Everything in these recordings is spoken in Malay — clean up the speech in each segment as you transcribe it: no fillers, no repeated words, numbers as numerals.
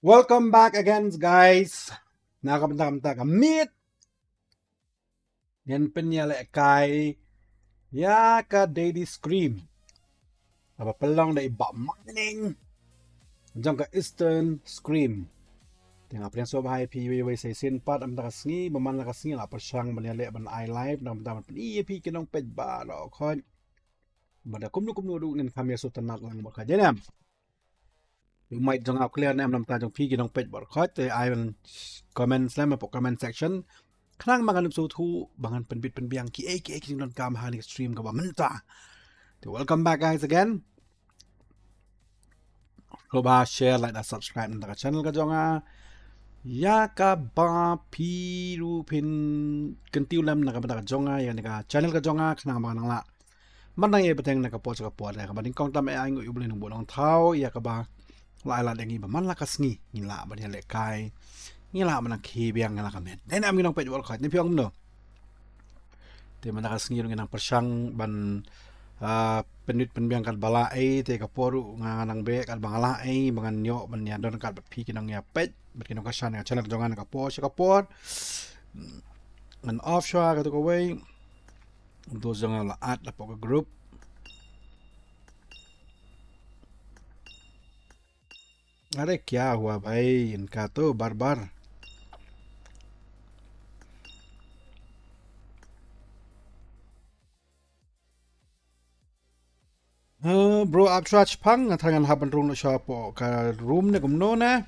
Welcome back again, guys. Nakapenta meet yan penyala kay ka daily scream. Apa pelang da iba morning. Jang ka Eastern scream. Tengah priang so bahai PWW say sin pat am takasngi baman lakasngi la persang penyala ban I live nam taman pi pi kinong pej ba lo khon. Bada kumnu du nin kami so tanat lang ba kajenam. You might jong out clear nam ta jong pi kinong pej ba khot te I will comment slam po comment section. Klang mga nupso tu bangan penbit penbiang ki non kam hali stream ka ba menta. Welcome back guys again. Coba share, like, dan subscribe nang channel ka jonga. Ya ka ba piru pin kentiu lam na ka ba jonga ya ka channel ka jonga khnang ba nang la. Man na ye beteng na ka po ka po ka ba ding kong tam ai ngu ubulin ng bolong thau ya ka ba la dengi ba man la ka sngi ngila ba le kai. Ngila man ki biang ngila ka men. Dai na am nginong pet wal khat ni piong no. Te man ka sngi nang persang ban penit penbiang kat bala te kaporu ngang be kat bangala bangan yo ban ya don kat pi kinang ya pet berkinong kasan ya channel jongan kapor si kapor ngan offshore ka to way do jongan la at la pok group अरे क्या हुआ भाई इनका तो बार बार bro abstrach pang ngatrangan haban room na shop ka room ne gumno na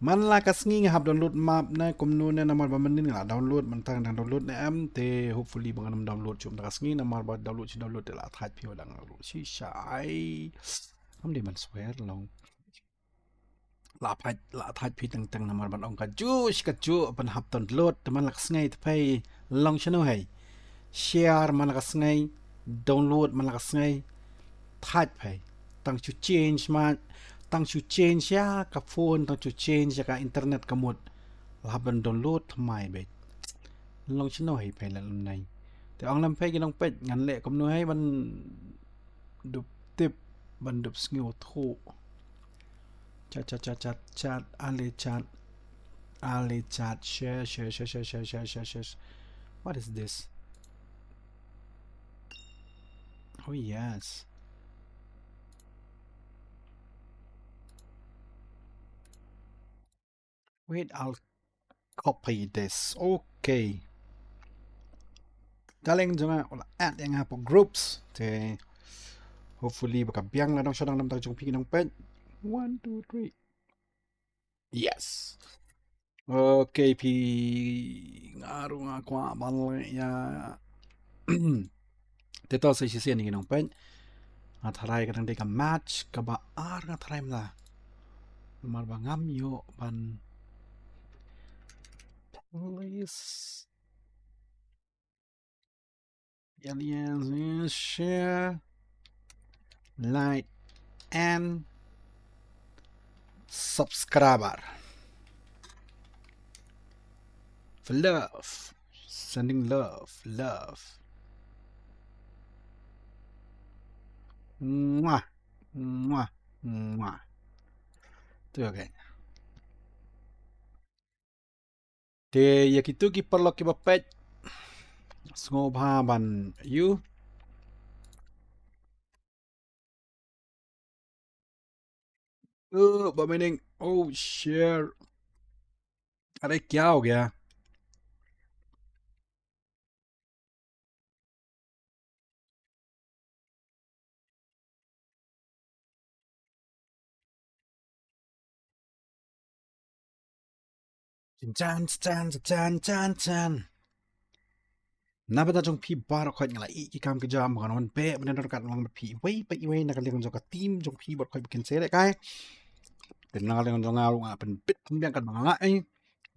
man la kasngi ngahap download map na kumno na namar ba manin la download man tang download na am te hopefully banganam download chum da kasngi namar ba download la that pio dang si shai am de man swear long la that pi tang namar ban ong ka ju ban hap download te man la kasngi te pai long channel hai share man la kasngi download man la kasngi that pai tang chu change man tang chu change ya ka phone tang chu change ya ka internet ka mod laban download thamai be long chino hai pe la nai te ong lam pe gi long pet ngan le kom no hai ban dup tip ban dup sngiu thu chat ale chat share what is this oh yes wait I'll copy this okay Daleng jonga ola add yang apa groups te hopefully baka biang la dong shodang nam tang jong pi nong pen 1 2 3 yes okay pi ngaru nga kwa bal ya te to se si ni nong pen atharai ka dang de ka match ka ba ar nga tharai mla mar ba ngam yo ban please aliens share like and subscriber for love sending love mwah tu okay te yakitu ki perlo ki bapet sngoba ban you but meaning oh share अरे क्या हो गया chan na bata jong pi bar khoi ngala I ki kam ke jam kan on pe ban dor kat lang pi wei pe wei na ka le jong ka team jong pi bot khoi ken se le kai ten na le jong ngalu nga pen bit pen biang kan nga ai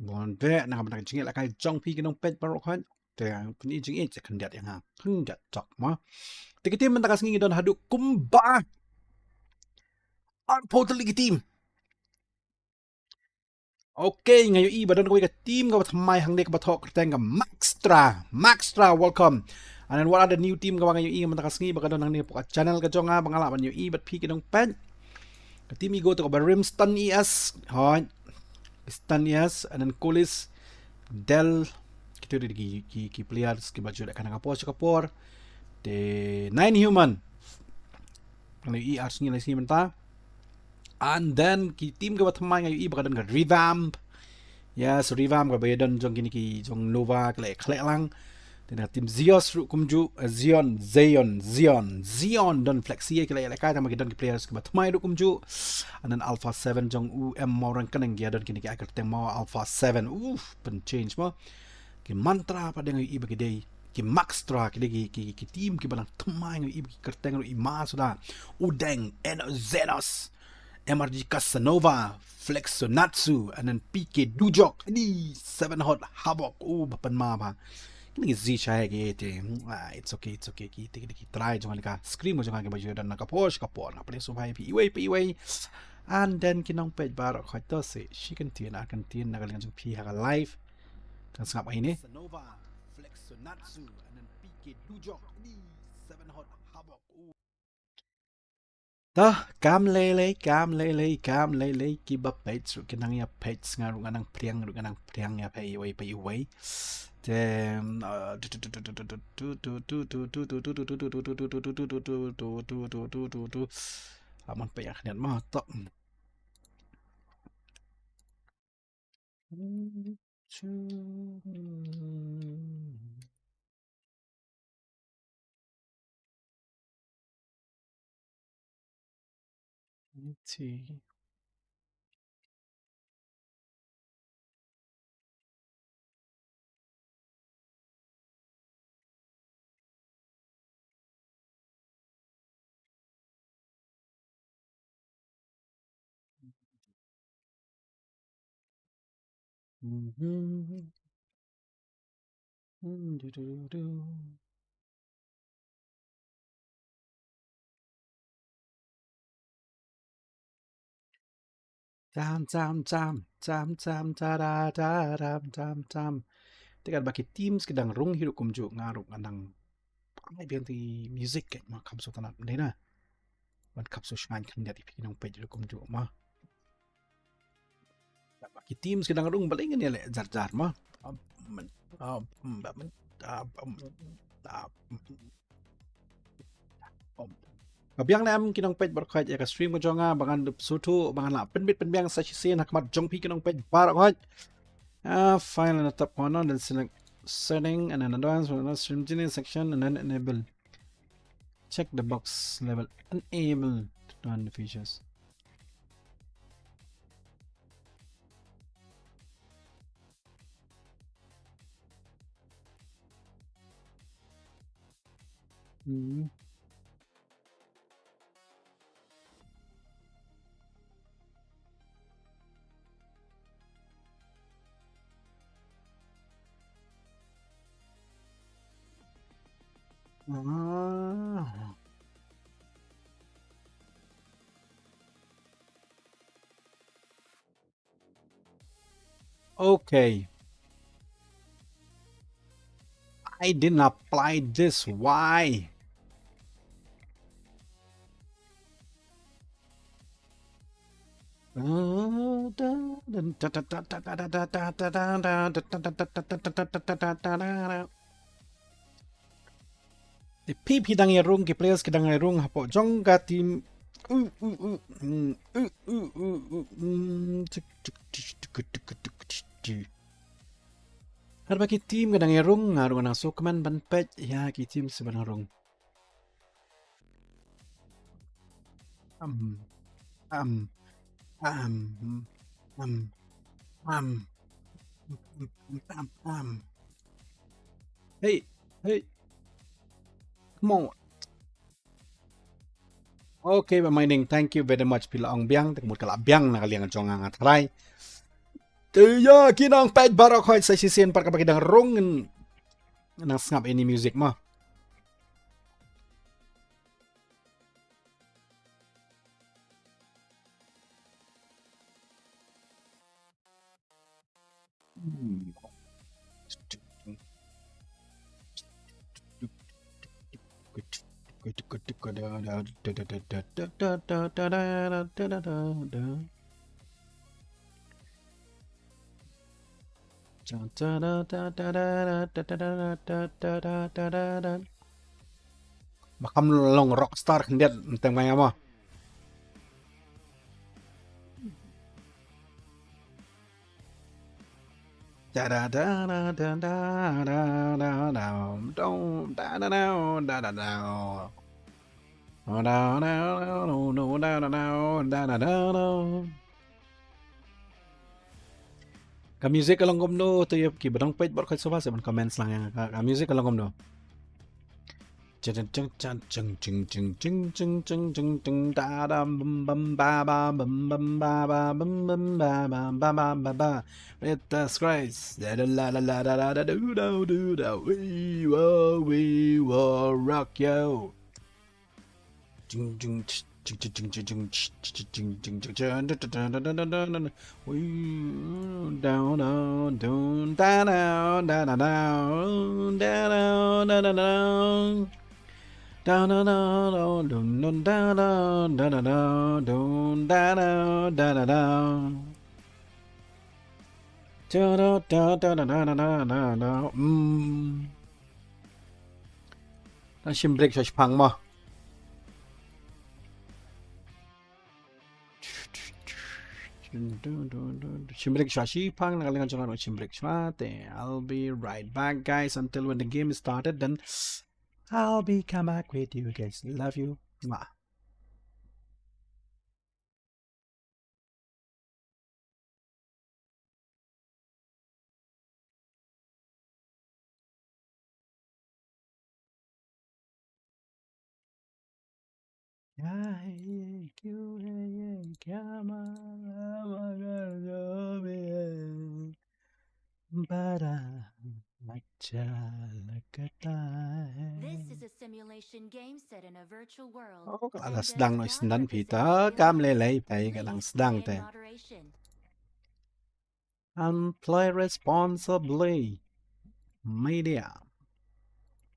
bon pe na ka ban jing la kai jong pi ki nong pet bar khoi te pen I jing je kan dat yang ha kan dat chok ma te ki team man ta ka singi don hadu kumba on totally ki team okay ngayon I badan ko ka team ka thamai hang de ka bathok teng ka Maxtra welcome And then what are the new team ka mga yung man takas ngi baka nang ni channel ka jo nga bangala man yung but pi kinong pen. Ka team go to ka Rimston ES. Hoy. Stan ES and then Colis Del kita ki players ki baju dak kanang kapor kapor. The 9 human. Ano ER ngi lagi menta. And then ki team ka batmay nga yung baka ka revamp. Yes, revamp ka bayadon jong kini ki jong Nova klek lang. Then tim Zios ru kumju Zion don flexi kila ya kaya magidon ki players ka batmay ru kumju. And then Alpha 7 jong UM morang kanang gia don kini ki akar teng mau Alpha 7. Pen change mo. Ki mantra pa dengan iba ki day. Ki max tra ki team ki balang tmay ng iba ki kerteng ru ima sudah. Udeng Zenos. MRG Casanova, Flexonatsu, and then PK Dujok, ini 7 hot Havoc, bapan mapa. Kini Z siya gitu. It's okay. Kita try jangan ka scream mo jangan ka baju dan nakaposh kapon. Apa so bhai PWay. And then kinong page baru kau tu si she kantin nagalingan jong pi haga live. Kan sangap ini. Casanova, Flexonatsu, and then PK Dujok, ini 7 hot Havoc. Dah, kam lele ki ba page ru kinang ya page nga ru nang priang ya pay away. Then amon pa ya kanian ma to. Let's see. Jam. Tekan baki teams kedang rung hiru kumju ngaruk anang ay biang ti music ket ma kapso tanat dena. Wan kapso shan kan jadi pikinong page hiru kumju ma. Baki teams kedang rung balingan ya le jar ma. Biang nam kinong page barkaj ya ka stream ko jonga bangan sutu bangan la penbit penbiang sa sin hakmat jong pi kinong page barakaj. File in the top corner, then select setting and then advanced stream tuning section and then enable. Check the box level enable to turn the features. Okay. I didn't apply this. Why? The PP dang yarung ki players ki dang yarung hapo jong ka team Harba ki team ka dang yarung ngarung nang sokman ban pet ya ki team sebenang rung um um hey come on. Okay, mining. Thank you very much pila ang biang tekmut kala biang nakaliang jong ang atray. Kaya kinang pet barok hoy sa sisian par kapag dang rung nang snap any music mo. Makam long rockstar hendiat teng mai ama. Da da da da da da da da da dong da da da da da da. Da da da da da da da da da. Ka music kalong gomno to yep ki badang page bor khoi soba se ban comments lang yang ka music kalong gomno. Ching ching ching ching ching ching ching ching ching ching ching da da bum bum ba ba bum bum ba ba bum bum ba ba ba ba ba ba. With the skies da da la la la da da da do do da we will rock yo. Ching ching ching ching ching ching ching ching ching ching ching ching. We down down down down down down down down down down. Da da da da dun da da da da da dun da da da da da. Da da da da da da da da da. Ta shim break shosh phang ma. Shim break shoshi phang na kalingan chongan shim break shwate. I'll be right back, guys, until when the game is started. Then I'll be come back with you guys. Love you. Mwah. This is a simulation game set in a virtual world. Oh, kalau sedang no sendan pita, kam lelai pai kadang sedang te. And play responsibly. Media.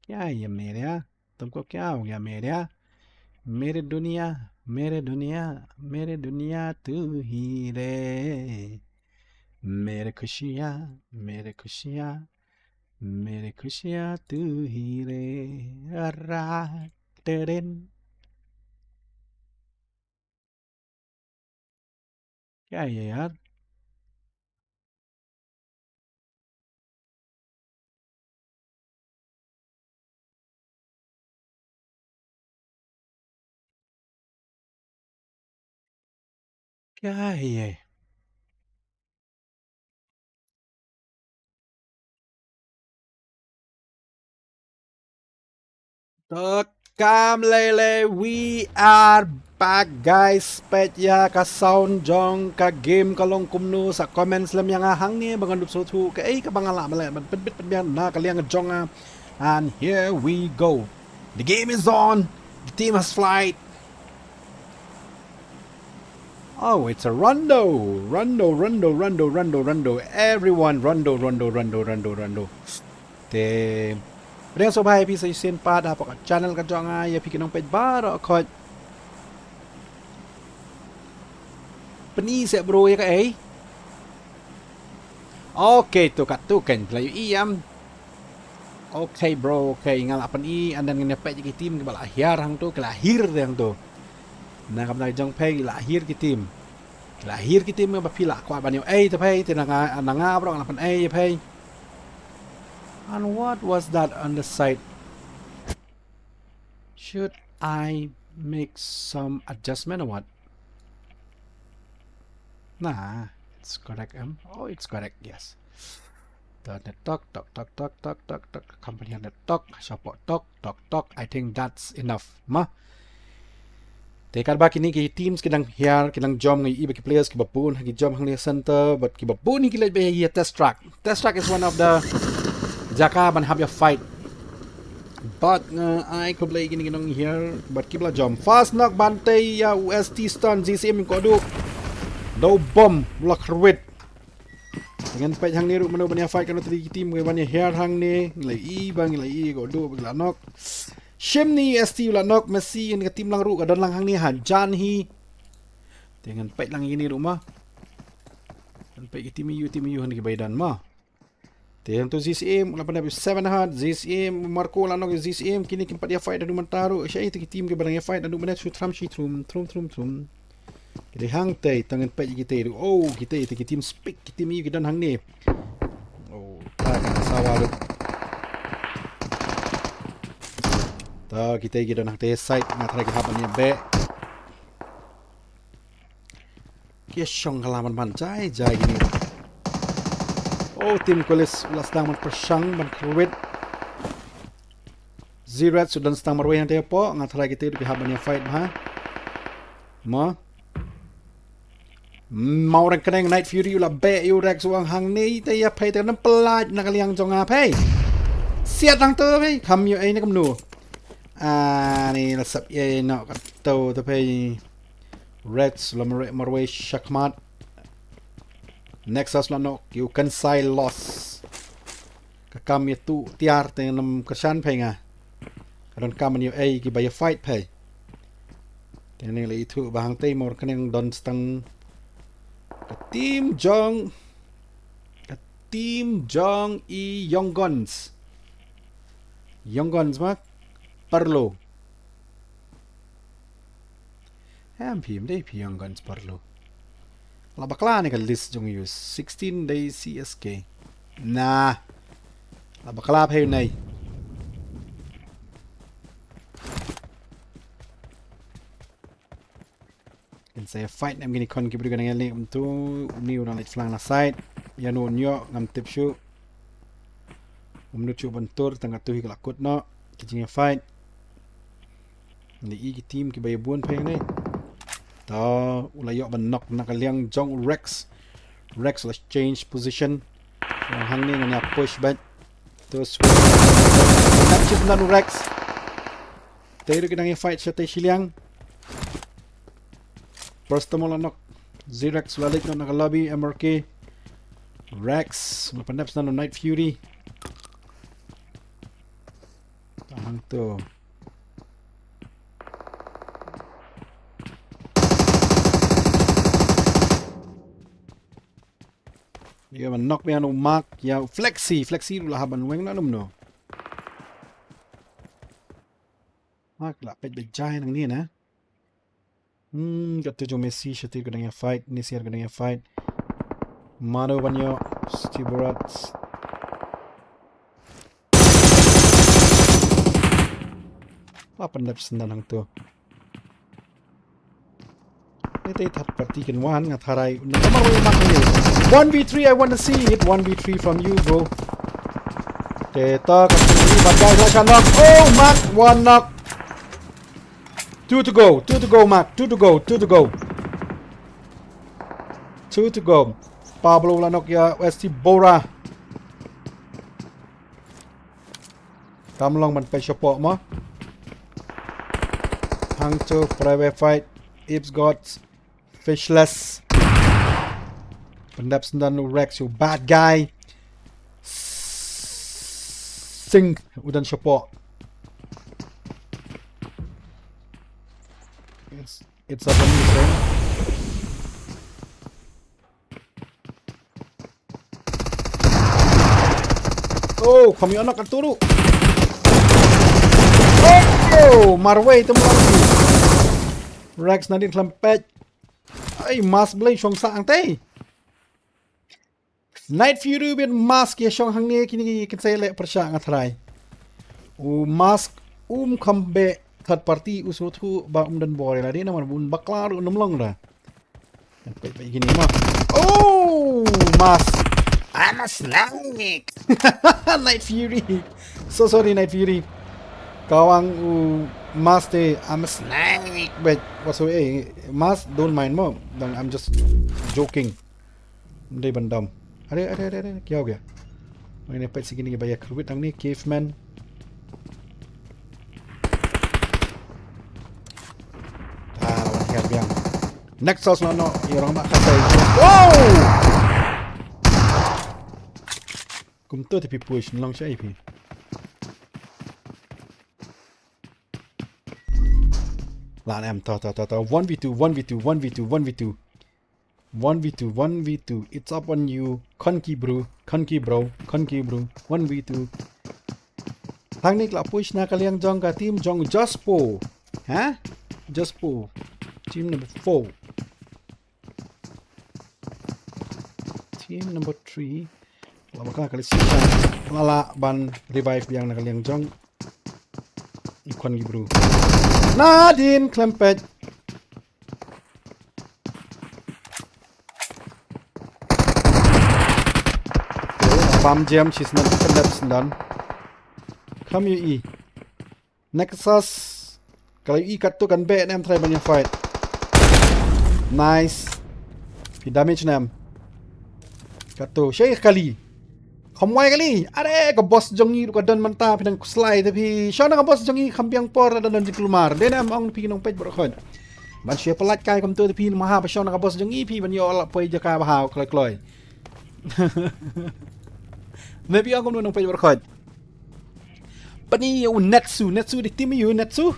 क्या है ये मेरा? तुमको क्या हो गया मेरा? मेरे दुनिया तू ही रे. मेरे खुशियाँ तू ही रे. Ra-da-din. क्या है ये यार? क्या है ये? तो kam lele, we are back, guys. Pet ya ka sound jong ka game kalong kumnu sa comments lam yang ahang ni bangan dup sotu ka ka bangala mala man pit biang na kaliang jong. And here we go. The game is on. The team has flight. Oh, it's a rondo. Everyone rondo. Te Ring so bhai pi sa isin pa da pak channel ka jong ya pi kinong page bar ko Peni se bro ya ka eh. Okay tu kat tu kan play iam. Okay bro, okay ngal apan i andan ngene page ki team ke bala hiar hang tu kelahir yang tu. Na kam na jong page lahir ki team. Lahir ki team ba pila kwa ban yo eh te pai te na nga bro apan eh pai. And what was that on the side? Should I make some adjustment or what? Nah, it's correct. Oh, it's correct. Yes. The talk. Company on the talk. Support talk. I think that's enough. Ma. Tekar ba kini ki teams kidang here kidang jom ngi iba ki players ki babun ki jom hang center but ki babun ni kilaj be here test track. Test track is one of the Jaka ban have your fight. But I could play gini ginong here. But kibla jump. Fast knock bantay ya UST stun GCM ko do. Do bomb block red. Dengan page hang ni mano ban fight kano tri team ko ban here hang ni nglai i bang nglai i ko do bigla knock. Shimni ST ulah nok Messi yang tim lang ru kadon lang hang ni han Jan hi. Dengan pait lang ini rumah. Dan pait tim yu han ki baidan ma. Teng tu ZCM ulah pandai 7 hard ZCM Marco lah nok ZCM kini kimpat dia fight adu mentaru syai tu tim ke barang dia fight adu mana tram shi trum. Kita hang tai tangan pait kita tu. Oh kita tim speak tim yu kadon hang ni. Oh tak sawar. Ta kita gi dan te site ngat lagi hapan ni be. Kia syong kalaman pancai jai gini. Oh tim kolis ulas dang man persang man kruwit. Zirat sudan stang marway han te po ngat lagi te di hapan ni fight ha. Mau orang keneng Night Fury ulah be yu rex wang hang ni te ya pai te nam pelaj nak liang jong a pai. Siat dang te pai kam yu ai ni kam nu. Ni nasab ye nak tahu tapi Reds lamar marway shakmat Nexus lano you can say loss kakam itu tiar dengan kesan penga kadon kam ni ai ki bay fight pay tene le itu bahang te mor kaneng don stang tim jong I young guns mak perlu phim đây young guns perlu la bakla ni ka list jong use 16 day CSK nah la bakla phe này can say fight I'm gonna con kibri gonna link to new on it flang na side ya no nyo ngam tip shu nu chu bantur tanga tu hi lakut no kijing fight ni I team ki bay buon phe này ta ulayo ban knock nakaliang jong Rex let's change position hang ni nga push back to chip nan Rex tayo kinang fight sa tay siliang first mo lang knock Zrex lalit no nakalabi MRK Rex mapanaps na no Night Fury hang to ya man knock me anu mark ya flexi ulah haban weng na no mark la pet bejai nang ni na kat tu jo Messi shati ko nang fight ni siar ko nang fight mano banyo Stiborats apa ndap sendan hang tu Ini third party can one ngat harai nomor way mak ni 1v3 I want to see it 1v3 from you bro Teta kasih bagai lah knock oh mak one knock 2 to go mak 2 to go Pablo lah knock ya Westi Bora Kamlong man pe support mo hang to private fight Ibs got Fishless Pendap sendan Rex you bad guy Sing udan support it's up on you sir oh kami anak katuru oh marway temu lagi Rex nadin klempet ay mas blay syong saang tay Night Fury bin mask ya syong hang ni kini kin saya le persya ngatrai mask kambe third party usutu ba dan bore la dia naman bun baklar nomlong dah sampai gini mah oh mask I'm a snake Night Fury so sorry Night Fury kawang Mas te I'm a snake but what's way Mas don't mind mo bang I'm just joking đây bandam ada क्या हो गया मैंने पैसे की नहीं भैया खरीद अंगनी caveman yang next house no orang mak kata wow kum tu tapi push long shai pi Lan em tao 1v2 1v2 1v2 1v2 1v2 1v2 it's up on you Conky bro 1v2 ทางนี้กลับพุชนะกะเลียงจองกับทีมจองจัสโปฮะจัสโปทีม number 4 team number 3 เราbakal kali sisa lala ban revive yang nak kalian jong ikon bro Nadine Klempet Pam jam chisna kendap sendan Come you e Nexus kalau i kat tu kan be nem try banyak fight Nice Pi damage nem kat tu Syekh kali Kamwai kali Are ke boss jongi ka don manta pinang slide tapi Syana ka boss jongi kampiang por dan di kelumar dia nem ong pi nong pej berkhon Ban syekh pelat kai kam tu tapi maha pa syana ka boss jongi pi ban yo ala poi jaka bahau kloi Maybe aku nung page berkhod. Pani yung Netsu di team yung Netsu.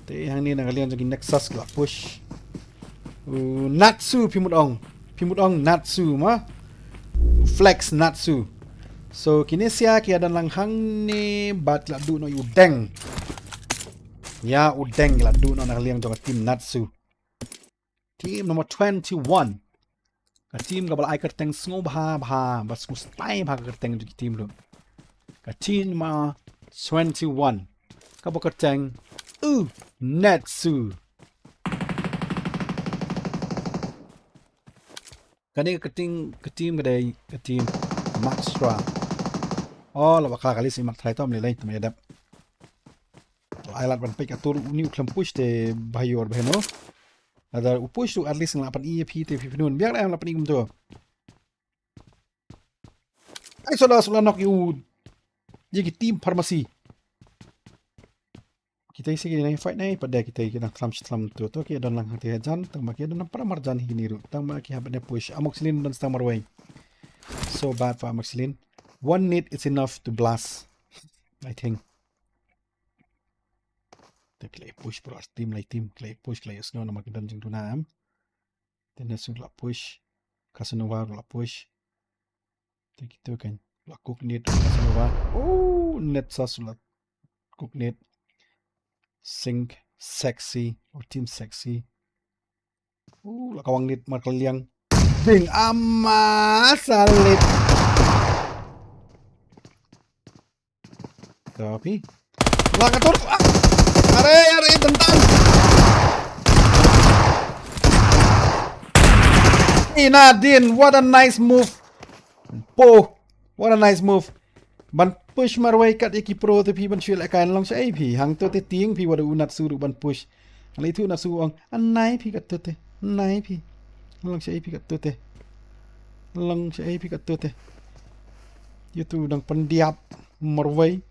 Te hang ni nakalian jagi Nexus ka push. Natsu pimut ong Natsu ma. Flex Natsu. So kinesia ki ada lang hang ni bat la du no udeng. Ya udeng la du no nakalian jagi team Natsu. Team number 21. Ka team ka bala iker teng sngo bha bas ku stay bha ka teng di team lo ka team ma 21 ka ba ka teng Netsu ka ni ka team ka dai ka team Maxstra la ba ka kali si mak thai tom le lai tum yadap ai lat ban pe ka tur new klam push te bayor bheno Ada upush tu at least ngelapan EAP TV pinun biar ayam lapan igum tu. Ay sola nok you jadi team farmasi. Kita isi kini fight nai pada kita kelam tu kita don lang hati hajan tang maki don para marjan hiniru tang maki habane push amoxicillin don stang marway. So bad for amoxicillin. One need is enough to blast. I think. Klay push pro team klay push klay snow na makidan jing tunam tenesu la push Casanova la push take itu kan la cook net Casanova net sasula cook net sync sexy or team sexy la kawang net markaliang ding amat salit tapi la katur Are tentang. Nadine, what a nice move. What a nice move. Ban push marway kat iki pro tapi ban syil akan long sa AP. Hang to te ting pi wada unat suru ban push. Ali tu nak suang anai pi kat te. Anai pi. Long sa AP kat te. Long sa AP kat te. Itu dang pendiap marway.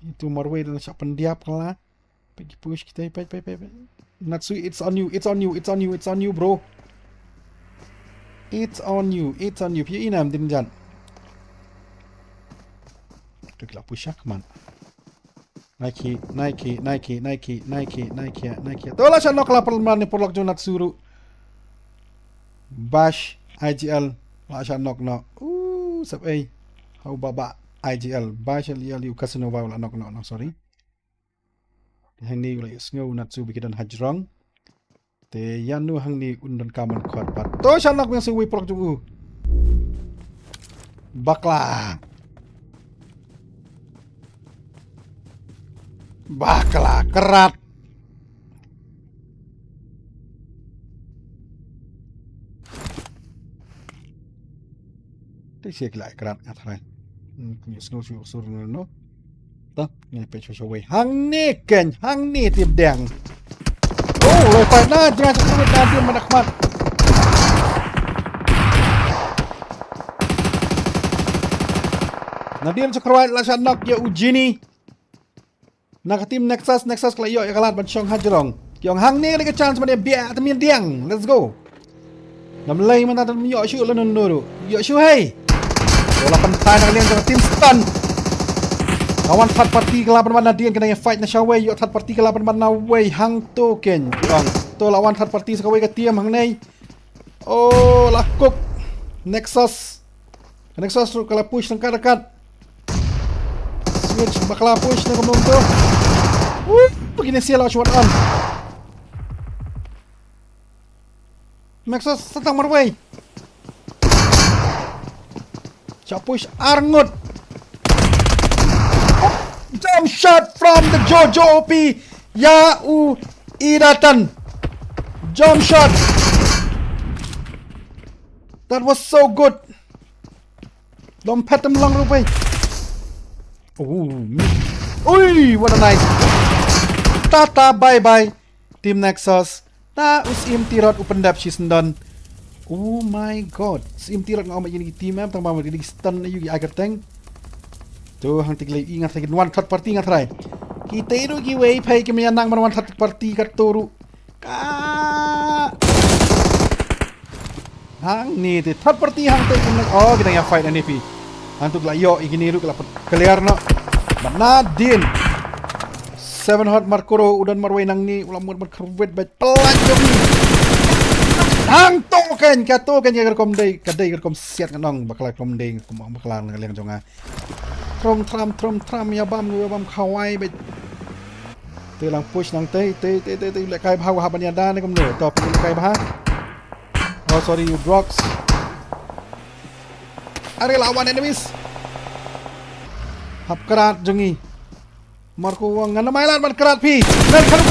Itu marway dan siap pendiap kalah. Pergi push kita pai. Natsu it's on you bro. It's on you. Pi inam din jan. Tu kila push ak man. Nike. Tola siya nok la perman ni porlok jo Natsuru. Bash IGL la siya nok. Sab ay. How baba IGL Bash liu Casanova wala nok sorry. Hang ni wala sngo Natsu bikidan hajrong. Te yanu hang ni undan kaman khot pat. To siya nok yang suwi porlok jo Bakla. Kerat. Te siya kila kerat atray. Punya snow sur no. Ta, ni pe cho we. Hang ni tip dang. Loi pa na jangan sebut na dia manakmat. Nadim Chakrawarti la siya nok ya ujini. Nakatim Nexus kala yo kalat ban syong hajrong. Kyong hang ni ka chance man bia tamien diang. Let's go. Nam lay man tan yo shu lan nuru. Yo shu hey. Wala pantay na kalian sa team stun. Lawan third party kelapan mana dia kena yang fight na Shaway yo third party kelapan mana way hang token kiong to lawan third party sakaway ka tiam hang nei oh lakuk Nexus kala push ng karakat switch bakla push na kumong to begini siya lawan on Nexus tatang marway siya push arngot jump shot from the Jojo OP Yau Idatan jump shot that was so good lompat lang rupay uy what a nice tata bye bye Team Nexus na usim tirot open depth season done oh my god usim tirot ng ini team em tang ba mag stun na yugi agar teng tu hang tiglay ingat lagi one third party ingat rai kita itu giveaway pay kami nang one third party kat toru ka hang ni the third party hang tay oh kita yang fight NP hang tu glayo igini ru kala clear no mana din 7 hot markoro udan marway nang ni ulam mar kerwet bat pelanjong ni hang token ka kom day kadai kom siat nganong bakal kom day kom bakal ngaliang jonga trom tram ya bam khawai bet tu lang push nang te le kai bha ha banya da ni kom no top le kai bha oh sorry you drugs are lawan enemies hap kerat jongi marko wang ngana mailan man kerat pi nan kan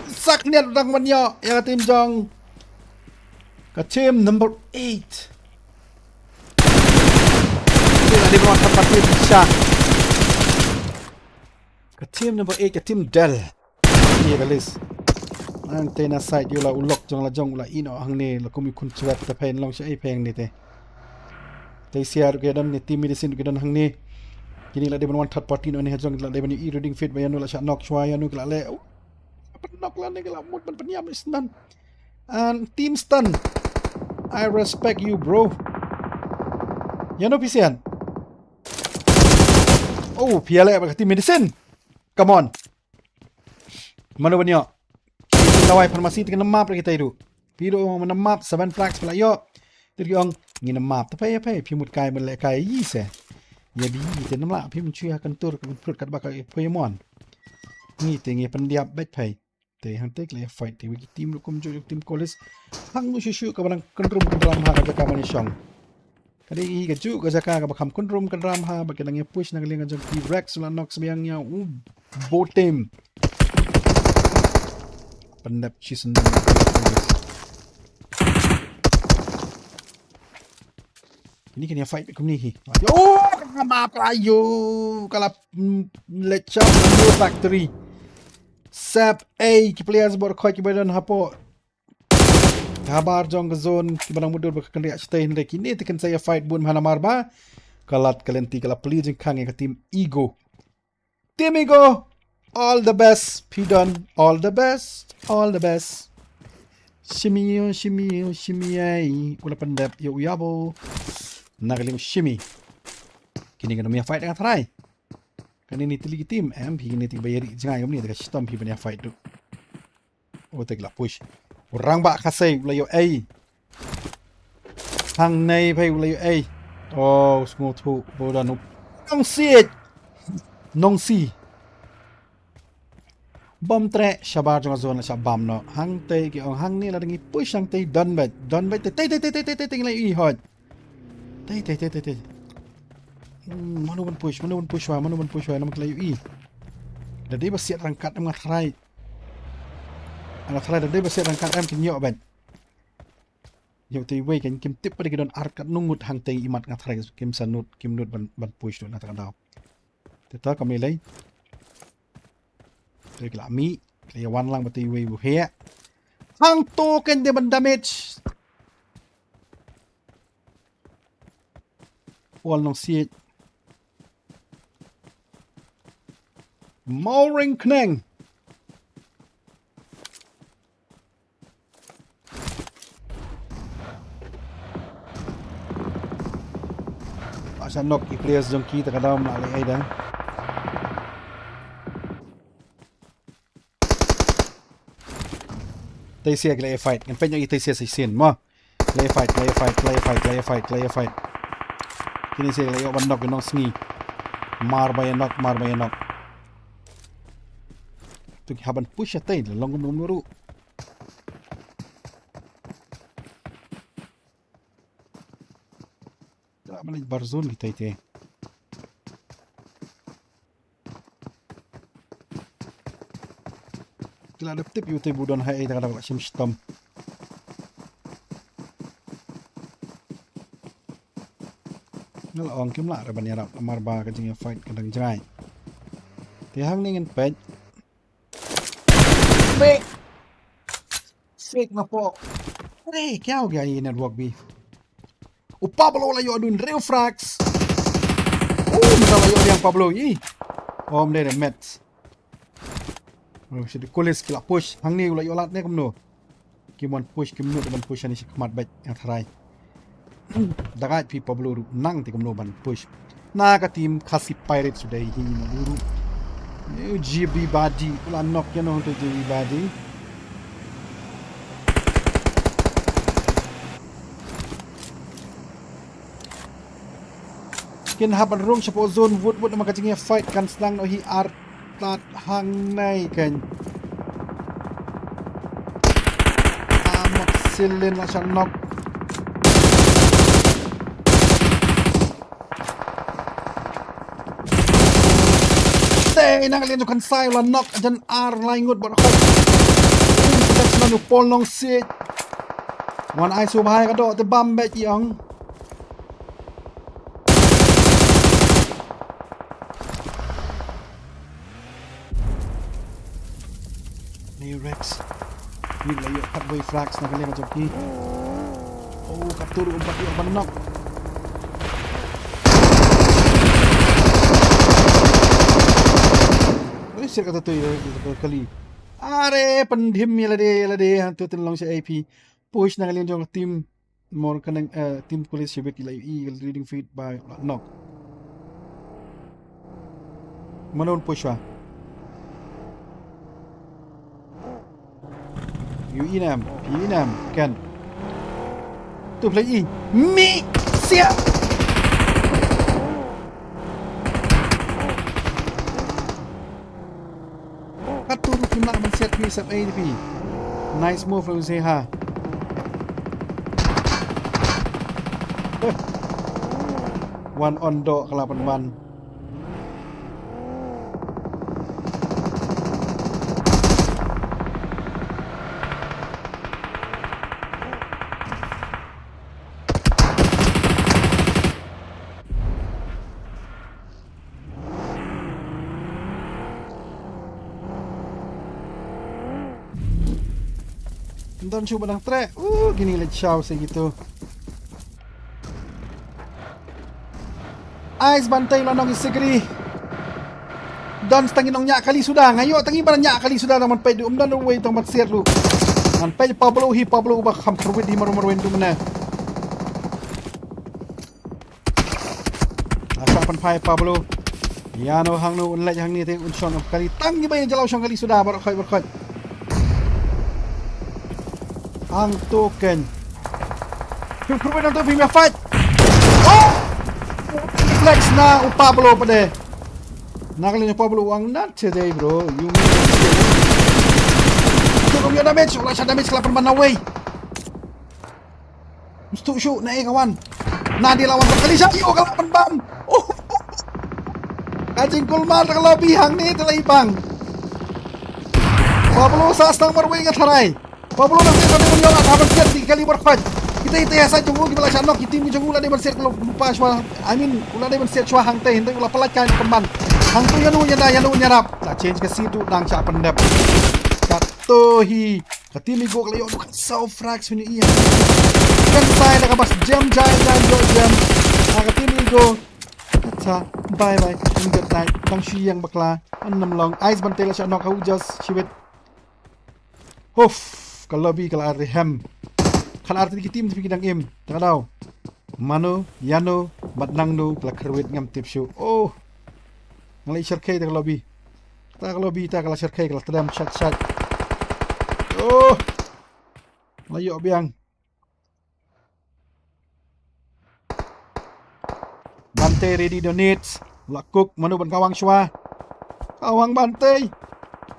sak niat dang manyo ya tim jong ka team number 8 di bawah tempat bisa ke team number 8 ke team Dell ni galis nanti na side yo la ulok jong la ino hang ni la kumi kun chwat ta pen long sai peng ni te siar ke dan ni team medicine ke dan hang ni kini la di bawah third party no ni jong la di bawah e reading fit bayan la sha knock chwa ya nu la le knock la ni la mut ban peniam stun and team stun I respect you bro ya no pisian oh, piala berarti medicine. Come on. Mana banyak? Kita lawai farmasi dengan map kita itu. Piro mana map 7 flags pula yo. Jadi orang ngin map tapi apa pi mut kai melek kai yi se. Ya bi te namla pi mun chui akan tur kan prut kat bakal Pokemon. Ni te ngi pendiap bet pai. Te hang te le fight te wiki team lu kom jo team college. Hang nu shu ka barang kendrum kendram ha ka kamani shong. Kali gaju gajaka ka bakam kunrum kan ram ha bakilang push na galing jang T-Rex la knock sabyang nya botem pandap season ini kena fight kum ni oh maaf ayo kala lecha new factory sap a ki players bor khoi ki badan hapo kabar jong zone kibarang mudur bakal riak stay hendek ini tekan saya fight bun mana marba kalat kalenti kala peli jeng kang ke team ego all the best pidon all the best shimmy ai ula pandap yo yabo nagalim shimmy kini kan mia fight dengan try kan ini tili team MP ini tiba bayari jangan kami ni dekat stomp pi fight tu oh tegla push orang bak kasih ulayo A hang nei pai ulayo A oh semua tu bola nu nong si bom tre shabar jong zone sa bam no hang te ki ong hang ni la dengi push hang te don bet te ngai i hot te manu ban push wa nam klayu i dadi ba siat rangkat am ngatrai anak salah dan dia bersih rangkat am kinyok ban yo ti wei kan kim tip pada kidon arkat nungut hang tei imat ngatrai kim sanut kim nut ban push tu nata kadau teta kami lai te klami kaya wan lang bati wei bu he hang token dia ban damage wal nong si Mauring Kneng sa nok i players jong kita kadam na ai dah tay sia cái fight ngan pen yang tay sia sin mo fight kini sia lay ban nok nok sngi mar bay nok tu ki haban push tay long nuru la malay barzon li tay tay kila laptip yu tay budon hay ta kada sim stam ngal ong kim la ra ban yarap amar ba ka jing fight kadang jai ti hang ningen pej fake na po kya ho gaya ye network bi o Pablo la yo dun real frax misa la yo yang Pablo om de mets si kulis kila push hang ni la yo lat ne kamno kimon push kimno ban push ani sikmat baik yang tharai dagat pi Pablo nang ti kamno ban push na ka team khasi pirates today hi nuru GB badi la knock yan on to GB badi kin haban rong chapo zone wood na makaching fight kan slang no hi art tat hang nai kan amak silin la shan knock nang alien kan sai la knock ajan ar laingut bar khot that's nanu pol nong sit one eye so bahai ka do te bam be chiang ni rex ni la yo pat boy frax na kali ka joki oh kapturu umpat yo ban knock sir kata tu kali are pendim ya lade hantu tenlong si AP push na kalian jong team more kanang team kulis sibek ila reading feed by knock manon push wa inam kan tu play mi sia Katuru kimla man set piece of ADP. Nice move from Zeha. One on do kelapan one. Don coba nang trek. Gini let show segitu. Ice bantai lanong isegri. Don tangin nong nyak kali sudah. Ngayo tangin ban nyak kali sudah naman pay um dan way tong mat ser lu. Man pay Pablo ba kham terwid di maru wendu mana. Asa pan pay Pablo. Yano hang nu unlaj hang ni te unson kali tangi bay jalaw syang kali sudah bar khoy. Ang token. Pimprove na to bimya fight. Oh! Flex na o Pablo pade. Nakalin yung Pablo ang not today bro. Yung tulong yung damage. Wala siya damage kalapan man away. Gusto shoot na kawan. Nadilawan sa kali siya. Iyo kalapan bam. Oh! Kajing kulmar nakalabihang ni talaibang. Pablo sa astang marway nga taray. Pablo nang tesa ni Yola habang siya di kali berkhaj. Kita sa junggu gimana siya nok itim ni junggu la di berset kalau lupa shwa. I mean ula di berset shwa hang teh hintay ula palakan keman. Hang tu yanu nyarap. La change ke situ nang siya pendap. Katohi. Katimi go kalayo kan so frax when iya. Kan saya nakabas jam. Katimi go. Katsa bye. Good night. Tang siyang bakla. Anam long. Ice bantela siya nok hujas siwit. Huff. Kalau bi kalau arti ham, kalau arti di tim tapi kidang im, tak tahu. Mano, Yano, Batnang do, kalau kerwit ngam tip show. Oh, ngalai syarkai tak kalau bi, tak kalau syarkai kalau terdam shot. Oh, Layok biang. Bante ready donates. Lakuk manu ban kawang shwa. Kawang bante.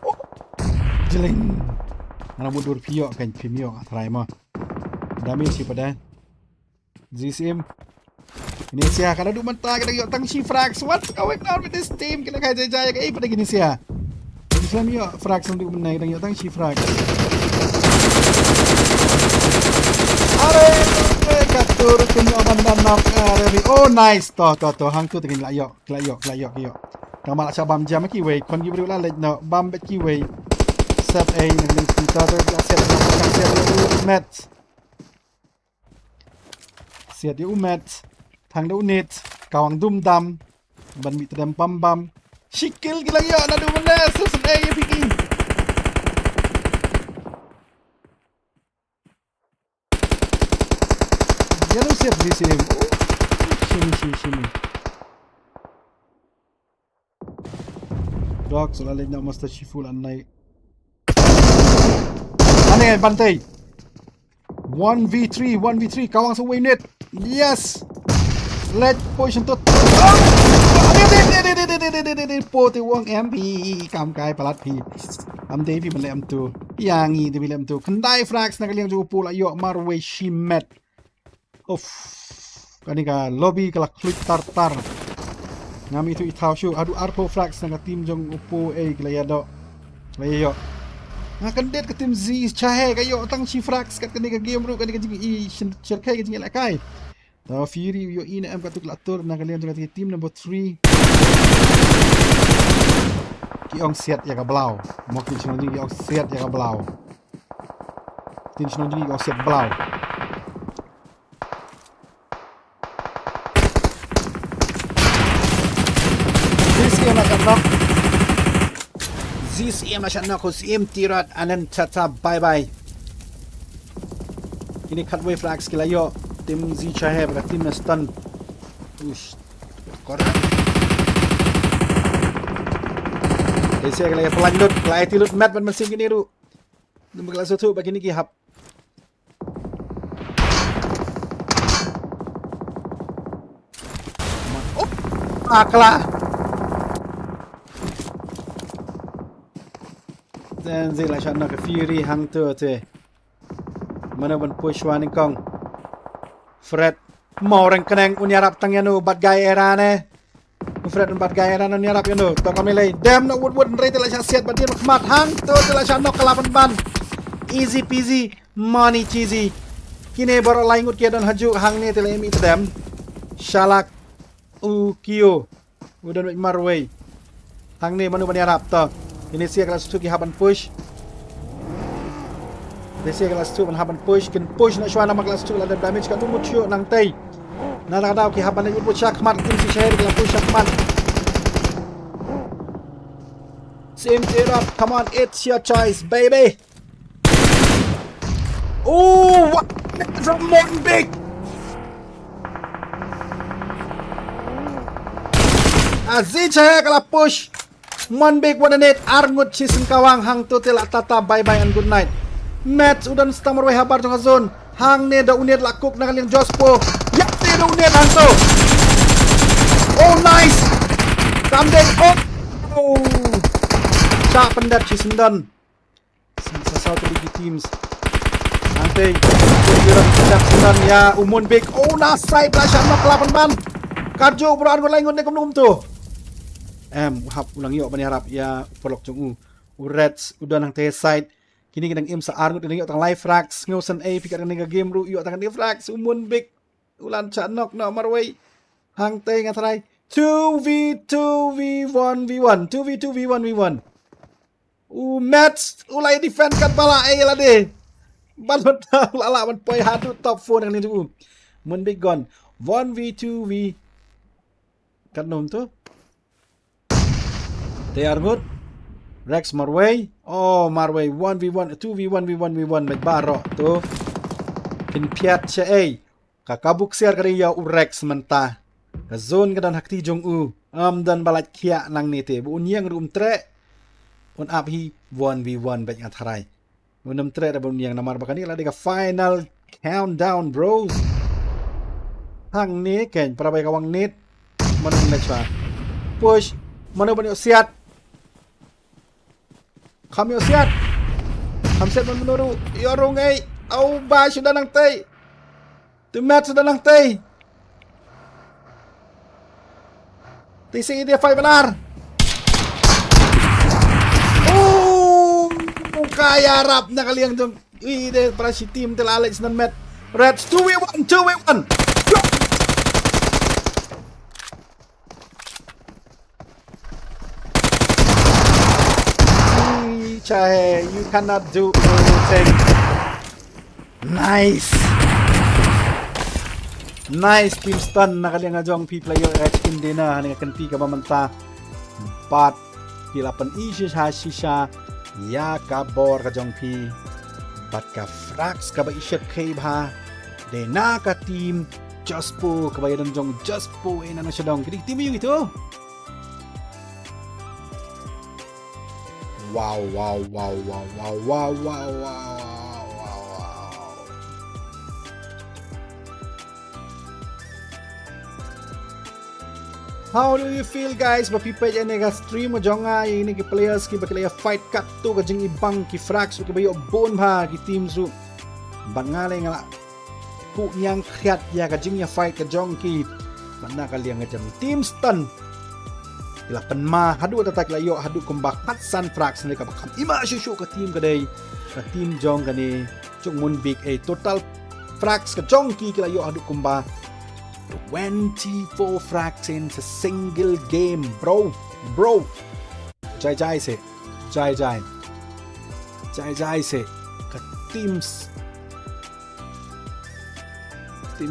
Oh. Jeling. Ana budur piyok kan pimyo atrai ma. Damage si pada. Zisim. Indonesia kada du mentah kada yok tang shi frags. What's going on with this team? Kena kai jaya kai pada Indonesia. Islam yok frags untuk menang kada yok tang shi frags. Are katur kena bandan nak are. Oh nice to hang tu tengin layok. Kamal cabam jam ki way kon gi bru la lej no bam bet ki way. Set A dengan kita set met. Set dia umat. Thang đâu nét kawang dum dam ban mi tadam pam bam shikil gila ya na du mana susun ay piki ya no siap di sini sini dog selalu nak master shiful anai aneh bantai 1v3 kawang sa net yes. Let's push untuk po ti wong MP กำกายปลัดพีอำเดพี่มันเลยอำตัวอย่างงี้ที่พี่เลยอำตัวคันได้ฟรักส์นักเรียนจูปูละยอมาร์เวชิเมตอุฟกันนี่ก็ล็อบบี้ก็ละคลิกตาร์งามีทุกอีท้าวชูอาดูอาร์โพฟรักส์นักทีมจงอุปูเอก็เลยดอกเลยยอกันเด็ดกับทีมซีชาเฮก็ยอตั้งชีฟรักส์กันนี่ก็เกมรู้กันนี่ก็จริงอีเชลเคก็จริงอะไรกันTahu Fury yo ini am katuk latur na kalian juga tim number 3 ki ong set ya ka blau mo ki chno ki ong set ya ka blau tin chno ki ong set blau This am na shanna ko sim tirat anan tata bye bye ini cutway flags kilayo tim Z Chahe pada tim stun ush korang Asia kalau yang pelanjut kalau tilut mat ban mesin gini ru nombor kelas 1 bagi ni kihap oh akla dan zila shana ke Fury hang tu mana ban push wan kong Fred mau orang kenang unyarap tang yanu bad guy era ne Fred bad guy era unyarap yanu to kami lay damn no wood rate la siat badin khmat hang to la shanok kelapan ban easy peasy money cheesy kini baru laingut kia dan haju hang ne tele mi tedam shalak ukio udan marway hang ne manu unyarap to ini sia kelas 2 ki haban push Desi kelas 2 haban push na shwa nama kelas 2 ada damage kan mutio nang tai na daw ki haban ni push khmat tim si share kelas push khmat same it up come on it's your choice baby oh what from Monbig Aziz saya kelas push Monbig one net arngut si sengkawang hang tu telak tata bye bye and good night Match udan stammer way habar jong zone hang ne da unit lakuk na kalian Jospo ya te da unit hang to oh nice kamdeng oh sa pendat si sendan sa satu lagi teams nanti kira pendat sendan ya umun big oh nasai plashan nok 8 ban karjo beran gol lain ne komnum tu hap ulang yo bani harap ya polok jong reds udan hang te side kini kadang im sa arngut dengan tang live frags ngosen a pikir dengan game ru yo tang ni frags umun big ulan chanok no marway hang te ngatrai 2v1v1 2v1v1 match ulai defend kat bala ai la de ban lala ban poi hatu top 4 dengan ni mun big gun 1v2v kat nom tu they are good Rex Marway oh Marway 1v1 2v1v1v1 met baro tu kin piat che ay kakabuk siar kariya u Rex menta ka zone kadan hakti jong u dan balat kia nang nite bu unyang rum tre on up hi 1v1 bet ngatharai Unam tre da yang nomor bakani lah deka final countdown bros. Hang ni kan para baik kawang net mana nak cua. Push mana banyak siat. Kami siat. Kami siat menuru. Yorong ai. Au ba sudah nang tei. Tu match sudah nang tei. TC dia fight benar. Kaya rap na kaliang jong. Ide para si team tel Alex dan Matt. Reds 2v1 2v1. Chahe, you cannot do anything. Nice. Nice team stun na kaliang jong P player H team din na hani kan P ka mamanta. But pila pan shisha ya kabor ka jong P. But ka frax ka ba isyat kay ba. De na ka team just po ka ba yan jong just po ina na siya dong. Kini team yung ito. Wow. How do you feel guys? Mapipay yan nga stream mo dyan nga yung ki players ki bakilaya fight cut to ka dyan ibang ki frax o ki bayo bon ba ki team su bangalay nga ku niyang kriyat ya ka dyan ya fight ka dyan ki manakali nga dyan team stun ilapan ma hadu tatak layo hadu kumbak patsan frax na ka bakam ima shushu ka team kaday ka team dyan ka ni chung munbik total frax ka dyan ki layo hadu kumbak 24 frags in a single game, bro. Jai se. Jai se. Ka team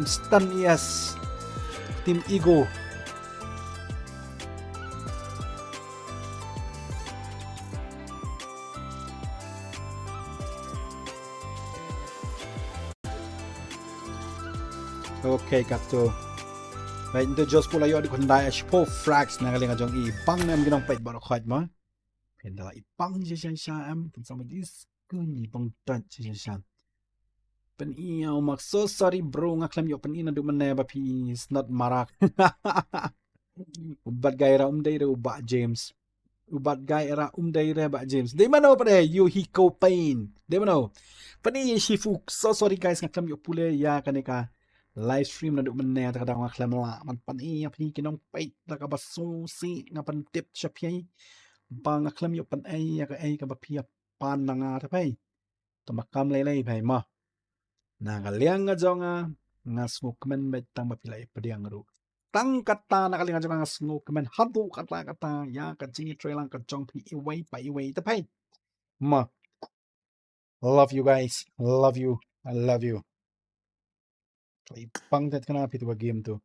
stun yes. Team ego. Okay, Kato. Baik, itu Jos pula yuk dikundai Ashpo Frags na kalinga jong ibang na ginang pait baru kait mo. Pendala ibang siya sama dis kun ibang tan siya. Pen iya umak so sorry bro ngaklam yuk pen ina du mana ba pi not marak. Ubat gaira daira ubat James. Ubat gaira daira ba James. Di mana pa de you hiko pain. Di mana? Pen iya shifu so sorry guys ngaklam yuk pula ya kanika. Live stream na doon na yata kadang aklam la man pani apni kinong pait la ka baso si nga pan tip siya pi bang aklam yo pan ay ka ba pi pan na nga tapay tumakam lay pay ma na kaliang nga jonga nga smokeman met tang mapilay padiang ru tang kata na kaliang nga nga smokeman hadu kata ya ka jingi trailang ka jong pi iway tapay ma love you guys love you I love you ibang tet kana pi tu game tu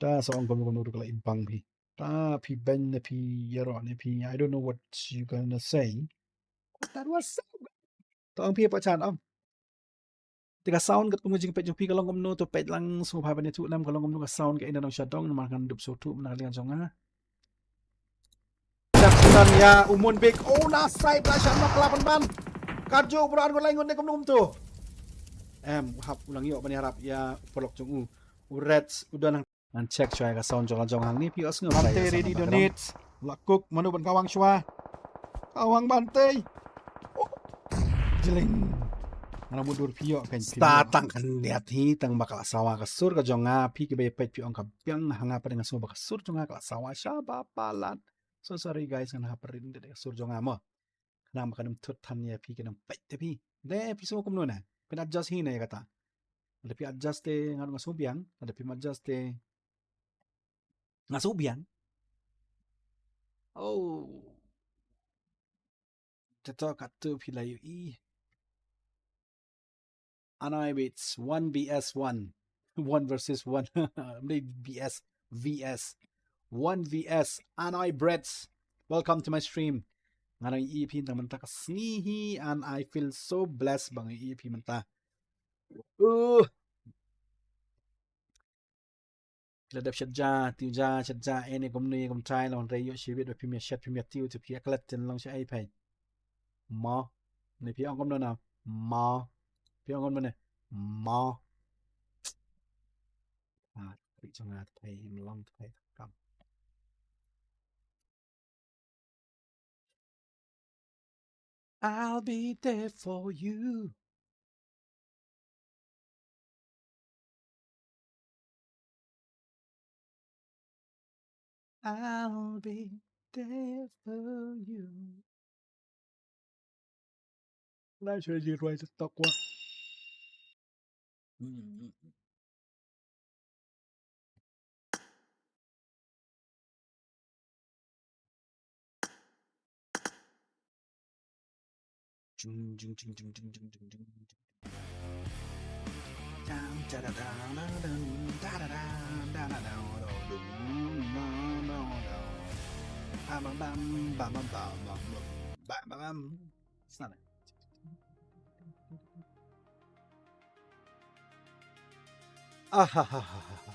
ta so ang gomno kala ibang pi ta pi ben na pi yaro ne pi I don't know what you gonna say but that was so good to ang pi pa chan am tika sound kat kumujing pet pi kalong gomno to pet lang so pa ne tu nam kalong gomno ka sound ka ina nang shadong na makan dup so tu na lian jong ha sunan ya umun big oh na side la shan ma kelapan ban kajo beran ko langon ne gomno tu hap ulang yo bani harap ya polok jong Reds udah nang check chua ka sound jong hang ni pi os ngam bante ready donate lakuk manu ban kawang chua kawang bante jeling ana mundur pi yo kan statang kan lihat hi tang bakal sawa ka sur ka jong pi ke be pet pi ong ka piang hanga pa dengan bakal sur jong ka sawa sha ba palan so sorry guys kan haperin de sur jong mo nam kanum tut tan ya pi ke nang pet pi de pi so kum no na pen adjust hi na kata ada pi adjust nganu ngasubiang ada pi adjust ngasubiang oh teto katu pi layu I anai bits 1 vs 1 1 versus 1 BS vs 1 vs anai breads welcome to my stream nganang EP manta ka snihi and I feel so blessed bang EP manta Ladap shadja tiuja shadja ene gomni gom try long reyo shibit be pimia shat pimia tiu to pia klat ten long sha ai pai ma ในพี่เอากำลังนะมาพี่เอากำลังเนี่ยมาปิจงาไทยมันล่องไทยกำ I'll be there for you I'll be there for you น่าเชื่อยืนไว้สต็อกวะจึงจึงจึงจึงจึงจึงจึงจึงจังจะดาดาดาดาดาดาดาดาดาดาดุมดาดาดาบัมบัมบัมบัมบัมบัมบัมบัมบัมสั่นเลยอ่าฮ่าฮ่าฮ่าฮ่า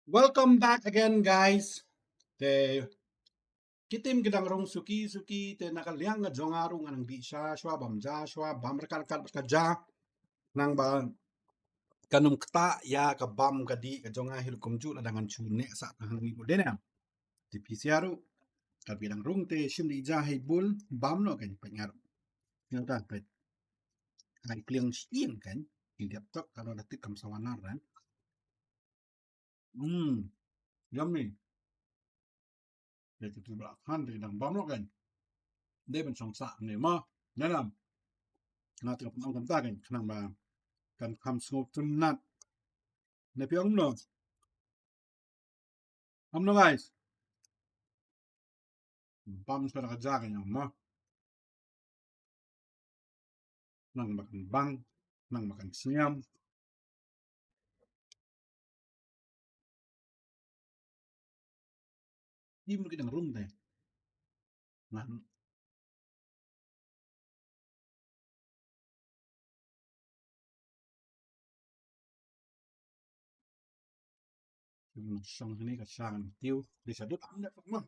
Welcome back again, guys. Te kitim gedang rong suki te nakaliang nga jongarong anang di siya shwa bamja shwa bam rekalkat berkaja nang ba kanum kta ya ka bam kadi ka jonga hilkom ju na dangan chune sa tahang ni dena ti pisiaru ka bidang rong te shim di jahe bul bam no kan pengar yang ta pe ai kliang shin kan indiap tok kalau datik kam sawanar kan yummy ya tu belakang te dang bam no kan de ben song sa ne ma nanam na tu pang kam ta kan kanang ba kan kam sngop tun nat ne piong no guys bam sa ka jaga yang ma nang makan bang nang makan siam di mo kitang room te nan yung song ni ka sang tiu di sa dut ang dapat mo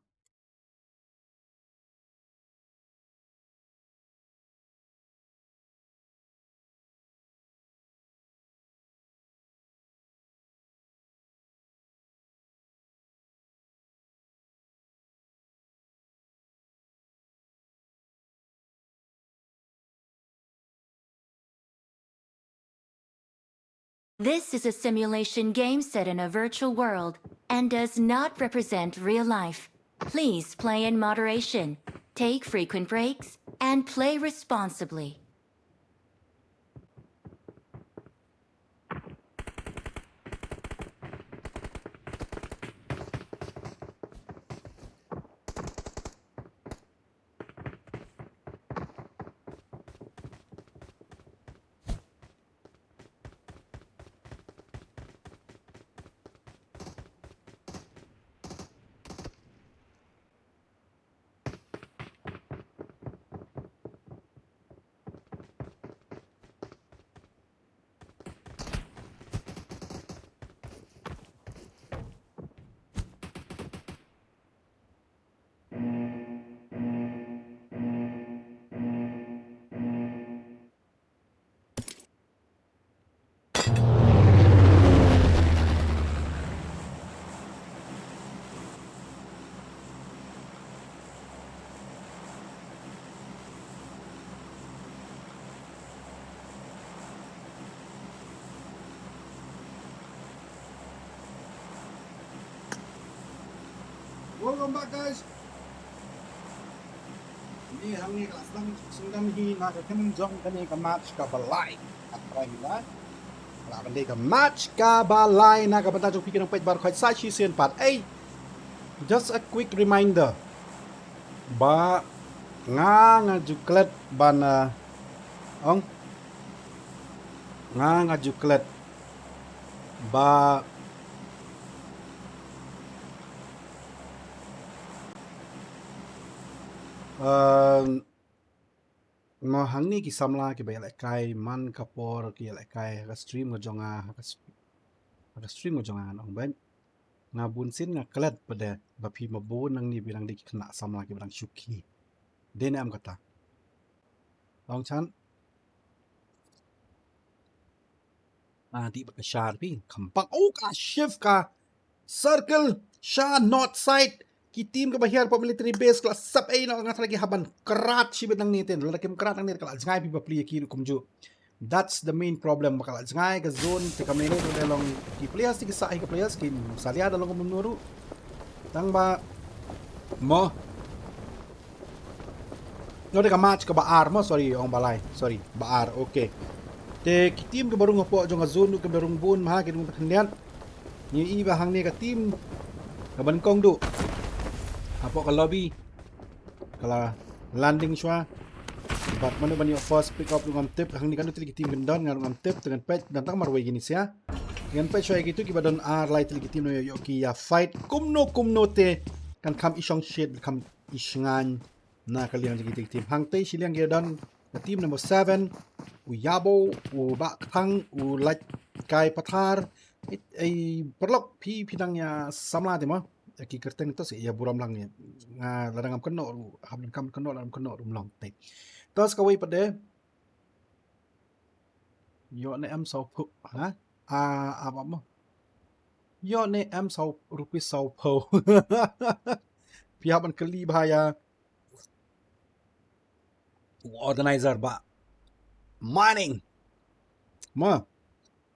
This is a simulation game set in a virtual world and does not represent real life. Please play in moderation, take frequent breaks, and play responsibly. welcome back guys. Ini hang ni kelas sedang nak kan jong kan ni ke match ke balai. Apa ni lah benda ke match ke balai nak ke benda jong fikir page baru khoi sai chi sien pat. Just a quick reminder. Ba nga juklet ban ong nga juklet ba mà hằng ni ki samla ki bay lại kai man kapor ki lại kai ka stream ngo jonga ka stream ngo jonga nong ben nga bun sin nga klet pada ba pi ma bo nang ni bilang di kena samla ki bilang syuki den am kata long chan di ba ka shar pi khampang ka shift ka circle sha north side ki team ka bahir pa military base kelas sub ay na nga lagi haban kerat si bedang nitin lagi kerat ang nit kala jngai pi bapli ki kumju. That's the main problem bakal jngai ka zone te ka mene to dalong ki players ti sa ka players ki salia dalong kumnuru tang ba mo no de ka match ka baar mo sorry ong balay sorry baar okay te ki team ka barung po jong ka zone ka barung bun ma ki dum takhandian ni iba hang ni ka team ka bankong du apa ke lobby kalau landing shwa bat mana bani first pick up dengan tip hang ni kan tu tim gendon dengan tip dengan page dan tang marway gini sia dengan page shwa gitu ki badon ar lai tili tim no yo ki ya fight kumno te kan kam isong shit kam isngan na kalian jadi tim hang te siliang gedon tim number 7 u yabo u ba thang u laj kai pathar ai perlok pi pidangnya samla de mo ki kerteng to ya buram lang ni nga ladangam keno hablan kam keno ladam keno rum long te tos ka wei pade yo ne am sau phu ha apa mo yo ne am sau rupi sau po pihak ban keli bahaya organizer ba mining ma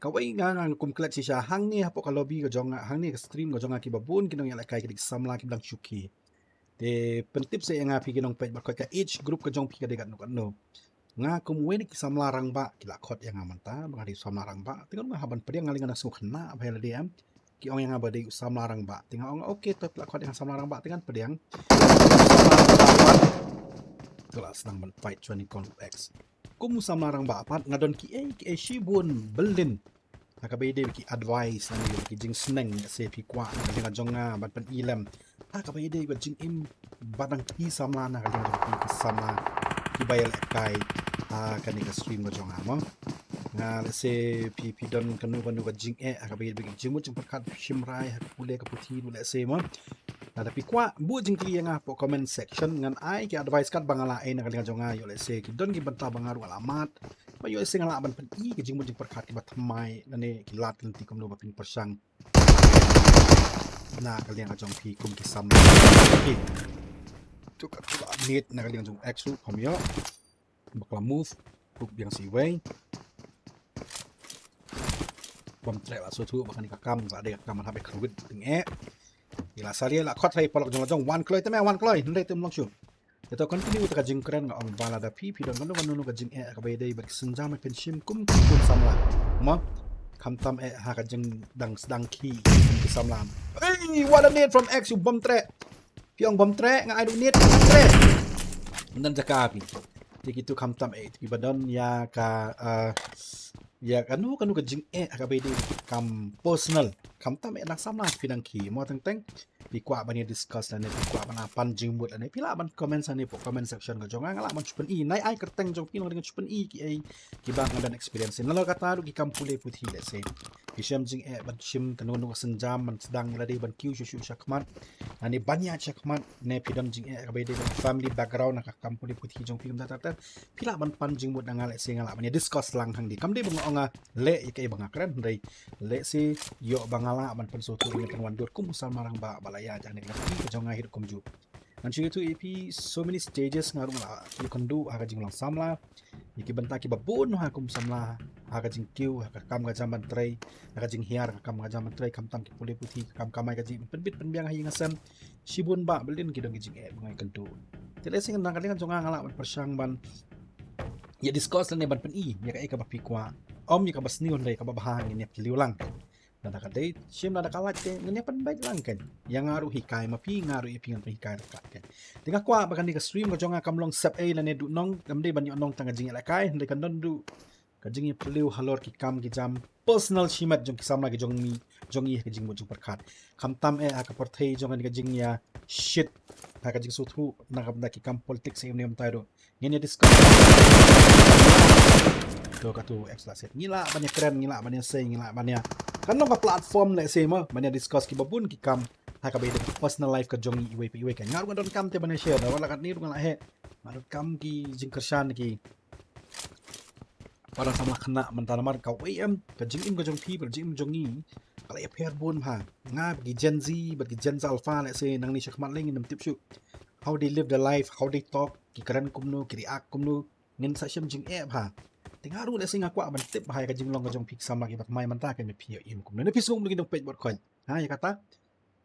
kawai nga kum klat si siya hang ni hapo ka lobby ka jonga hang ni ka stream ka jonga ki babun kinong ya kai ki samla ki blang syuki te pentip sa nga pi kinong page ba ka each group ka jong pi ka degat no nga kum wen ki samla rang ba ki la khot yang manta ba di samla rang ba tingon nga haban pedi ngaling na sukhna ba hela diam ki ong yang ba di samla rang ba tinga ong okay to la khot yang samla rang ba tingan pediang kelas nang ban fight 20 con x kum samla rang ba pat ngadon ki shibun belin akabai de ki advice ni ki jing sneng se pi kwa ka jonga ban pen ilam akabai de ki jing im badang ki samla na ka ki samla ki bayal kai kan ni ka stream ka jonga mo nga se pi don kanu ka jing akabai de ki jing mo jing perkat shimrai ha pule ka puthi le se mo na tapi kwa bu jing kli nga po comment section ngan ai ki advice kat bangala ai na ka jonga yo le se ki don ki banta bangaru alamat ba yo se ngala ban pen i ki jing mo jing perkat ki batmai nane ki lat nanti kum no ba pin persang na kalian ka jong pi kum ki sam ki tu ka net na kalian jong exu pamyo bakla move hook yang si way bom tre la so tu bakani ka kam ba de kam man habe khruit ting ila salia la khot hai polok jong wan kloi tame wan kloi ndai tum long shu to continue ta jing kren nga ong bala da pi don kanu ka jing ka bay dai bak senjam pen shim kum samla ma kham tam ha ka jing dang ki samlam hey what a net from x you bom tre piong bom tre nga ai du net tre nan jakapi tikitu kham tam ti badon ya ka ya kanu ka jing ka bay dai kam personal kham tam nak samla pinang ki mo teng pi kwa bani discuss la ne pi kwa bana pan jing mut la ne pila ban comment sa ne po comment section ka jonga ngala man chupen i nai ai kerteng jong pinong dengan chupen i ki ai ki bang dan experience nalo kata ru ki kampule puthi le se ki sham jing ban shim tanu senjam man sedang la de ban kiu shu shakmat ani banya shakmat ne pidam jing ka be de family background ka kampule puthi jong film data pila ban pan jing mut ngala se ngala ban discuss lang hang di kam de bang onga le ke bang kren dai le se yo bangala ban pan so tu ni pan wan dot kum sal marang ba balaya jang ne ka jonga hidup kum ju Nanti itu EP so many stages ngaruh lah. You can do aga jing lang samla. Iki benta ki babun ha kum samla. Aga jing kiu aga kam ga jaman tray. Aga jing hiar aga kam ga jaman tray kam tam ki puli putih kam kamai ga jing penbit penbiang hayi ngasam. Shibun ba belin ki dong jing ngai kentu. Tele sing nang kali kan jonga ngala persang ban. Ya discuss lan ban pen I ya ka ba pikwa. Om ya ka basni on dai ka ba bahangin ya kiliu lang. Nada kadai sim nada kalat ke ngene pan baik lang kan yang ngaruh hikai mapi ngaruh ipi ngan hikai dekat kan tengah kwa bakan di ka stream ko jonga kamlong sep a lane du nong kamde banyo nong tanga jing la kai ndai kan don du ka jing peliu halor ki kam ki jam personal shimat jong ki samla ki jong mi jong i ki jing mo jong perkat kam tam aka perthei jong ka jing ya shit ka jing suthu nagam da ki kam politics em nem tairo ngene discuss to ka tu extra set ngila banyak keren ngila banyak say ngila banyak kan nong ka platform le se mo banyak discuss ki babun ki kam ha ka bede personal life ka jongi iwe kan ngaru don kam te banyak share da wala kat ni rung la he marut kam ki jing kersan ki para sama kena mentara mar ka em ka jing im ka jong pi per jing jongi kala e per bun ha nga gi gen z bagi gen alpha le se nang ni shakmat ling in tip shu how they live their life how they talk ki karan kumnu ki react kumnu ngin sa shem jing e ha tingaru le singa kwa ban tip bahaya ka jinglong ka jong pik sama ki bat mai manta ka me pio im kum ne pisung lagi dong page bot coin ha ya kata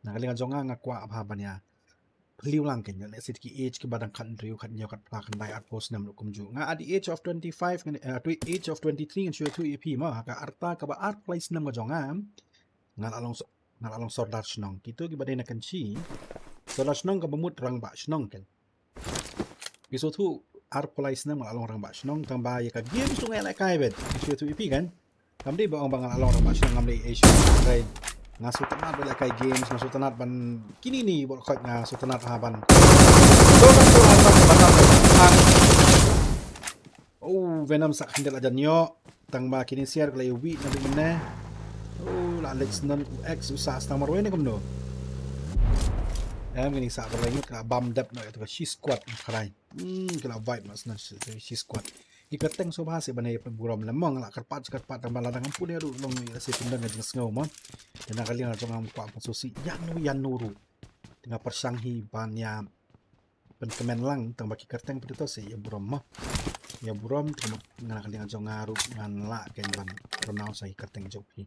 na kalinga jonga nga kwa ba ban ya liu lang ken le sit ki age ki badang kan riu kan nyaw kat pla kan dai art post nam kum ju nga at the age of 25 at the age of 23 and share 2 ep ma ka arta ka ba art place nam ka jonga ngal along sordar snong kito ki badai na kan chi sordar snong ka bamut rang ba snong ken biso tu art place na mga along rang ba snong tang ba ya ka games tu ngai kai bet share 2 ep kan kamdi ba ang bangal along rang ba snong ngamli asia right ngasutanat ba kai games ngasutanat ban kini ni bol khot nga sutanat haban so ban oh venom sak handel aja nyo tang ba kini share klay wi na di mena oh la alex nan x usa sta marwe ni kumno gini sa ba lagi ka bam dap no ito ka she squat karai kala vibe mas na she squat ikateng so bahasa banay pagburam lamang la karpat ang baladang ang puli aro long si tindang ng sngaw mo na kali na jong ang kwa susi yan nuru tinga persanghi banya penkemen lang tang baki karteng pito si ya buram mo ya buram na kali na jong aru ngan la ken ban pronounce ay karteng jopi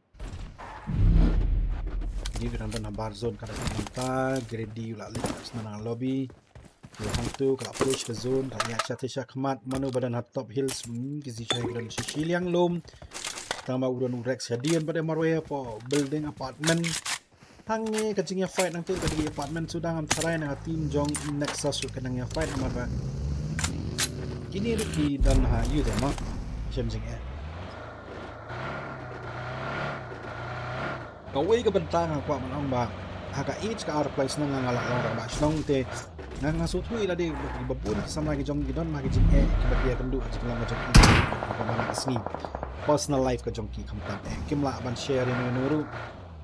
di biranda na bar zone kada manta grade la likas na lobby yang tu kalau push ke zone kalau yang chat syakmat manu badan top hills gizi cai dan siliang lom tambah uran urex hadian pada marwaya po building apartment tangi kacingnya fight nanti di apartment sudah ngam sarai na tim jong nexus kenangnya fight marwa kini di dan ha yu deh mah jeng kawai ke bentang aku manong ba aga each ka our place nang ngala orang ba snong te nang ngasutui la de babun sama ki jong gidon ma ki jing e ki batia kendu jing lang jong ki ka mana asni personal life ka jong ki kamta kim la ban share ni nuru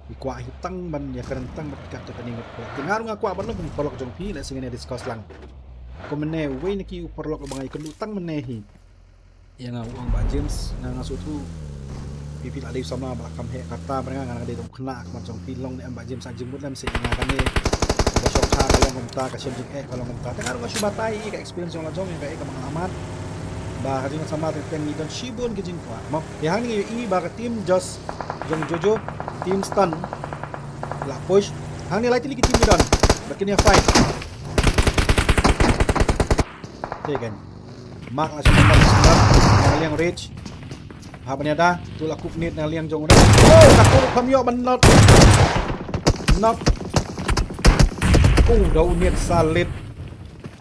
i kwa hitang ban ya kerentang bat ka ni ngot tingar nga kwa ban lo polok jong pi la singene discuss lang komene we ni ki uporlok bangai kendu tang menehi yang uang ba James nang ngasutu pipi la de sama ba kam he kata mereka ngan de dong kena macam pilong ni amba James ajeng mut lam se ingat kan ba syok ha kalau ngumta ka siyem jing kalau ngumta ta karo ka syubatai ka experience yung lajong yung ka mga amat ba ka jing sama ten ni don shibon ki jing kwa mo yang ni i ba ka team just jong jojo team stun la push hang ni lagi team don bakini fight tegen mak la sama stun yang rage habanya dah tu laku nit na liang jong dah oh takut pamyo ban not daun nit salid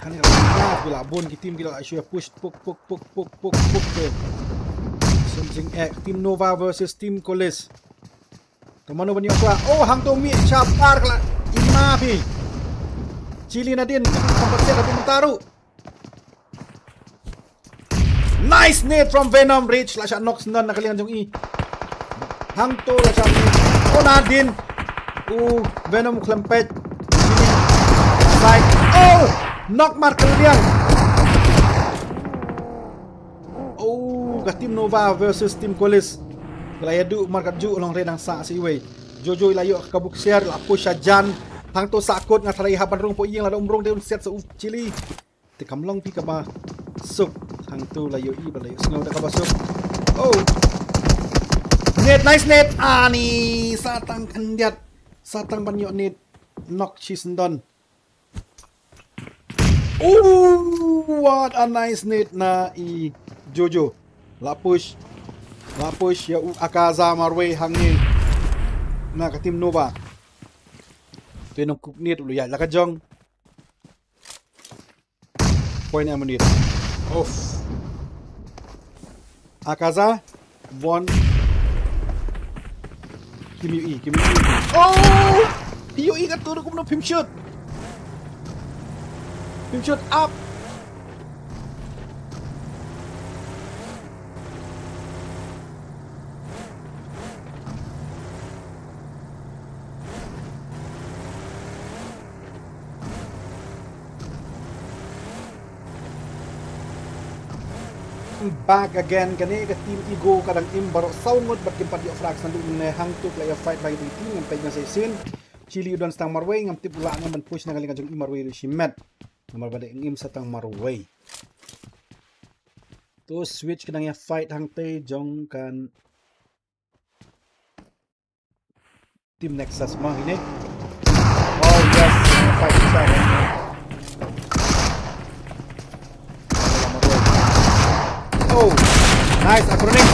kan ni lah bila bon ki tim bila asyua push puk ke something team Nova versus team Colis kemana banyak apa oh hang to mi chapar kala ima pi cili nadin tempat saya tapi mentaru nice nade from Venom Rich la siya knocks nan nakalian jong i hang to la siya oh nadin Venom klempet side oh knock mark kalian ka team Nova versus team Colis kala yadu markat ju long renang sa si way jojo ilayo kabuk share la push jan hang to sakut ngathrai haban rong po yeng la dom rong de set sa chili te kamlong pi ka ba sup hang to la yo I ba la yo snow da ka ba sup oh net nice net ani satang kandiat satang banyo net knock chisendon oh what a nice net na I Jojo la push ya akaza marway hangni na ka team Nova Pinong kuknit ulo yan. Lakad point amonit. Off. Akaza. One. Kim Yu E. Oh! Yu E ka turo ko ng pim shoot. Pim shoot up. Back again kani ka team Igo kadang im baro saungot bat kimpat di frax nandu ne hangtuk la ya fight bagi team ngam pay na sa sin Chili udan stang marway ngam tip ula nga man push na galing jong imarway ru shimet namar bade ngim sa tang marway to switch kadang ya fight hangte jong kan team Nexus ma ini oh yes fight sa oh, nice, acronym.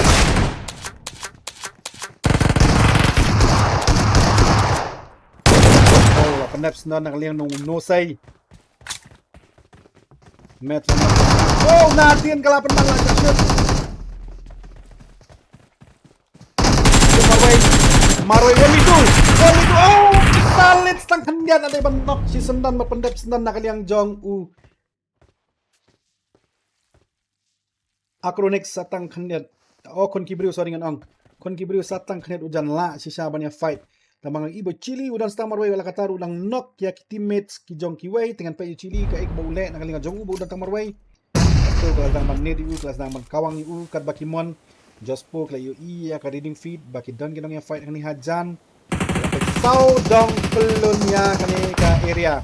Oh, peneps na nakaliang nung nosay. Met. Oh, natin kalapan man lang shoot. Maroy 1v2. Oh, salit lang kanyan ada banok si sendan mapendep sendan nakaliang jong Acronix satang khandet o kon kibriu sorry ngan ong kon kibriu satang khandet ujan la si Shaban ya fight tamang ibo Chili udan stang marway wala kataru lang knock ya ki teammates ki jong ki way dengan pa Chili ka ek baule nakalinga jong ubo udan tang marway to kelas dang man net u kelas dang man kawang u kat bakimon jospo kla yu I ya ka reading feed baki don kinong ya fight kani hajan sau dong pelun ya kani ka area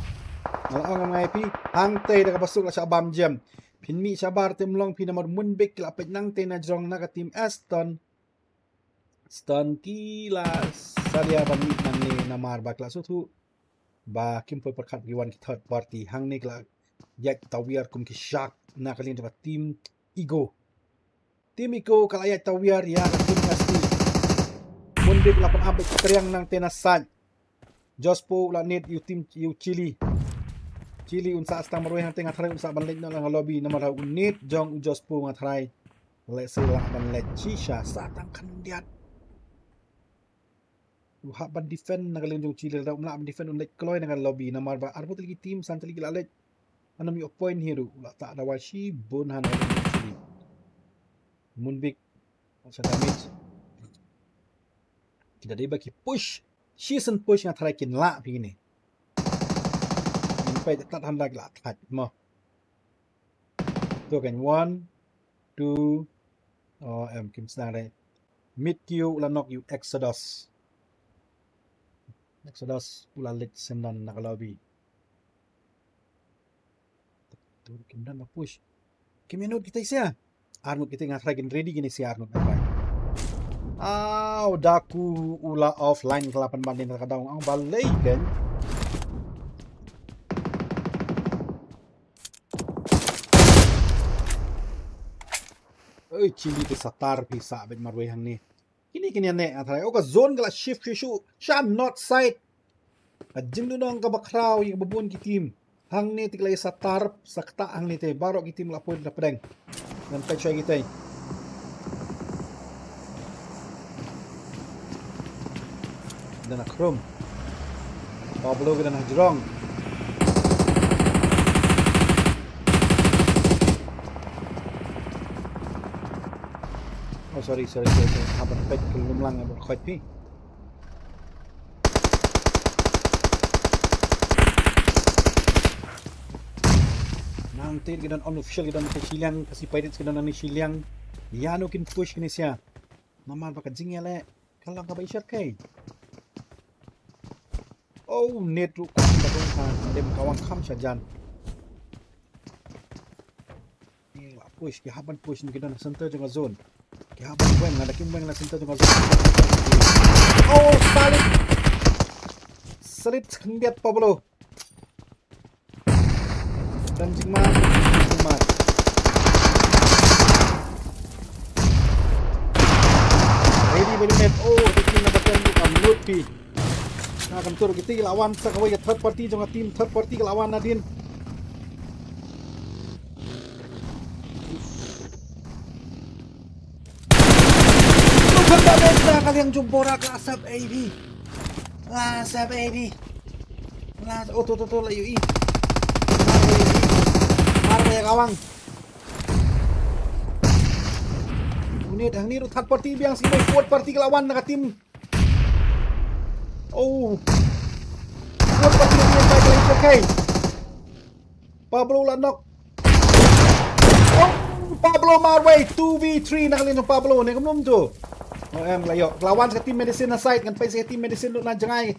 ngalong ang IP hangte da ka basuk la sa bam jam Pinmi sabar tim long pinamar munbik lapit nang tenajrong na ka team Aston Ston kila saria banmi nang ni namar bakla sutu ba kim po perkat giwan ki third party hang ni kla yak tawiar kum ki shark na kalin ka team Igo kala yak tawiar ya ka team Asti munbik lapan abik teriang nang tenasad Jospo la net you team you Chili unsa astang marway hang tengah try unsa balik na lang lobby na maraw unit jong ujos po nga try let's say lang ban let chisha sa tang kandiat uha ban defend nagalin jong Chili daw mla ban defend unlike kloy na lobby na marba arbot lagi team santali gilalet anam yo point hero ula ta dawa shi bonhan na Chili munbik sa damage kita dai baki push season push nga try kin la piniไปตัดทันได้ละถัดมาตัวกัน 1 2 กิมสนาได้ mid kill และ knock you exodus อุลาเล็กเซนดันนักลอบบี้ตัวกิมดันมา push กิมยันนุดkita isia Arnold kita ngatry gin ready gini si Arnold apa daku ula offline kelapan banding kadang ang balay kan Chili ke satar pisa bet marway hang ni kini ne atray o ka zone gala shift shu sham not side ajim du nong ka bakraw yung babun ki team hang ni tiklay satar sakta hang ni te baro ki team la point na pedeng dan pa choy kitay dan akrom Pablo gana na jrong sorry haban pet kulum lang abot khot pi nanti gidan unofficial gidan ke Chiliang kasi pirates gidan ni Chiliang yano kin push kini siya naman baka jingyale kalang ka ba ishar kay Oh, net ru kon batong ha. Dem kawang kham sajan. Ni push ki haban push ni kidan center jong zone. Ki haban weng ada kim weng la center jong zone. Oh, Salit kendiat Pablo. Dan Jigma. Ready Belimet. Oh, ini nak batang lut pi. Nah, kan tur kita lawan sakawai third party jong team third party lawan Nadine. Benda kalian jumpora ke asap AB. Lah asap AB. Lah tuh lah UI. Marah ya kawang. Unit hang ni third party biang sini fourth party lawan nak tim. Oh. Fourth party ni baik lagi okay. Pablo Lanok. Oh, Pablo Marway 2v3 nak kalian Pablo ni kamu tu. Oh em layo lawan sa team medicine na side kan pa sa team medicine na jangay.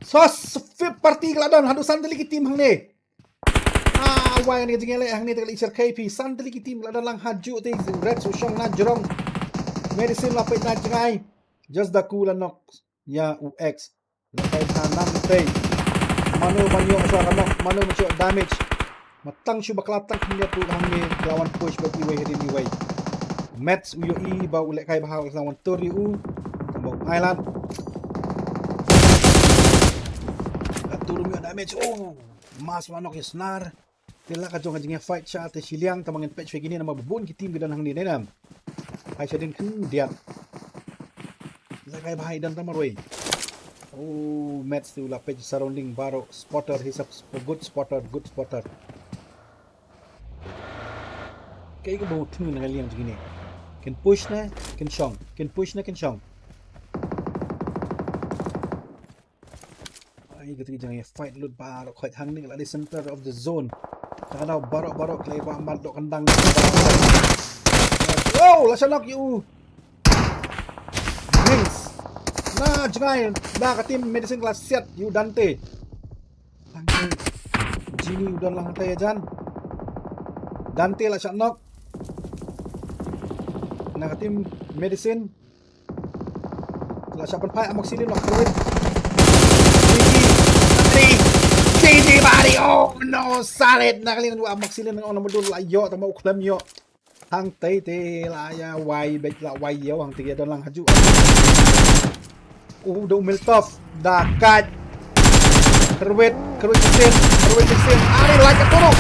Sos fifth party kladon hadu sandali ki team hang ni. Why ni jingele hang ni tekali isar KP sandali ki team kladon lang haju te red susong na jorong. Medicine la pay na jangay. Just the cool knock ya UX. Lapay tanang te. Mano banyo sa kanok, mano mo damage. Matang siya baklatang hindi po hang ni lawan push but iway hidin iway. Mets UAE ba ulek kay bahal sa 130 tambok island aturo mi damage. Oh mas manok isnar tila ka jong nga fight siya te siliang tamangin patch gini na mabubun ki team gidan hang ni nenam ay siya din kan dia kay bahay dan tamaroy. Oh Mets tu la patch surrounding baro spotter, he's a good spotter kay ko ba tingin na liang gini. Can push na, can shong. Ay, gitu jangan fight lut barok quite hang ni la di center of the zone. Kada barok lay ba amal do kandang. Oh, la sanok you. Wings. Na jangay, na ka team medicine class set you Dante. Dante. Gini udah lang tayo dyan. Dante la sanok. Nak tim medicine la siapan pai amak silin nak keluar Gigi bari. Oh no salit nak kalian dua amak silin orang nomor 2 layo tambah uklam yo hang tei la ya wai bet la wai yo hang tiga dan lang haju. Do miltof dakat kerwet mesin ari like toro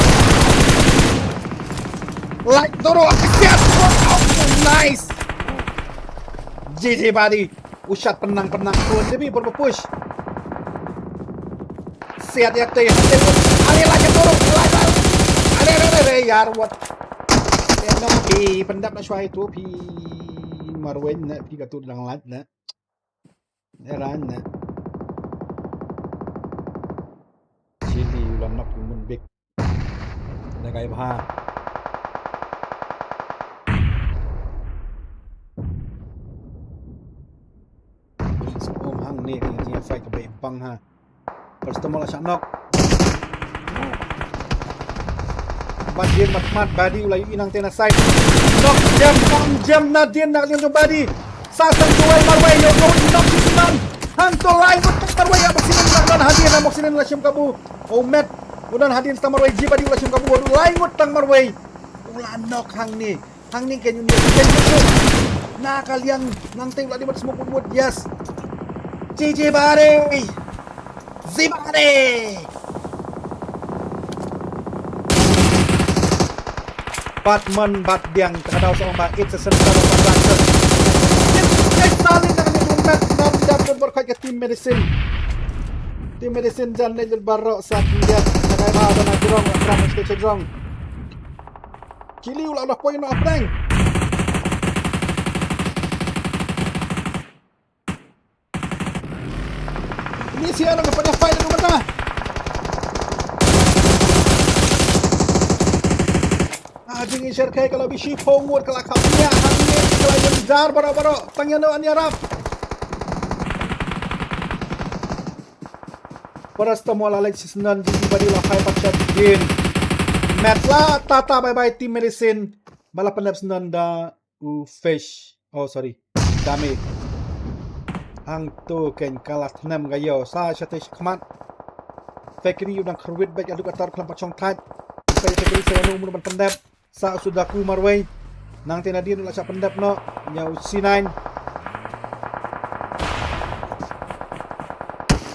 siap. Oh nice GG body ushat penang turun tapi berpush siap ya teh ari like toro ada yar what no pi pendap na shwai tu pi marwen na pi katur lang lat na eran na chili ulam nak mun big na kay bah ni yang fight ke bang ha. First of all siya knock. Badin mat body ulay inang tena side. Knock jam na din na kalian yung body. Sasang duway marway yo go knock sinan. Hanto line mo marway abak sinan lang hadin na maksinan la siyam kabu. Oh met udan hadin sa marway ji body ula siyam kabu. Line mo tang marway. Ula knock hang ni kanyo ni. Na kalian nang tay ula di mat smoke wood. Yes. GG bari Zibari Batman Batdiang terkadau sa mga it's a center of attraction. It's solid na kami yung mat dapat berkait ke team medicine dyan na yung baro sa kindiat nakaibawa na jirong aprang stage jirong Chili ulah poin na aprang. Ini siapa kepada fight dengan mata? Jingin share kay kalau bisi forward kalau kapnya hangin kalau yang jar baro-baro tangyan no anyarap. Paracetamol Alex Senan di Badila High Patchat Game. Match lah Tata bye-bye team medicine. Malah pendap Senan da fish. Oh sorry. Dame. Hang tu ken kalah tenam gayo. Sa Shatish Khamat. Fakiri udang kerwit baik aduk atar kelampat chong tat. Fakiri saya nu mun pendap. Sa sudaku marway. Nang tinadin ulah sa pendap no. Nyau C9.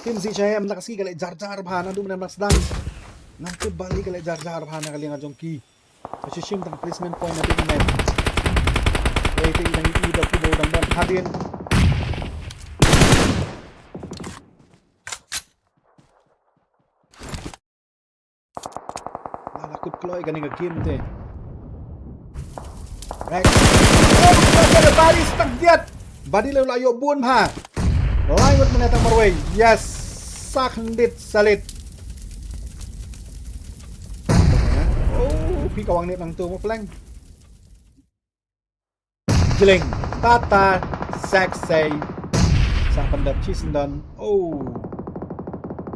Tim si saya nak kasi galay jar-jar bahana dum na sedang. Nanti balik galay jar-jar bahana kali nga jongki. Sishim tang placement point na din na. Waiting nang ida ko dang dan hadin. Lakut kloy gani nga game te. Right. Oh, ada body stuck diat. Body layo bun ha. Langut menetang marway. Yes. Sakndit salit. Oh, pi kawang nit nang tu mo flank. Jeling. Tata. Saksay. Sa pendap Chisendon. Oh.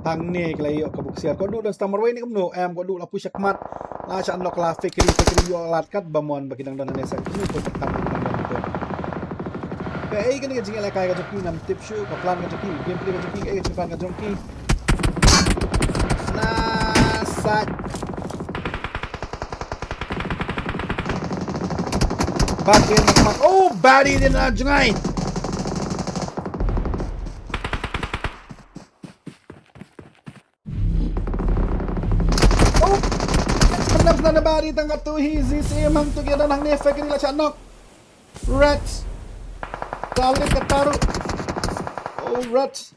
Tang ni kelayo kabuksiar. Ko du dan star marway ni kamno. Am ko du la push akmat. La cha unlock la fikri yo lat kat bamon bagi dang dan nesa. Ni ko tak Kaya kan jingle la kaya joki nam tip show ka plan ka joki gameplay ka joki ay plan ka joki nasat batin mat oh body din na jungay oh sebenarnya na body tang katuhi si mang tu kita nang ne fakir la chanok rats Salit kataru. Oh, rats.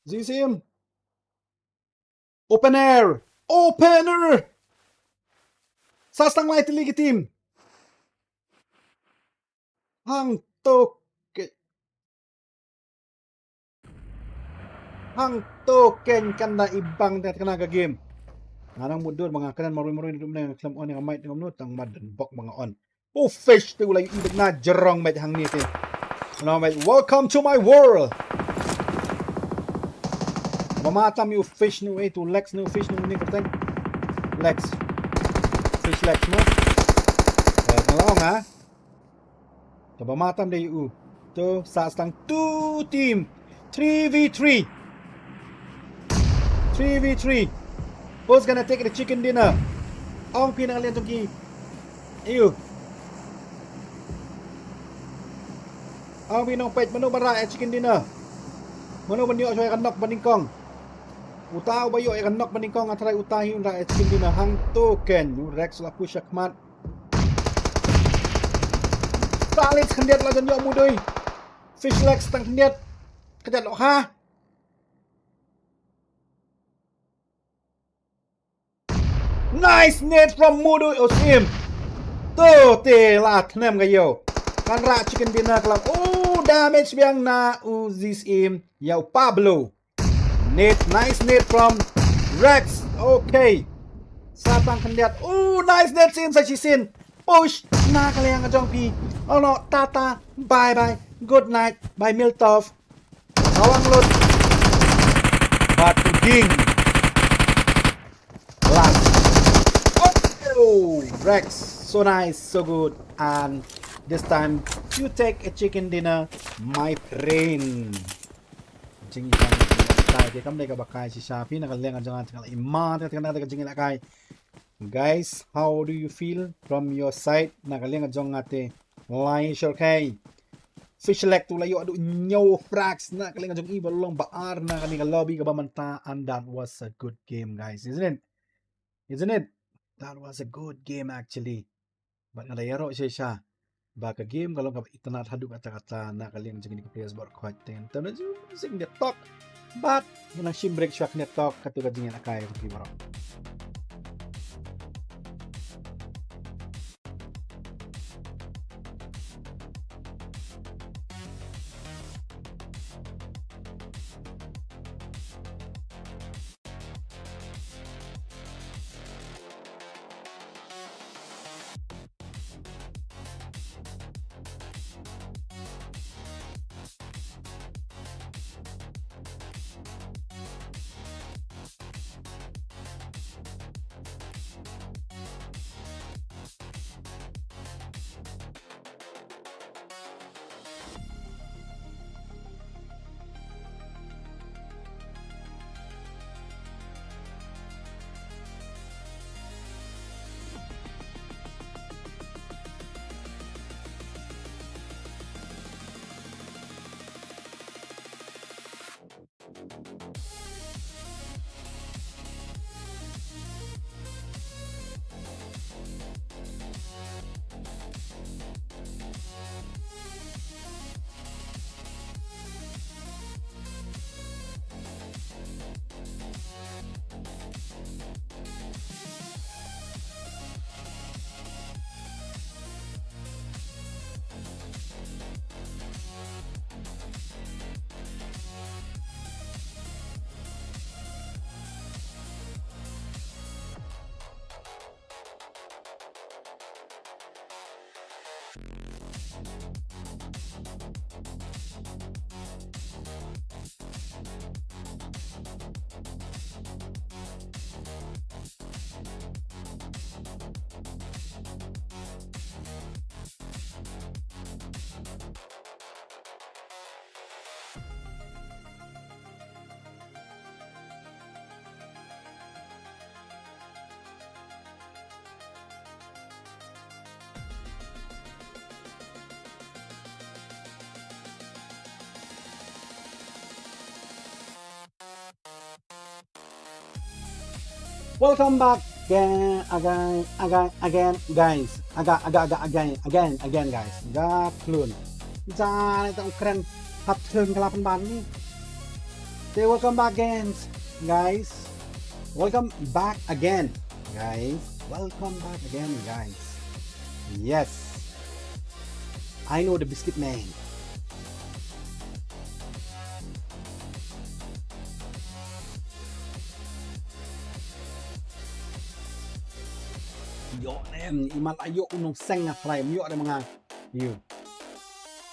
ZCM. Open air. Opener. Sastang light ligi team. Hang token kanda ibang tet kana ka game. Nganang mudur mga kanan maroy-maroy dum na klam on nga might ngam tang madan bok mga on. Oh, fish tu lagi ibig na jerong met hang ni te. Ano met welcome to my world. Mamatam you fish no way to Lex no fish no ni kapten. Lex. Fish Lex mo. Nalong ha. Mamatam de you. To sa stang 2 team 3v3. 3v3. Who's gonna take the chicken dinner? Ang pinangalian tong ki. Iyo. Ang binong pet manu bara at chicken dinner. Manu banyo soy kanok baningkong. Utaw bayo ay kanok baningkong at try utahi unda at chicken dinner hang token nu Rex la push akmat. Salit kandiat la janyo mudoy. Fish legs tang kandiat. Kajat lo ha. Nice net from Mudoy Osim. To te la knem gayo. Kan ra chicken dinner club. Oh, damage biang na Uzis im Yao Pablo. Net, nice net from Rex. Okay. Satang kandiat. Oh, nice net sim sa chisin. Push. Na kaliang ajong pi. Oh no, Tata. Bye bye. Good night. Bye Miltov. Awang lot. Batu ding. Last. Oh, Rex. So nice, so good. And this time, you take a chicken dinner, my friend. Jing isang tayo kay kamday ka bakay si Shafi nakalengan jangan tinggal iman tinggal natin jing ilakay. Guys, how do you feel from your side? Nakalengan jong ate line share kay fish leg tu layo adu nyaw frax nakalengan jong iba long baar na kaninga lobby ka bamanta and that was a good game guys, isn't it? Isn't it? That was a good game actually. But ngadayaro siya. Baka game kalau kap itanat haduk kata-kata nak kalian jangan di players bar quite ten. Tahu sing dia talk. But yang shim break shot net talk katu kajingin akai di baro. Welcome back again guys. Again guys. Gak klun. Jangan itu keren. Hatun kelapan bani. Say welcome back again guys. Welcome back again guys. Welcome back again guys. Yes. I know the biscuit man. Yo nem imal ayo unong seng na try yo de mga you.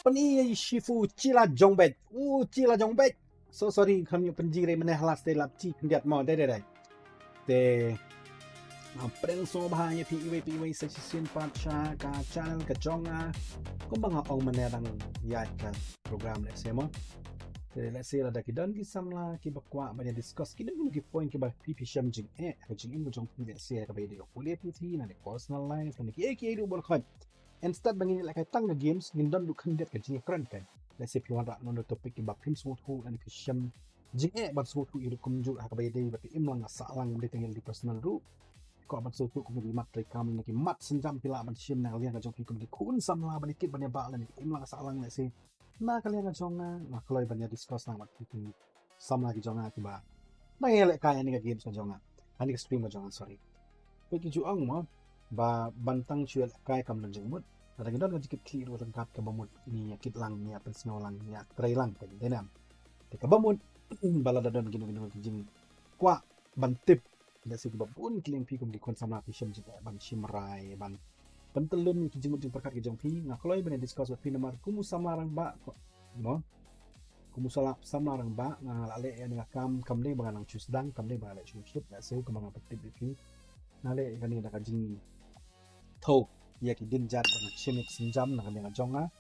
Pani shifu chila jongbet. Chila jongbet. So sorry kami penjire meneh last day lap chi kendiat mo dai. Te prenso bahaya PIW sa sisin patcha ka channel ka jonga. Kung mga ong manerang yat ka program le semo. Let's say la dakidan ki samla ki bakwa ba discuss ki dun ki point ki ba pipi sham jing ka jing in jong pi se ka ba de kulit pi na de personal life na ki du bol khan instead bangin la ka tang games ngin don du khan det ka jing kran kan let's say piwan ra no topic ki ba pim smooth hu and ki sham jing ba smooth hu iru kum ju ka ba de ba im lang sa lang de tengel di personal ru ko ba so ku kum di mat tre kam ni ki mat senjam pila ban shim na lian ka jong pi kum di kun samla ba ni kit ban ba la ni im lang sa lang let's say na kalian nga jonga na kaloy banyak discuss nang mat itu sama lagi jonga tiba na yele kaya ni games nga jonga ani stream nga jonga sorry peki juang mo ba bantang chuel kaya kam nang jengmut ada gidon nga jikit kiro lengkap ka bamut ni yakit lang ni apel snow lang ni tray lang kan denam te ka bamut balada don gino jing kwa bantip da sig babun kling pi kum di kon sama pi shim jing ban shimrai ban pentelun ki jengut jing perkat ki jong pi nga kaloy banyak discuss wat pi namar kumu sama rang ba no kumusala sama rang ba nga lale ya nga kam le ba nang chusdang kam le ba la chuship na seu kam nga patib pi nale kani da kajing thau ya ki din jat ba chimik sinjam na nga jonga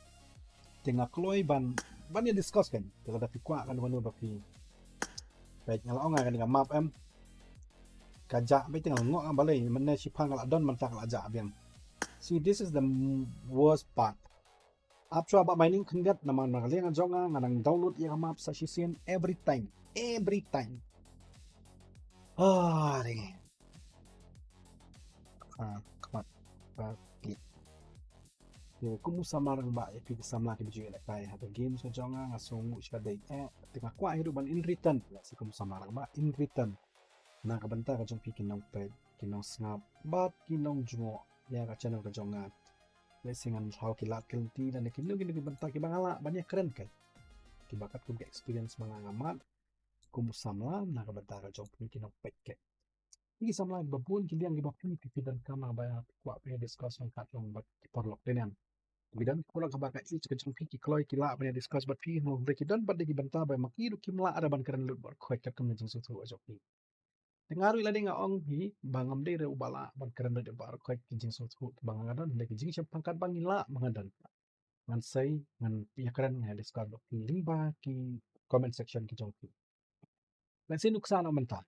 tinga kloy ban ya discuss kan da pi kwa kan wanu ba pi baik nga nga kan nga map em kaja be tinga ngok ang balai men si phang la don man tak la ja biang see this is the worst part after about mining kendiat naman nakaliang jonga nga nang download yung map sa sisin every time ringi kamat pagi kumu samarang ba ipi samla ki bijui la kai ha game sa jonga nga songu siya day tinga kwa hidupan in return si kumu samarang ba in return na kabanta ka jong pikin ng ped kinong snap bat kinong jumo ya ka channel ka jonga lesingan how kilat kelti dan kinong banta ki bangala banyak keren kan kibakat kum experience mga ngamat kum samla na kabanta ka jong pikin ng ped ke iki samla babun kiliang gibapun pipidan kama ba kwa pe discuss ng katlong bat porlok denan bidan ko lang kabaka ich ka jong piki kloy kila ba discuss bat pi mo brekidan bat di banta ba makiru kimla ada ban keren lut bar khoy ka kum jing sutu ajok ni Dengaru ila nga ong hi bangam de re ubala ban keren de bar khoy kijing so thu bangam adan le kijing siap pangkat bangila mangadan ngan sai ngan ya keren nga discard dok limba ki comment section ki jong lan sin nuksan ang manta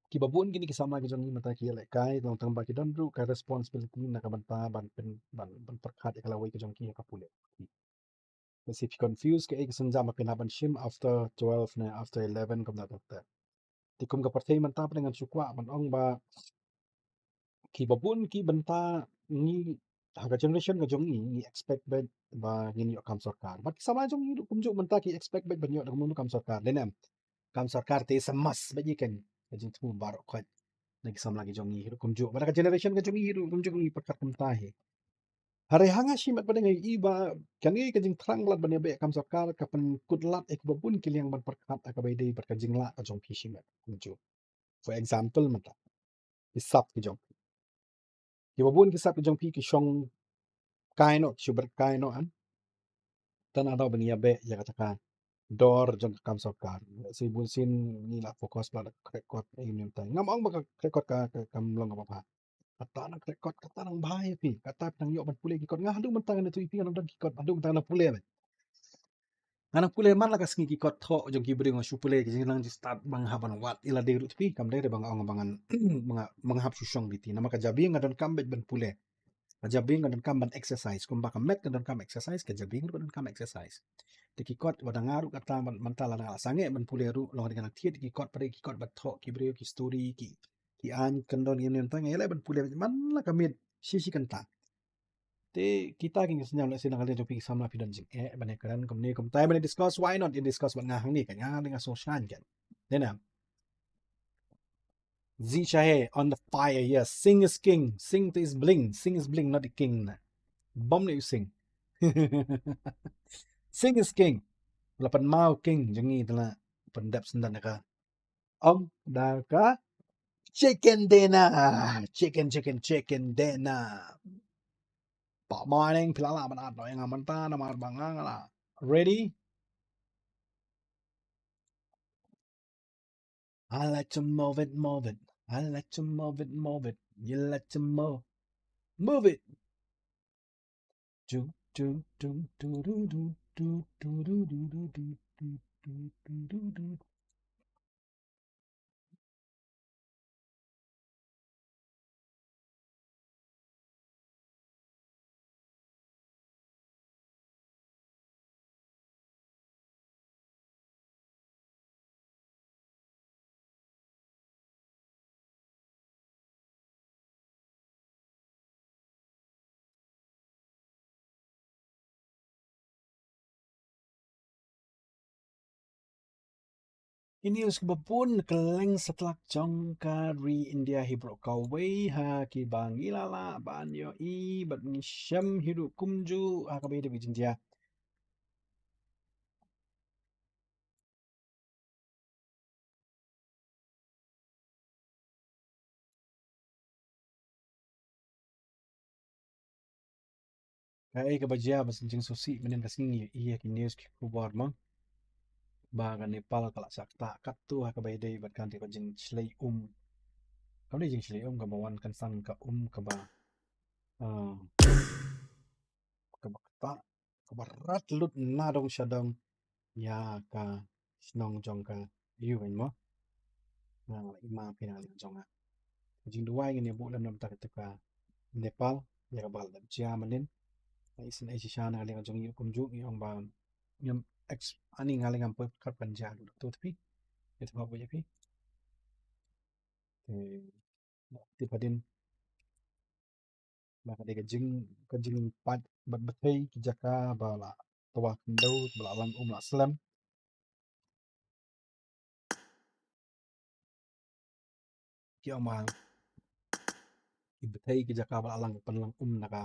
ki babun gini kisama ki jong manta ki le kai tong tang ba ki don ru ka responsibility na ka banta ban perkat ikalawai ki jong ki ka pule if you confused ke ek sanjama pinaban shim after 12 na after 11 kom na dokter tikum ka partay man tap dengan sukwa man ong ba ki babun ki benta ni haga generation ga jong ni expect bed ba ngin yo kam sarkar but sama jong ni kumjo benta ki expect bed banyo da mun kam sarkar denem kam sarkar te samas ba jiken jing tu baro khat nagi sam lagi jong ni hiru kumjo ba ka generation ga jong ni hiru kumjo ni pakat kum tahe hare hanga shimat pada ngai iba kani ka jing trang lat banya be kam sarkar ka pen kutlat ek babun ki liang ban perkat ka bay dei ka jing la ka jong ki shimat kumjo for example mata isap ki jong ki babun ki sap ki jong pi ki shong kaino subar kaino an tan ada bani be ya katakan dor jong kam sokar si bunsin ni la fokus pada rekod ini tay ngam ang baka rekod ka kam long apa pa kata nak rekod kata nang bahaya pi kata nang yo ban pule ki kot ngah du mentangan itu ipi nang dan ki kot adu mentangan pule be anak pule man la kasngi ki kot tho jong ki bring su pule ki nang di start bang haban wat ila de ru pi kam de bang ang bangan menghap susong biti nama ka jabi ngadon kam bet ban pule Kajabing kan kam ban exercise kung baka met kan kam exercise kajabing kan kam exercise tikikot wada ngaru kata mantala na sange ban puleru long dengan tiet tikikot pada tikikot bat tho ki brio ki story ki kian kendon ini tang ele ban pule man la kamit sisi kenta te kita king senyam la sinang kali topik samla pidan jing bane kan komni kom tai bane discuss why not in discuss ban ngahang ni kan ngahang dengan sosyan kan dena Z Shahe on the fire, yes. Sing is king. Sing is bling. Sing is bling, not the king. Bom ni sing. Sing is king. Lapan mau king jengi tala pendap sendan ka. Om daka chicken dinner. Chicken dinner. Pak morning pilala man atno yang amanta na marbangang la. Ready? I like to move it, move it. I like to move it, move it. You like to move it. Do do do do do do do do do do do do do do do do. Ini us kebapun keleng setelah jongkari India hibro kawai ha ki bangi lala banyo I bat ni syam hidu kumju ha kabai de bijin dia. Kai ka bajia basenjing sosi menen kasingi iya ki news ki kubar mang baga Nepal kala sakta kat tu ha kabai de bat kan de bajing chlei kau ni jing chlei ka bawan kan sang ka ka ba ka ba kata ka ba rat lut na dong syadong ya ka snong jong ka yu ben mo na ima pinang jong ha jing dua ini bu lam lam tak ka Nepal ya ka bal jia manin isin ai sisha na lenga jong yu kumju ni ong ba nyam ex ani ngale ngam pep kat panja du tu tapi itu ba boleh pi ti padin ba ka de ka jing pat bat batai ki jaka ba la tawa kendo ba lang la slam ki ong ba ki batai ki jaka ba lang panlang naka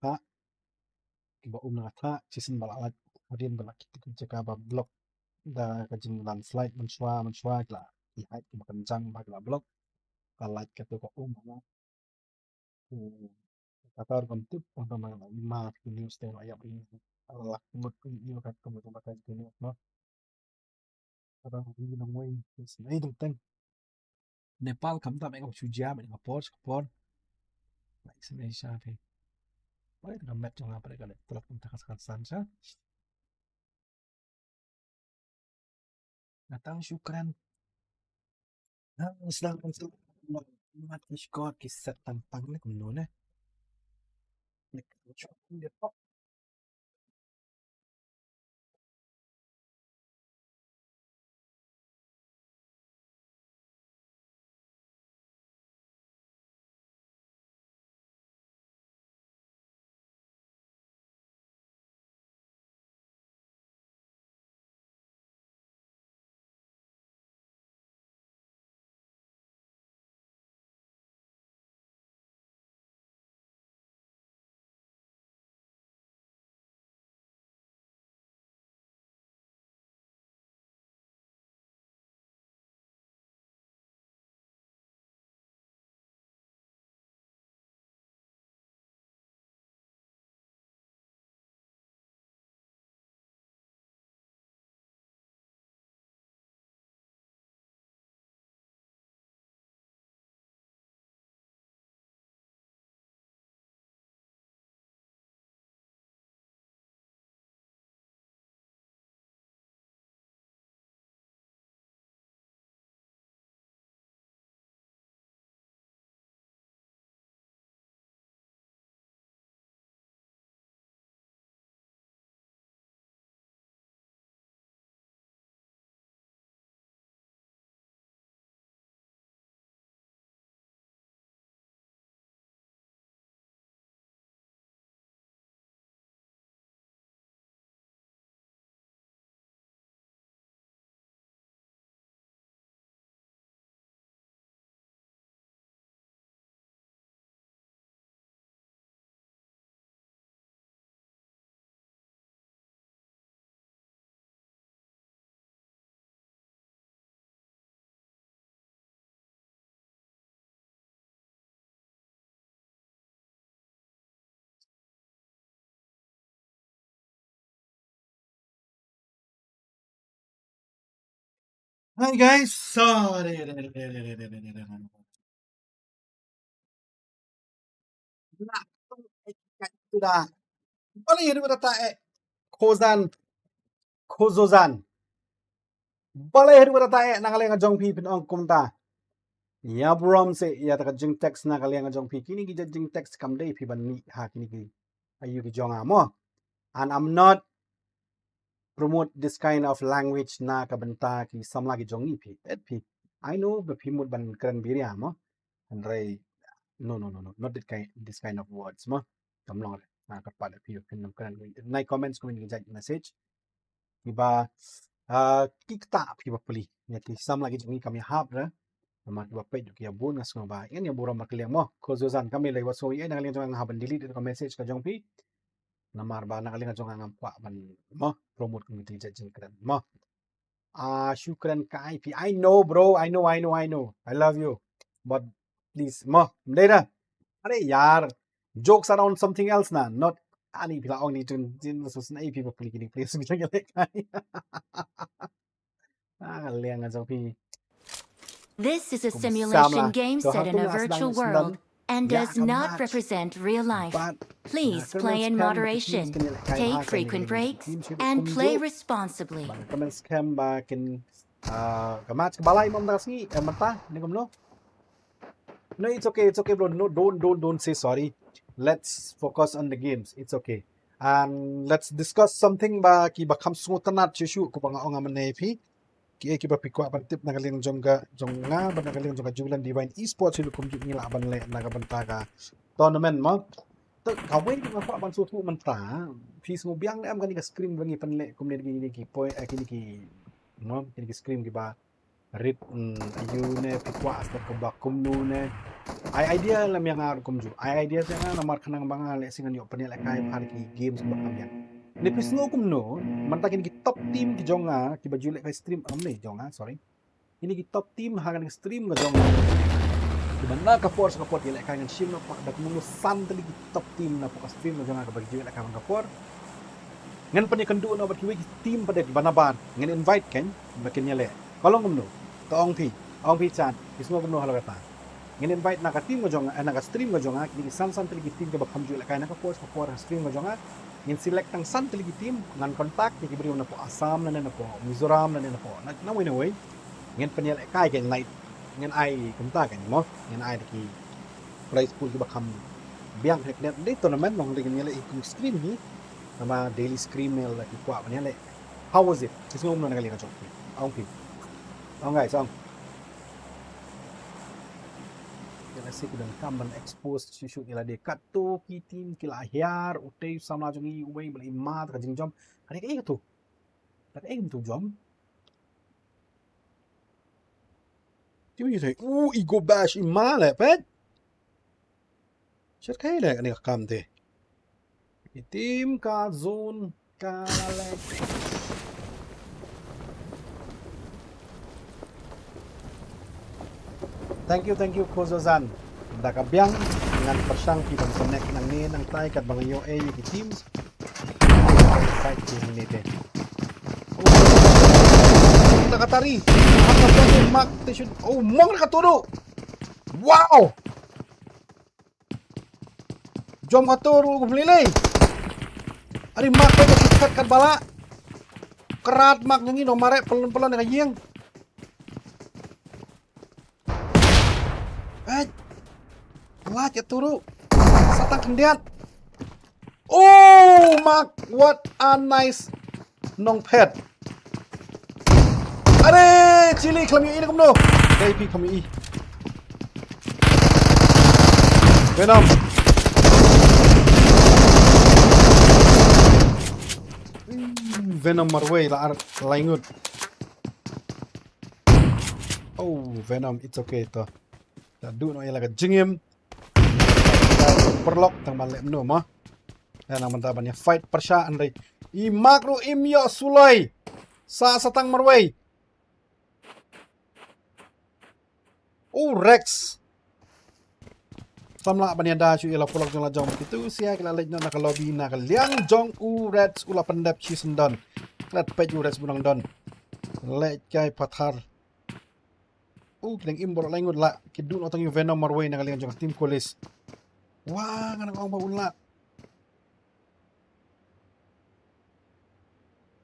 ha ki ba naka tha chisin ba la hadin ba la ki jaka ba blok da ka jing landslide man shwa la ki hai ki makan jang ba la blok ka like ka tu ko ma Qatar bentuk untuk lima news teh ayam ini Allah mut ini kan kamu tu pakai ini no orang ini namoi ini tu teng Nepal kamu tak mereka sujia mereka por like sini siapa mereka dengan map jangan apa mereka telah entah kasar sansa datang syukran nah sedang mati skor kisah tentang ni kamu nona ni kamu dia Hi guys. Sorry. Sudah. Balik hidup kata Kozan. Kozozan. Balik hidup kata nakali nga jong pi pinong kumta. Ya buram se ya taka jing text nakali nga jong pi kini ki jing text kam dei pi ban ni ha kini ki ayu ki jong amo. And I'm not promote this kind of language na kabanta ki samla ki jong ni pi. Et pi. I know the pi mud ban kran biri amo. And ray no, not this kind of words mo. Kamlong na kapada pi pinong kran. Nai comments ko ni message. Iba kikta pi bapuli. Ya ki samla ki jong ni kami hap ra. Nama kiba page ki abun ngas ngoba. Yan ya buram makliang mo. Kozozan kami lay waso yan nakaling jong ang haban delete ko message ka jong pi. Namar ba nakaling jong ang kwa ban mo promote kung ti judging kran mo. Shukran kai pi. I know bro. I know. I love you. But please mo. Mdera. Are yaar. Jokes around something else na. Not ani pila ong ni jin sus na ipi bapuli kini please bilang yale kai. Kaliang nga jong pi. This is a Kung simulation sama, game so set in a hatong virtual aslang world and ya does not kamat. represent real life. But Please play in moderation, take frequent breaks, and play responsibly. Kamen scam ba kin kamat balay mo mtas ni mata ni kumno. No, it's okay bro. No, don't say sorry. Let's focus on the games. It's okay. And let's discuss something ba ki ba kam sungutanat chishu ko pa nga nga manepi. Ki ba pikwa ban tip nagaling jongga jonga ban nagaling jongga julan divine esports silu kum nila ban le nagabanta ka tournament mo. To kawin ko pa ban sutu man ta. Pis mo biang am gani ka scream bangi pan le kum ni ki poy kini ki no kini ki scream ki ba rit ayu ne pikwa asta ko ba kum nu ne ai idea lam yang ar kum ju ai idea sa na namar kanang banga le singan yo pan le kai par ki games ba kam yang Nipis no kum no, mantakin ki top team ki jonga ki bajule ka stream amne jonga sorry. Ini ki top team hagan ki stream ka jonga. Ki banna ka force ka pot ki le ka ngan shim no pak dak mulu san tali ki top team na ka stream ka jonga ka bajule ka ka por. Ngan pan kandu no bat ki team pada ki banaban ngan invite kan bakin nyale. Kolong kum no. To ong pi chan ismo kum no halo kata. Ngan invite na ka team ka jonga na ka stream ka jonga ki san tali ki team ka bakam jule ka na ka force ka por stream ka jonga. Ngin select ang san tiligi team ngan contact ki beri na po Assam na po Mizoram na po na way ngin panyal kai ken night ngin ai kumta ken mo ngin ai ki prize pool ki bakam biang hek net di tournament nong dengan nyale ikum screen ni nama daily screen mail la ki kwa panyale how was it kismo mo na ngali ka chok ong guys kila si kudang kamban expose shishu kila de kato ki team kila ahyar utay samla jongi uway bali mat ka jingjom hari ka tu tu jom tiyo ni say ego bash imale pet shat kay le ani ka kamte team ka zone ka le Thank you Kozozan. Dakabyang dengan persang kita connect nang ni nang tay kat bang yo ay ki teams. Fight team ni te. Nakatari. Apa to mak te shoot. Oh, mong nakaturo. Wow. Jom katuro kumlilay. Ari mak ko shoot kat bala. Kerat mak ngi no mare pelon-pelon nga yeng. Wah, turu. Satang kendiat. Oh, Mark, what a nice nong pet. Are, chili kami ini kumno. KP kami i. Venom. Venom marway la laingut. Oh, Venom, it's okay to. Tadu no ilaga jingim. Perlok tang balik menu mah. Dan ang mantaban niya fight persya andai. I makro imyo sulay sa satang marway. Oh Rex. Samla ban da chu ila pulok jong la jong itu sia kala lej na ka lobby na ka liang jong u Reds ula pendap chi sendon. Klat pe ju Reds bunang don. Lej kai pathar Kilang imbor la ingot la. Kidun otang yung Venom Marway na kaliang jong team Colis. Wah, nga nang ba unla.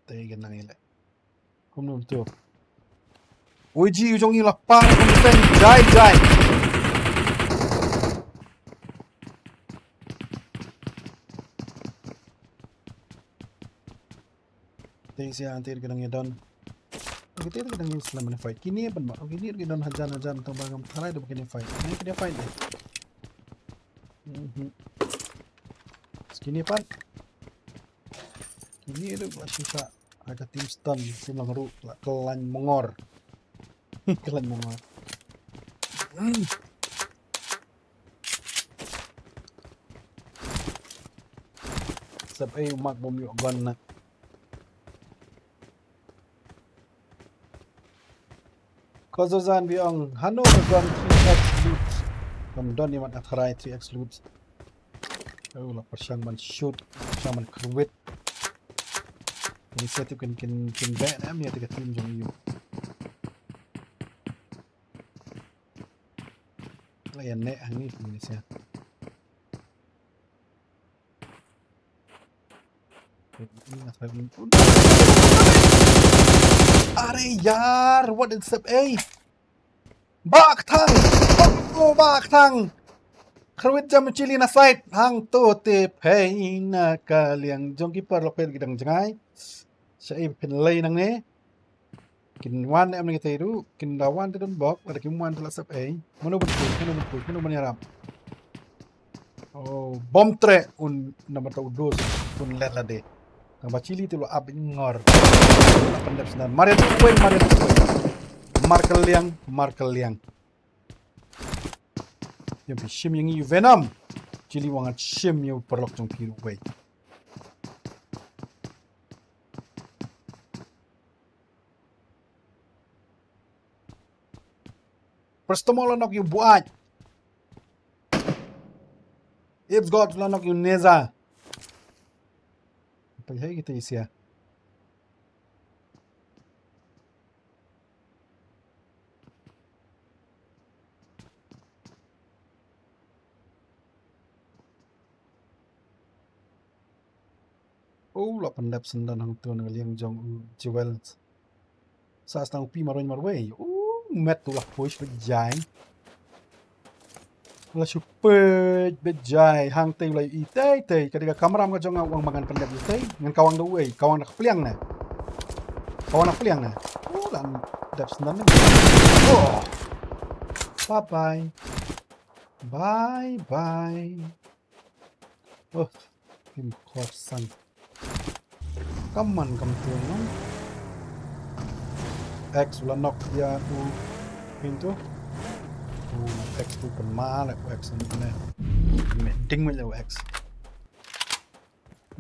Tayo nang ila. Kumnum to. Uji ujong ila pa kumpen jai. Tayo siya antir kanang yadon. Kita kita nang selama fight. Kini ban ba? Kini kita don hajan tong bagam tarai do kini fight. Ini kita fight deh. Kini pan. Kini itu masih sa ada tim stun tim langaru kelan mongor. Kelan mongor. Sab ay umak bom yo gon na. Kozozan biang hano gon 3x loot. Kam don yaman atharai 3x loot. Oh la persang man shoot, persang man kruwit. Inisiatif kan back na ya tiga tim jong yu. Layan nek ang ni Indonesia. Are yaar, what is up Bak thang. Oh bak thang. Kruwit jam chili na fight hang to te pay na kaliang jong keeper lokal gidang jangai. Sa pinlay nang ne. Kinwan em nang itayu, kindawan te don bok, ada kimuan telah sap Mano menyerap. Oh, bom tre un nama tau dos un let la de. Nang bacili tu lo ab ngor. Pendap senar. Mari tu kuing. Markel liang. Yang shim yang yu Venom. Cili wangat shim yu perlok jong piru kuing. Pertama lanok yung buat. Ibs got lanok yung neza. Paghay kita isya. Oh, la pandap sendan hang tuan ngaliang jong jewels. Sa astang pi marway. Met tu lah push berjai. Lah super berjai hang tei lai itei ketika kamera ka jong wang mangan pendap itei ngan kawang do wei kawang nak peliang na. Lan dap sendan. Oh. Bye. Oh, kim korsan. Kaman kam tuan. X ulah knock dia tu pintu. X tu kemana X ni mana? Ding macam X.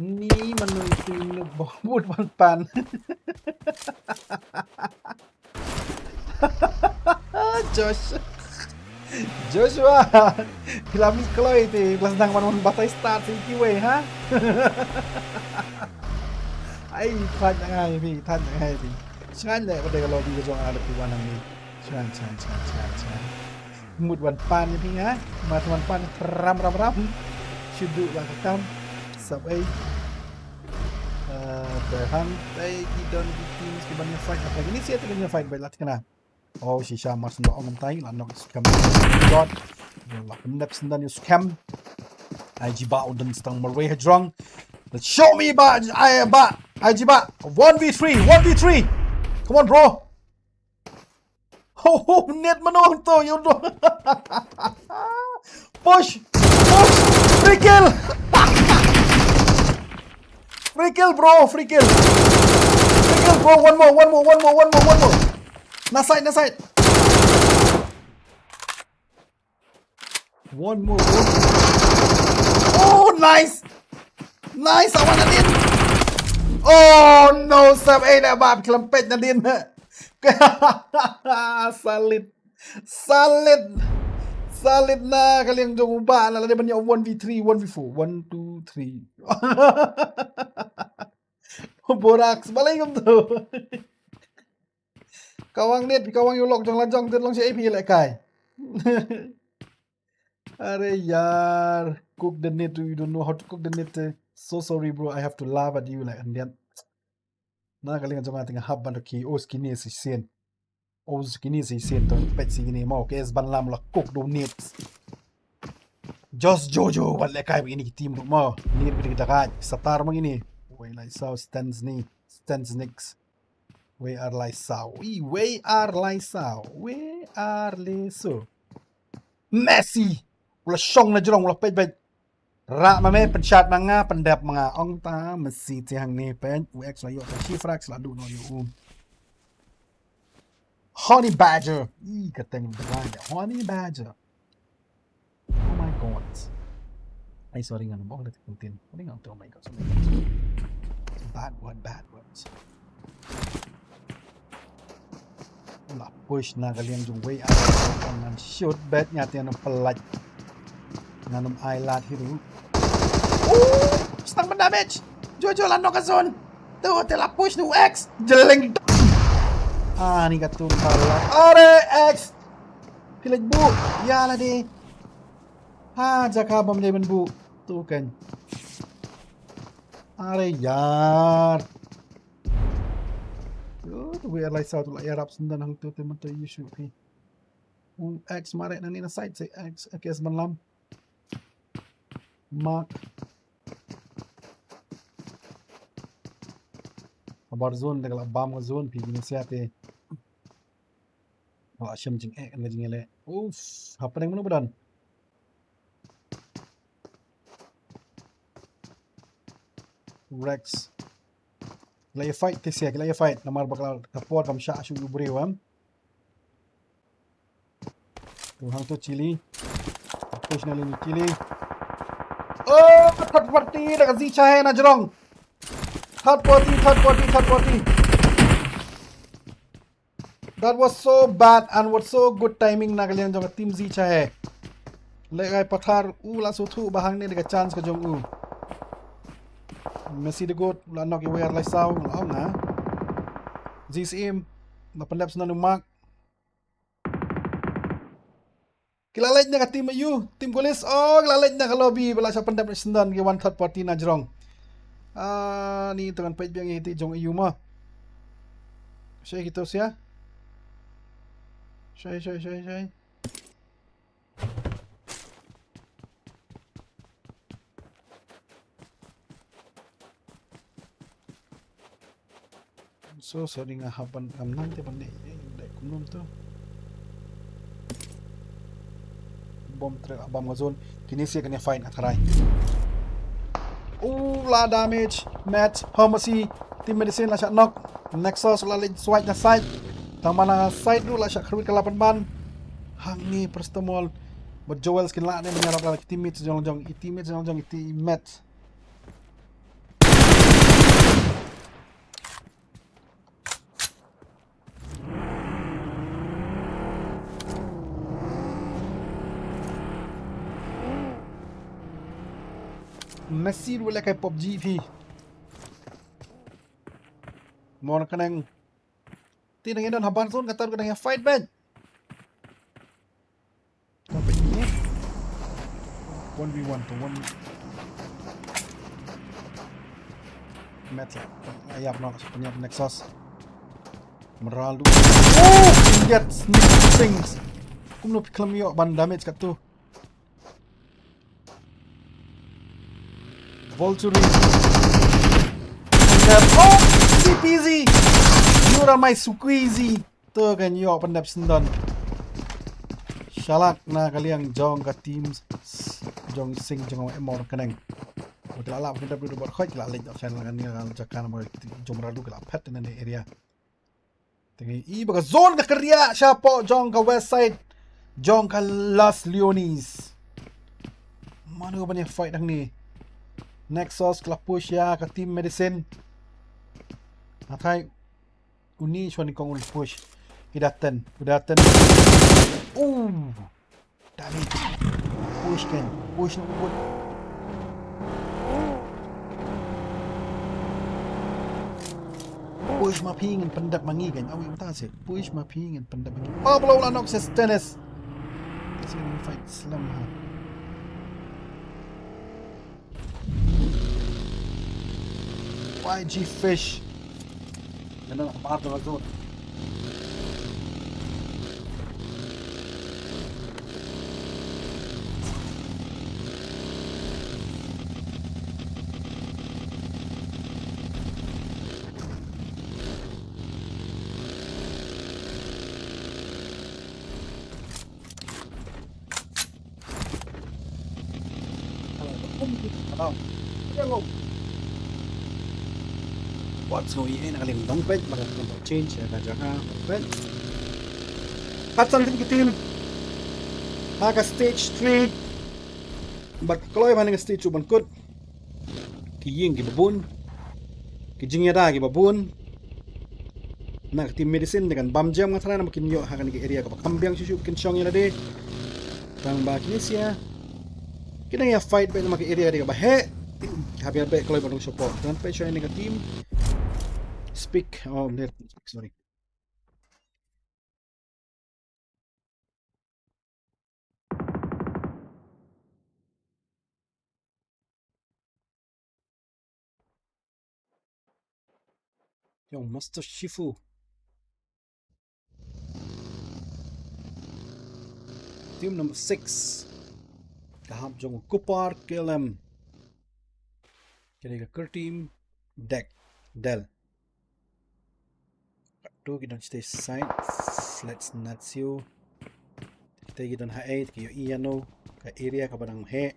Ni mana itu ni bobot pan. Joshua. Kilami kalau itu kelas nang mana batai start sih we ha. Ai tan ngai bi. Chan le pada kalau di jong ada tuan ni. Chan. Mut wan pan ni pinga, mat wan pan ram. Syudu lah kam. Sabai. Berhang tai kidon bikin sebanyak fight apa ini sih tu fight baiklah kena. Oh si Syamar senda ongam tai lah nok scam. God. Allah pendap sendan scam. IG ba udan stang Marway Hedrong. Let's show me ba IG ba 1v3. Come on, bro. Oh, net menong to, you know. Push. Free kill, bro. Free kill, bro. One more. Naside. One more, bro. Oh, nice. Awan Nadine. Oh no, sab na bab kelempet Nadine. Salid na kaliang jong ba na laban niya 1v3, 1v4, 1 2 3. Borax balay ko to. Kawang net kawang yo lok jong la jong ten long si AP lại kai. Are yaar, cook the net, you don't know how to cook the net. So sorry bro, I have to laugh at you like and then. Na kalinga jong ating hab ban ki o skinny si sen. O skinny si sen to pet si ni mau ke es ban lam la cook do nets. Just Jojo wala kai ini team mo. Ni kita ka satar mang ini. Way like so stands next. We are like so. We are like so. We are leso. Messi. Wala syong na jrong wala pet. Ra ma me penchat manga pendap mga ong ta Messi ti hang ni pen UX la yo ta chifrax la du no yo. Honey Badger. Kateng brand. Honey Badger. Oh my god. Ay sorry nga nabong natin kuntin. Ano nga ito? Oh my god. Bad words. Wala push na kaliang yung way out. Ang shoot bet niya tiyan ng palat. Nga nung island hero. Oh! Stang man damage! Jojo lano ka zone! Tuh, tela push no X! Jeleng! Ni katong pala. Are X! Pilag bu! Yala di! Jaka bam jay man bu! Tuh kan. Are yaar! We are like sao tu la yarap sundan hang tu teman tu issue pi. X mare na ni na side say X kes man lam. Mark. Abar zone degala bam zone pi ni siate. Wala siyam jing na jing ele. Uff, happening mo badan. Rex. Lay fight tisya, lay fight. Namar bakal kapot kam sya syu brewam. Tuhang tu chili. Push na lini chili. Oh, third party dah kasi chahe na jrong. Third party. That was so bad and was so good timing na kalian jong team Z chahe. Legai pathar la so thu bahang ne dekat chance ka jong Messi the goat la knock away like sao la nga. ZCM na pandap sa mark. Kilalait na ka team ayu, team golis kilalait na ka lobby bala sa pandap sendan ki one third party na jrong. Ni tangan page biang iti jong ayu mo. Siya kita siya. Siya. So sorry nga hapan nanti pandai kumnum tu. Bom trek abam ngazon kini siya kanya fine atharai. La damage match Pharmacy team medicine la shot knock Nexus la swipe na side tamana side du la shot kruit kalapan ban hang ni prestomol but Joel skin la ne menyarap la teammates jong iti match. Messi wala kay PUBG fi. Mo na kanang tinang idon haban zone katar ko nang fight bed. Kapit ni 1v1 to 1 match ayap no penyap Nexus Meraldu get sneak things kumno piklam yo ban damage kat tu Vulture. CPZ. You are my squeezy. Tu kan yo pandap sendan. Shalak na kaliang jong ka teams jong sing jong emor kanang. Hotel ala kita perlu buat khoi la lej channel kan ni kan jakan mo jom radu kala pet na area. Tingi I baga zone ka kerja siapa jong ka west side. Jong ka Las Leonis. Mana banyak fight dang ni. Nexus club push ya ke team medicine. Atai uni choni kong ul push. Hidatan. David. Push kan. Push no good. push ma pingin pendap mangi kan awi ta se push ma pingin pendap mangi Pablo Lanok says tennis this gonna fight slam ha YG Fish yana nak maaf dengan zone What's going on? Nakaling long page, makakita change, nakajaga, page. Patsan din kitin. Haka stage 3. But kalau yang stage 2 bangkut, kiying gibabun, kijingnya gibabun. Nak tim medicine dengan bam jam ngatara na makin yo hakan di area kapag kambiang susu bikin syong yana de. Bang ba kinesia. Kina ya fight ba na makin area di kabahe. Habiar ba kalau yang support. Dan pa siya yung team. Speak. Oh, sorry. Yung Master Shifu. Team number 6. Kahap jong Kupar KLM. Kaya ka team Del. Two kita stage side. Let's not you. Kita kita hae kayo iyano ka area ka barang he.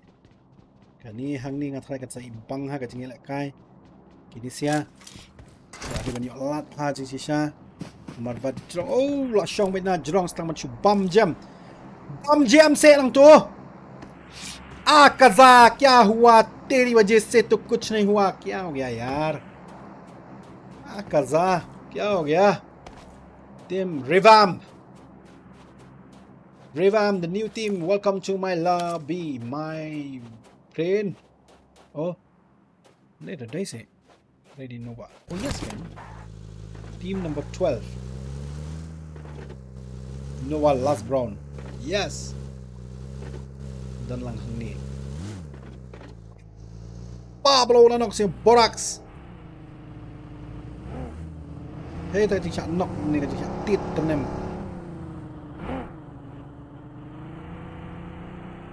Kani hangni ngatry kat sa ibang ha ka tingil kai. Kini siya. Jadi banyak lat ha ji siya. Marbat jrong oh la syong bena jrong stang machu bam jam. Bam jam se lang tu. Kaza क्या हुआ तेरी वजह से तो कुछ नहीं हुआ क्या हो गया यार काजा क्या हो गया team revamp the new team welcome to my lobby my friend oh later they say ready Nova oh yes man team number 12 Nova last brown yes dan langsung ni Pablo Lanok si Borax hey tadi siya knock ni tadi siya tit tenem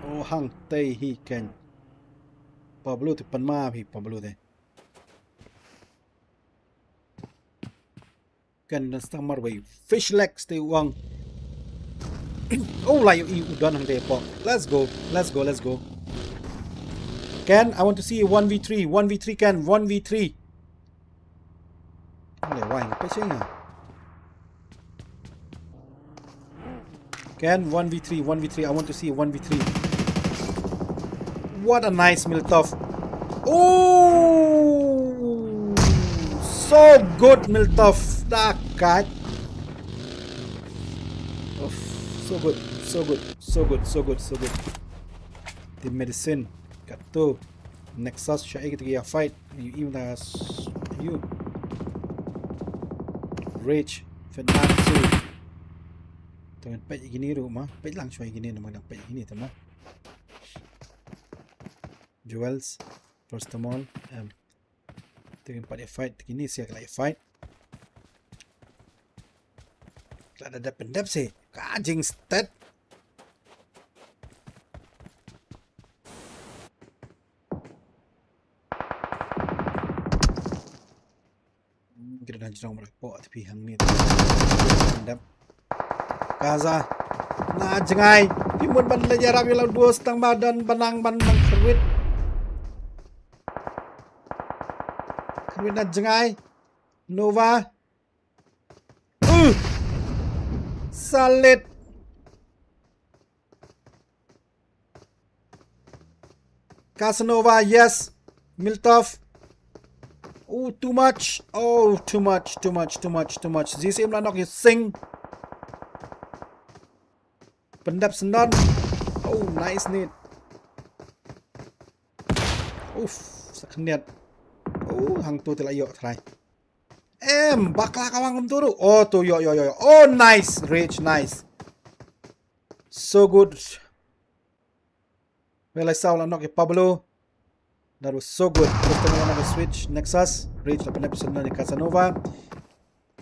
oh hang tei hi ken Pablo ti pan ma hi Pablo te kan dan stamar way fish legs te uang oh layo i udan hang depo let's go Ken I want to see 1v3 Ken 1v3 để hoài cái chứ nhỉ Ken 1v3 I want to see 1v3 what a nice Miltov oh so good Miltov that guy oh, so good the medicine got to Nexus siya kita fight you Rage Fenatsu Tangan pet gini rumah pet lang siya gini naman ang pet gini tama Jewels first of all tangan pet fight gini siya kalay fight kada dap sih kajing stat kita dah jerang berapa tapi hang ni dap kaza na jengai timun ban lejarap yang dua setang badan banang kerwit na jengai Nova salit Casanova yes Miltov oh too much this em nak sing pendap sendan oh nice net sakniat oh hang tu telayo try bakla kawang kum turu. Oh tuh yo. Oh nice, Rage nice. So good. Well I saw knock Pablo. That was so good. Terus teman nak switch Nexus. Rage lapan episode na ni Casanova.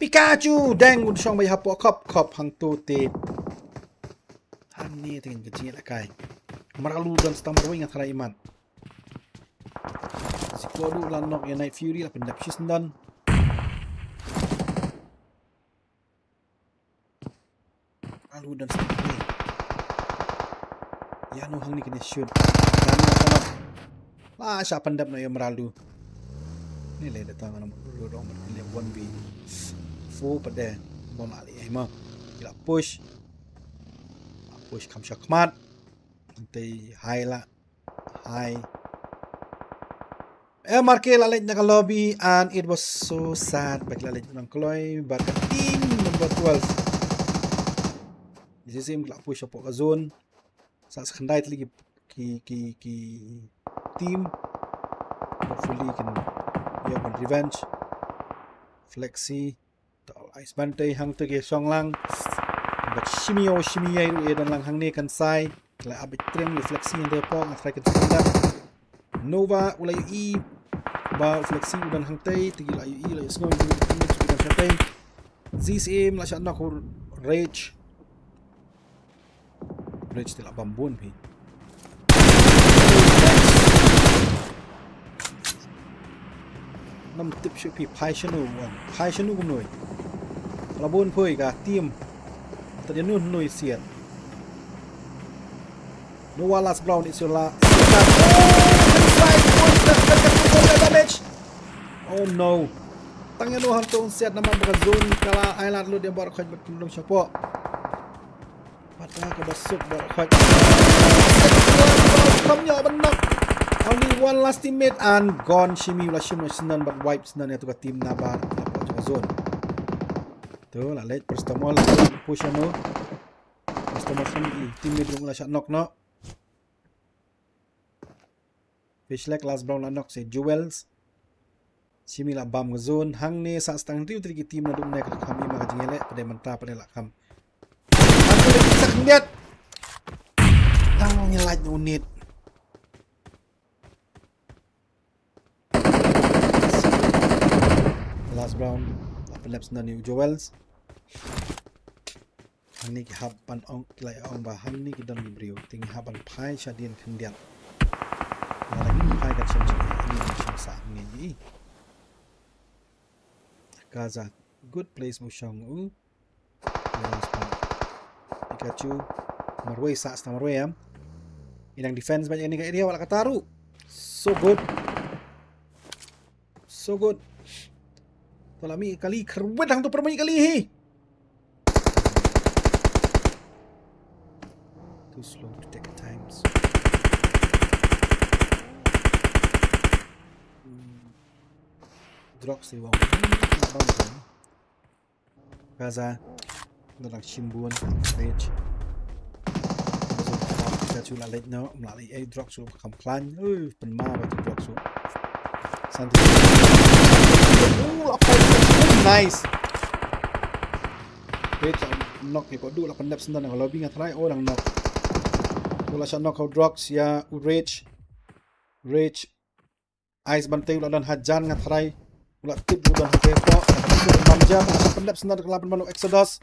Pikachu dang un song bay hapo kop hang tu te. Han ni tingin kecil lah kai. Meralu dan stammer wing atara iman. Si kodu lan nok ya Night Fury lapan episode dan. Meralu dan stammer wing. Ya no hang ni kena shoot. Siya pandap na yung Meralu. Nilai datang na mururong nilai 1v4 pada bon ali ay mo. Gila push kam siya kmat. Nanti high la. High. Marke lalit na lobby and it was so sad. Baik lalit ng Kloy. Baka team number 12. Isisim gila push po ka zone. Sa sekenday lagi ki team. Hopefully can have a revenge. Flexi Ice Bantay hang tu ke song lang. But shimio ru dan lang hang ni kan sai. La abit trim yu Flexi and depo ang try kan tunda. Nova ulay i ba Flexi dan hang tay tigi la yu i la snong yu dan chatay. ZCM la siya na ko Rage tila bambun pi. Nam tip should be Paishanu kum noi. Labon phơi cả team. Tadi nun noi siat. No last brown is your last. Damage. Oh no. Tangnya no hang tong siat naman baka zone kala island lo dia bar khaj betul siya po. Patah ke basuk bar khaj. Kamnya benak. Only one last teammate and gone. Shimi wala shim sinan but wipes nan itu ke team nabar dapat juga zone. Tu lah late pertama lah push ano. Pertama kami teammate wala shot knock. Fishlek last brown la knock say Jewels. Shimi la bam ke zone. Hang ni sa stang tiu tri team na dum nek kami mga jingele pada menta pada la kam. Aku lagi sak lihat. Tangnya light unit. Last round, 8 laps na ni Joels. Hang ni haban ong kilay ong ba hang ni kidan librio ting haban pai siya din kendian. Lagi pai kat siya ni siya sa ni. Gaza good place mo siyang Pikachu marway sa marway am. Inang defense ba ni ka area wala kataru. So good. Tolami kali kerwet hang tu permain kali hi. Too slow to take times. Drop si wow. Gaza dalam Shimbuan Rage. Pikachu la late no, melalui drop so kam klan. Penma batu drop so. Santai. Nice. Rage knock ni ko du 8 laps na ng lobby nga try orang knock. Wala siya knock out drops ya Rage. Ice Bantay wala dan hajan nga try. Wala tip dan hakepo. Mamjam 8 laps na ng 8 manok Exodus.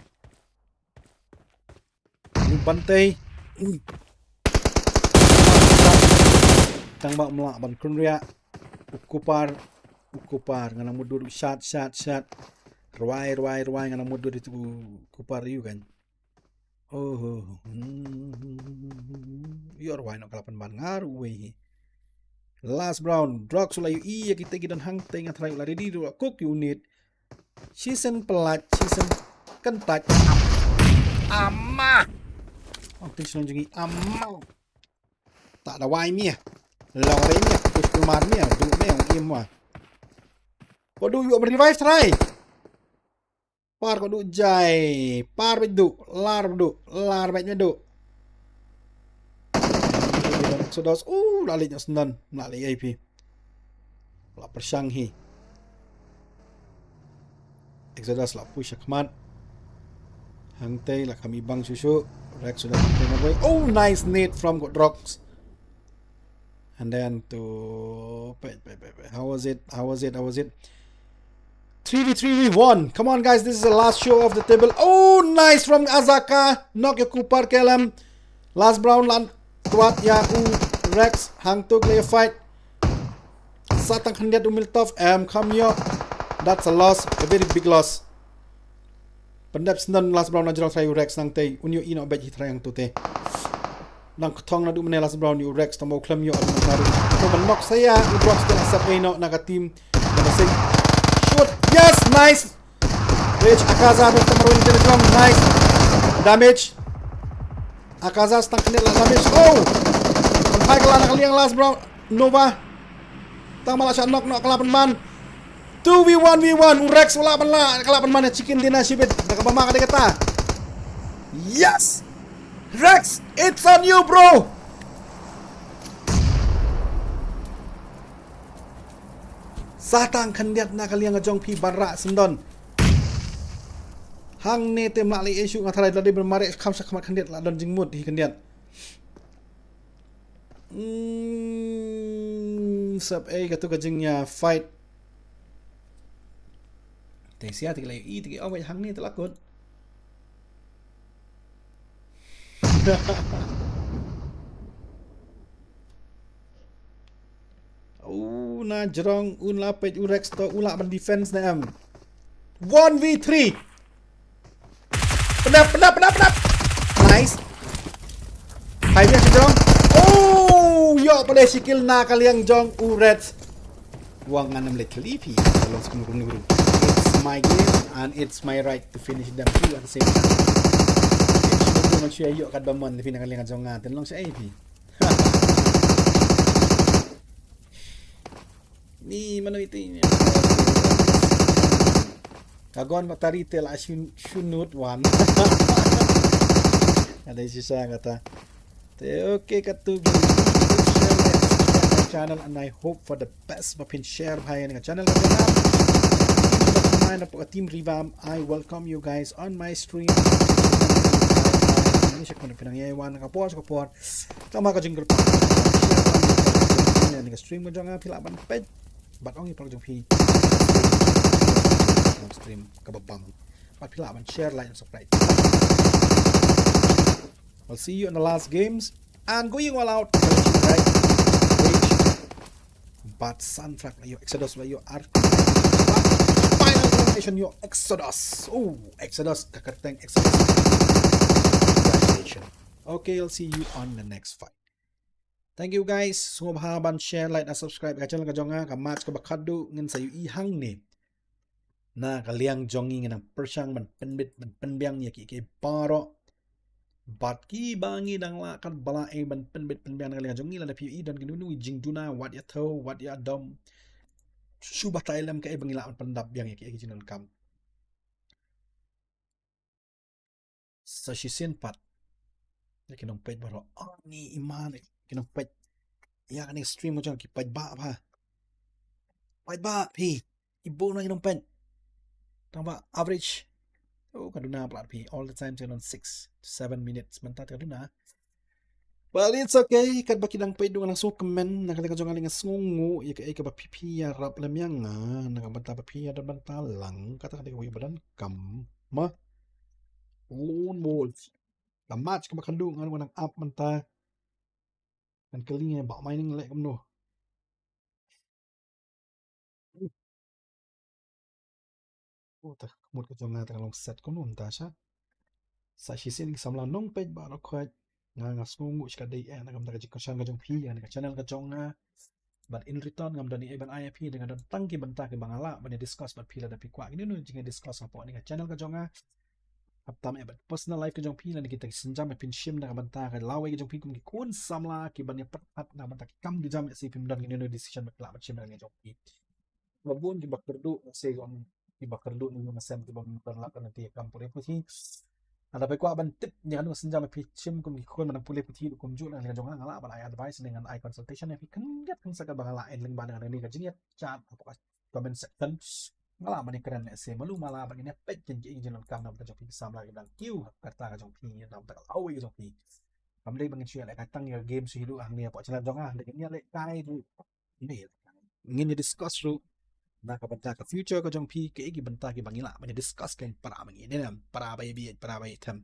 Yung Bantay. Tang ba mla ban kunria. Ukupar nga nang mudur shot ruai nga nang mudur itu kupar yu kan. Yo ruai no kalapan ban ngaru we. Last brown drug sula yu iya kita gidan hang teng atrai lari di dua cook unit. Season pelat season kentat. Amma. Oh tension jungi amma. Tak ada wai mi. Long range ni push pelmar ni du me ang im wa. Ko du yu revive try. Par ko du jai, par bedu, lar bet medu. Exodus lali nya senan, lali IP. La persang hi. Exodus lah push kmat. Hang Tay lah kami bang susu. Rex sudah bring away. Oh, nice nade from Godrox. And then to how was it? 3v1. Come on, guys. This is the last show of the table. Oh, nice from Azaka. Knock your Cooper Kelem. Last Brown lan tuat ya Rex. Hang to clear fight. Satang kandiat Umiltov. Come here. That's a loss. A very big loss. Pendap sendan Last Brown najral try Rex nang tay. Unyo ino bet hitra yang tu te. Nang kutong na dumene Last Brown yu Rex tamo klem yo adun naru. So knock saya Udrox de asap ino naga team. Naga shoot. Yes, nice. Rage Akaza bertemu Telegram. Nice. Damage. Akaza stang kandiat la damage. Oh. Hai kala nakali yang Last Brown Nova. Tang malah siya knock kalapan man. 2v1v1 Rex wala man la kalapan man chicken din na sibit nakabama ka kata. Yes! Rex, it's on you, bro. Satang kandiat na kaliang jong pi barra sendon. Hang ne tem la li issue ngatalay la di bermare kam sa kamat kandiat la don jingmut hi kandiat. Sub A katu kajingnya fight. Tay sia tigla I tigla oh hang ni telakut. Oh, na jerong un lapet Urex to ulak ban defense na am. 1v3. Penap. Nice. Hai dia jerong. Oh, yo pada skill na kaliang jong Urex. Wang anam le klipi. Tolong sekum guru. It's my game and it's my right to finish them two at the same time. Mag share yo kad bamon di pinakalingan jong ngatin long sa AP. Ni mano ito niya. Kagon matarite la shunut one. Ada sisa kata. Okay katubi. Channel and I hope for the best mapin share bhai ng channel ko na. Mind po team revamp. I welcome you guys on my stream. Ini siya kung pinangyayawan kapos tama ka jingle pa ini stream mo dyan nga pilaban ped ba't ang ipag dyan pi stream kababam ba't pilaban share like and subscribe. I'll see you in the last games and going all out right but Sunfrag na yo Exodus na yo final elimination yo Exodus. Oh, Exodus kakarteng Exodus. Okay, I'll see you on the next fight. Thank you guys. Semua bahaban share, like, dan subscribe ke channel kajonga ka match ka bakadu ngin sayu ihang ni. Na kaliang jongi ngin ang persyang man penbit man penbiang ya ki paro. Bat ki bangi dang la kan balae man penbit penbiang kaliang jongi la pi dan ginunu jing duna wat ya tho wat ya dom. Subah tailam ka bangila pendap yang ya ki jinan kam. Sa shisin pat kinong pet baro ni iman kinong pet ya kan stream mo jang ki pet ba pi ibu na kinong pet tama average kaduna plat pi all the time on 6 to 7 minutes mentat kaduna but it's okay kad ba kinang pet dung nang so comment nakalikan jong aling ngungu ya ka ba pipi ya rap lam yang nakabanta pa pi ya dan bantalang kata kata ko badan kam ma lone wolf la match ka makandung ano nang up man ta kan kalinga ba mining lek kamno ta kamot ka jong ta long set ko nun ta sa shisin samla nong page ba ro khwat nga skungu ska dei ngam ta ka jong ka jong pi ya ka channel ka jong but in return ngam dani ban IP dengan dan tangki banta ke bangala ban discuss bat pila da pi kwa ini nu jinga discuss apa ni ka channel ka jong Aptam ebat personal life ke jong pi lan kita senjam pin shim na banta ka lawe ke jong pi kum ki kun samla ki ban pat na banta kam di jam si pim dan ni decision bat la bat shim na jong pi babun ki bakerdu se on ki bakerdu ni ma sem ti bang ban la kan ti kam pure puti ada pe kwa ban tip ni anu senjam pi shim kum ki kun man pule puti kum ju na jong ngala ban ai advice dengan ai consultation pi kan get kan sa ka bangala en ling ban ni ka jinget chat apa comment section malahมันkerenเนี่ยเสียมาลูmalahมันเนี่ยเป็ดจริงๆจนกำนำกระจกพีสามลายกำลังกิ้วกระตากระจกพีนำแต่เอาอีกกระจกพีทำได้บางเชื่ออะไรกันตั้งเยอะเกมสhidup anglia pak jalan jong ah dengan lek kai tu ini ingin discuss tu nak bentar ke future ke jong pi ke igi bentar ke bangila banyak discuss kan para mengi ni nam para baby para bayi tam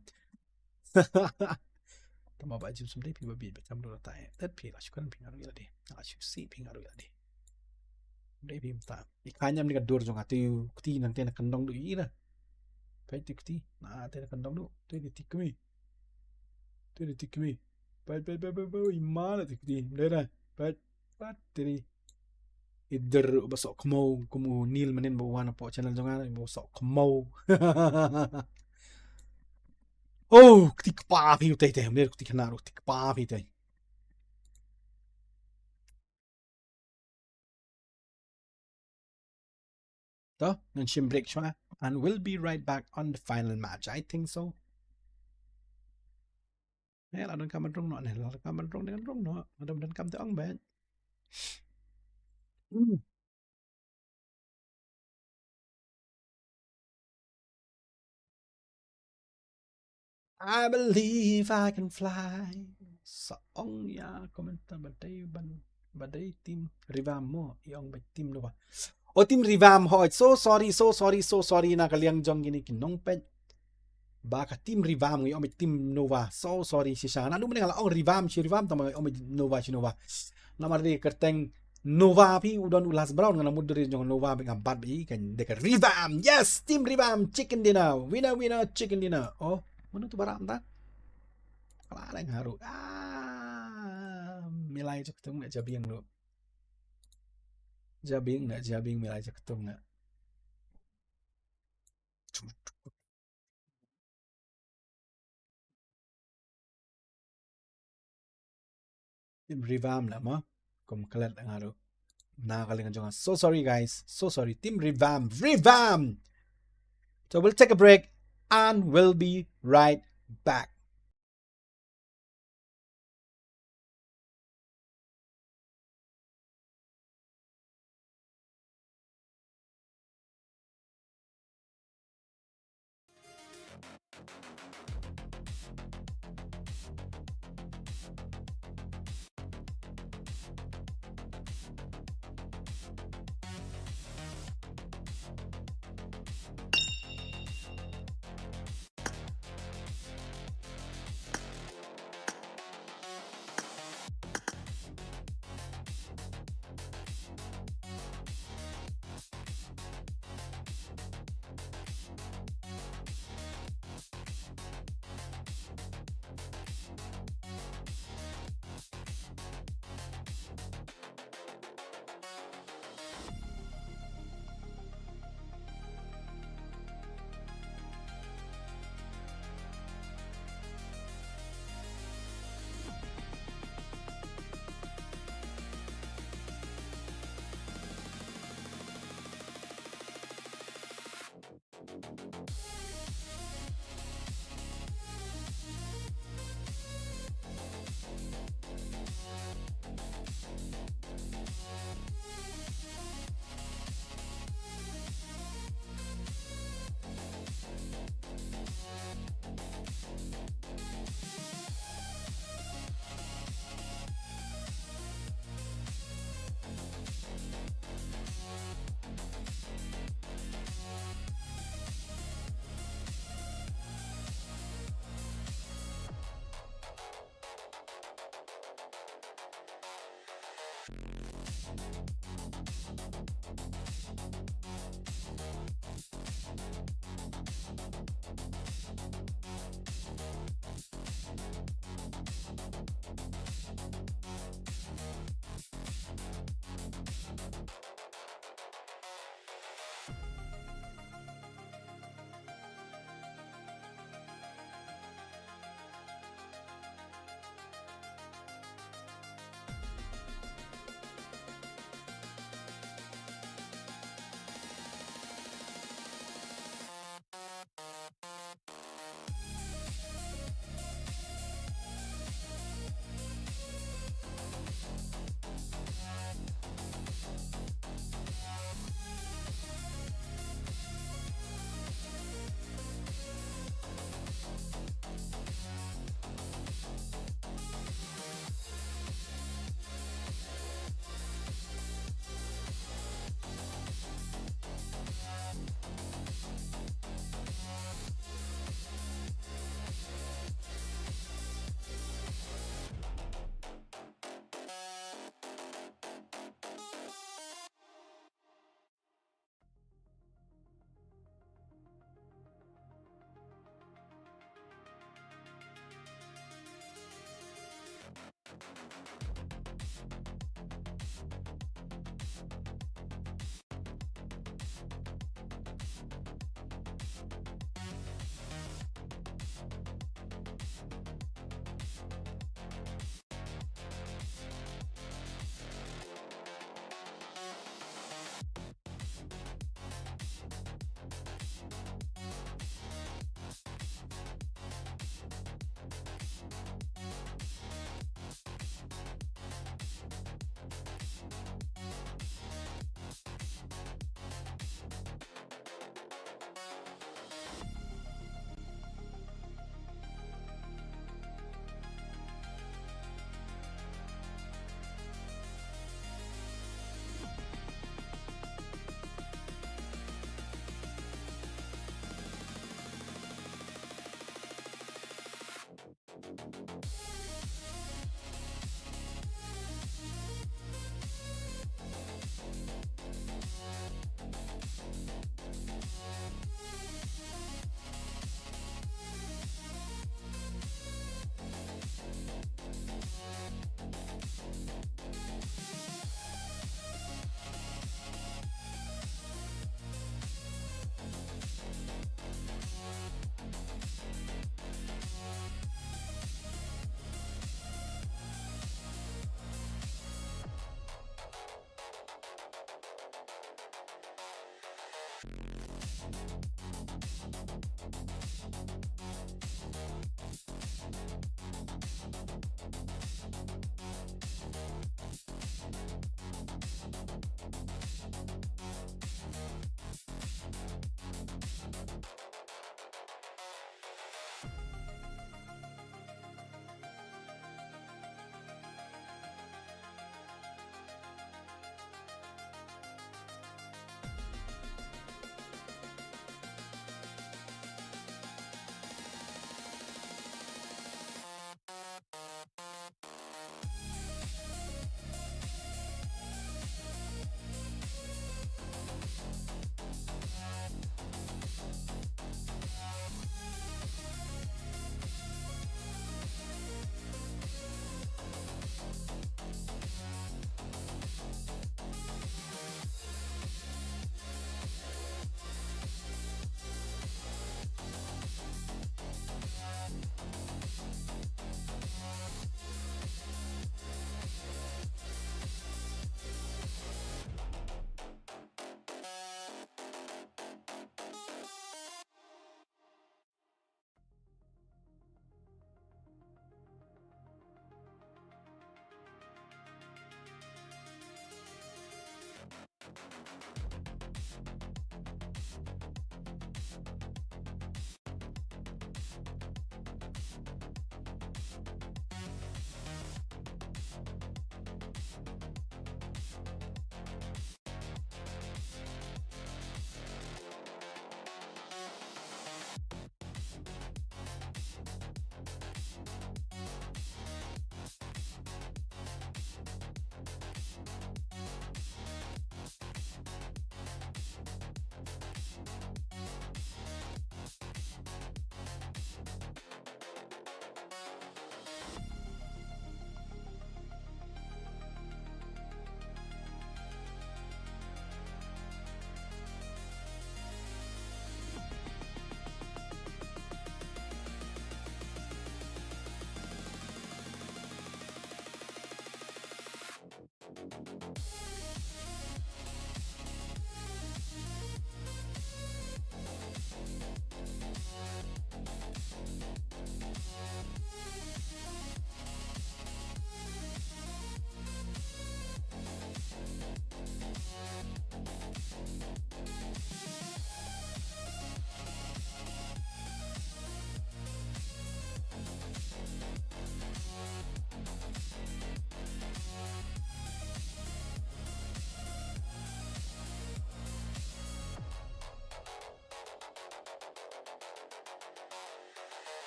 tambah baju sumdai pi babi macam tu tak that pi lah syukur pi ngaru ya deh asyik si pi ngaru ya deh dai pi ta ikannya ni ka dur jong atu kuti nanti nak kendong tu ira pai tu kuti nah ate nak kendong tu tu di tikmi tu di tikmi pai imala tu kuti dera pai pat tiri ider basok kemau kumu nil menin bawa po channel jong ana basok kemau oh ketik pa pi utai teh mer ketik naru ketik pa pi teh toh nan shim break shwa and we'll be right back on the final match I think so la don kam rong no ne la kam rong dengan rong no adam dan kam te ong ben I believe I can fly. Seong ya komentar badai tim Rivam mo iong by tim no ba. O tim Rivam ho. So sorry na kaliang jong gini kinong pet. Baka tim Rivam iong by tim Nova. So sorry si siya. Nanu mo nga ong Rivam si Rivam tama iong by Nova si Nova. Namar di kerteng Nova pi udon ulas brown nga namud diri jong Nova by ngabat bi kan deka Rivam. Yes, tim Rivam chicken dinner. Winner chicken dinner. Oh. Mana tu barang tak? Kalau ada yang haru, milai cak ketung nak jabing lu, jabing milai cak ketung nak. Tim Rivam lah mah, kum kelat yang haru. Nah kali jangan. So sorry guys, so sorry. Tim Rivam. So we'll take a break and we'll be right back.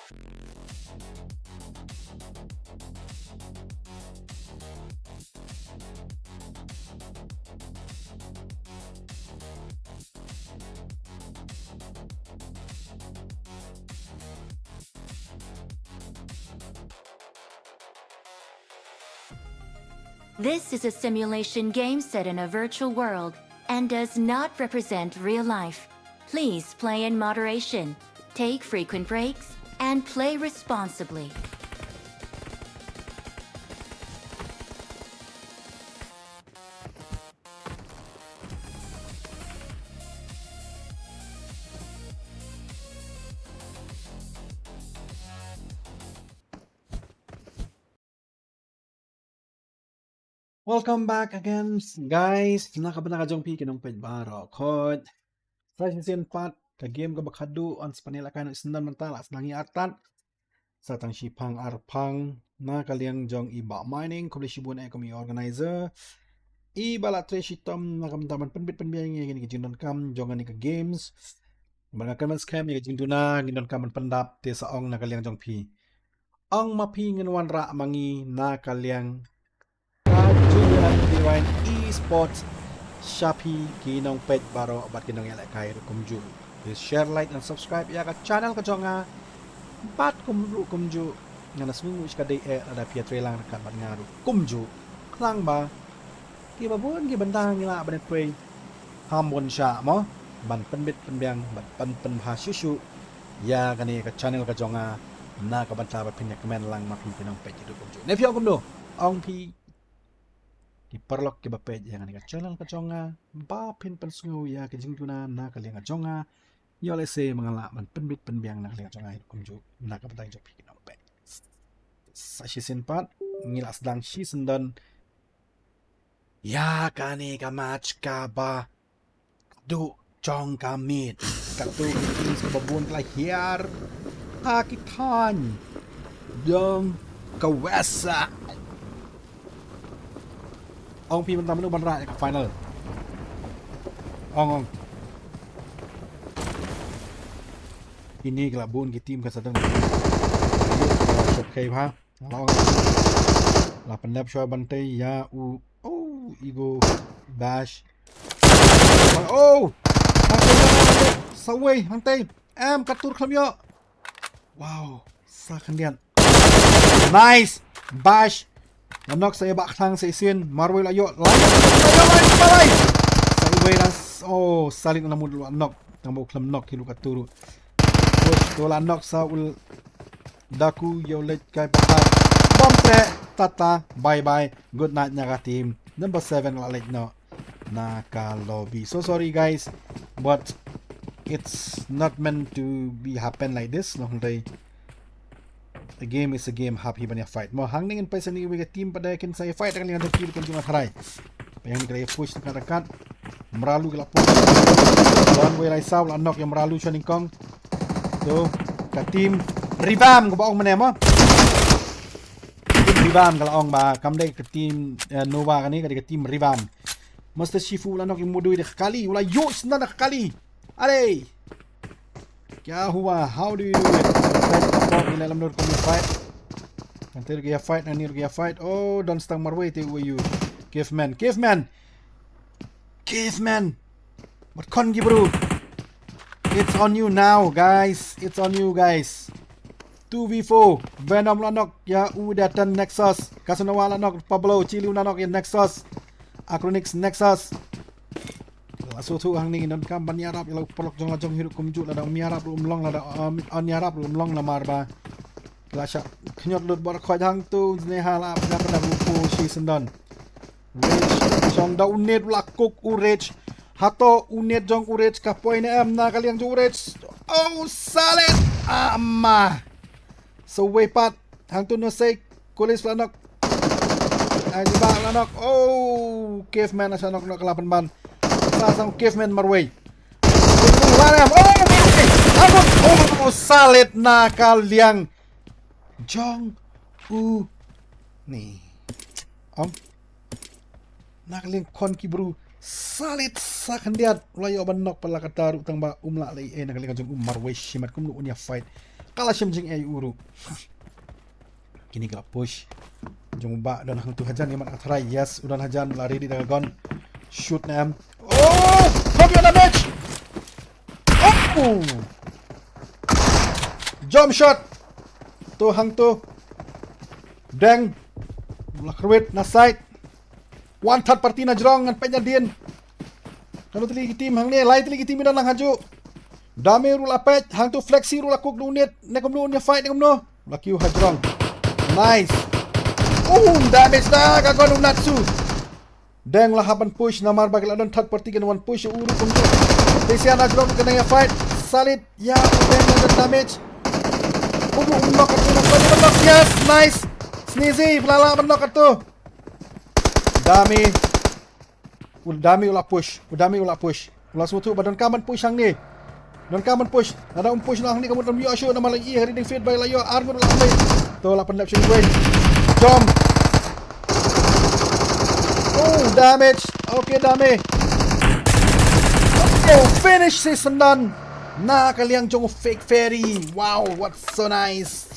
This is a simulation game set in a virtual world and does not represent real life. Please play in moderation, take frequent breaks, and play responsibly. Welcome back again, guys. Nakabana pi kinong pedbaro kod. Fresh season pat ka game ka bakadu on Spanila kan isnan mentala senangi artan. Satang shipang arpang na kaliang jong iba mining komplishibun ay kami organizer. Ibala treshitom nakamtaman penbit penbiang yang ni kejindon kam jongan ni ka games. Mga kaman scam ni kejinduna ngindon kam pendap te saong na kaliang jong pi. Ang mapi ngenwan ra mangi na kaliang Kajuan Esports Shopee kinong pet baro abat kinong yala kay kumju. Please share, like, and subscribe ya ka channel ka jonga bat kumju nga nasmingu iska day ada piatre lang kan bat ngaru kumju klang ba kibabon gibantang nila banet pray hambon siya mo ban penbit penbiang ban pen bahasyu ya kani ka channel ka jonga na kabanta ba pinyak men lang mapi kinong pet itu kumju. Nepyo kumdo ong pi diperlok ke bapet yang ka channel ka jonga ba pin pensungu ya ke jingtuna na kaliang ka jonga yo lese mangala man penbit penbiang na kaliang jonga kumju na ka batang jok pikin pet sa season 4 ngilas dang season dan ya kani ka match ka ba du jong ka mit ka tu kings ka babun la hiar hakitan dong ka wesa Ong pi mentang menu banra ke final. Ong. Ini kelabun ke tim ka sadang. Shot kai ha. Ong. La pendap show bantai ya u. Oh, ego bash. Oh. Saway hantai. Em katur khamyo. Wow, sa kandian. Nice. Bash. Nanok saya bak thang sa isin marway layo balay sa iway nas oh salit na mud nok tamo klam nok hilu katuru push tola nok sa ul daku yo let kay patat bom tre tata bye bye good night nya ka team number 7 la let no na ka lobby. So sorry guys but it's not meant to be happen like this no day. The game is a game happy ban ya fight mo hangning pa sa ni wiga team pada kin saya fight kan dengan kill kan cuma harai yang ni kaya push dekat dekat meralu gelap one way lai saw knock yang meralu siya ningkong so ka team revamp ko ba ong manem mo team revamp kala ong ba kamday ka team Nova kani ka team revamp Master Shifu la knock yung mudoy de kali wala yo isna na kali are kya hua how do you do it in alam nur kami fight until kaya fight na near kaya fight oh don't stang marway te you caveman what con gi bro it's on you now guys 2v4 Venom lanok ya udatan Nexus Kasanawa lanok Pablo Chiliw lanok ya Nexus Acronix Nexus so tu hang ni non kam ban yarap ilo polok jong lajong hirup kumju la dang miarap lu mlong la on yarap lu mlong la marba lasha knyot lut bor khoj hang tu neha la pada pada buku si sendon rich jong da unet la kok urech hato unet jong urech ka point am na kaliang jong urech oh salet amma so we pat hang tu no say kulis lanok ay ba lanok oh caveman asanok nak 8 ban Sasang caveman marway. Oh, salit na kaliang Jong U ni. Nakaliang kon ki bro. Salit sa kandiat layo banok pala kataru tang ba umla lay nakaliang jong marway shimat kum unya fight. kalah jing ai uru. Kini kala push. Jong ba dan hang tu hajan iman atrai yes udan hajan lari di dragon. Shoot nam. Oh! Have you damage? Oh! Jump shot. Tu hang tu. Deng. Lakrwit na side. One third party na jrong ngan penyadin. Kalau tili tim hang ni lai tili tim dan lang haju. Dame rula pet hang tu flexi rula cook dunit nekom nu nya fight nekom no. Lakiu hajrong. Nice. Damage na kagon Natsu. Deng lah haban push namar bagel adon third party kan one push uru kum tu. Desian hajrong kena ya fight. Solid. Ya deng ada damage. Knock knock yes nice. Sneezy pelala knock tu. Dami ulah push. Ulah suatu badan kaman push hang ni. Dan kaman push. Ada push hang ni kamu tam yo asyo nama lagi hari ni feed by layo armor ulah ambil. Tu lah pendap sini gue. Jom. Damage. Okay dami. Finish season done. Kaliang jong fake fairy. Wow, what's so nice.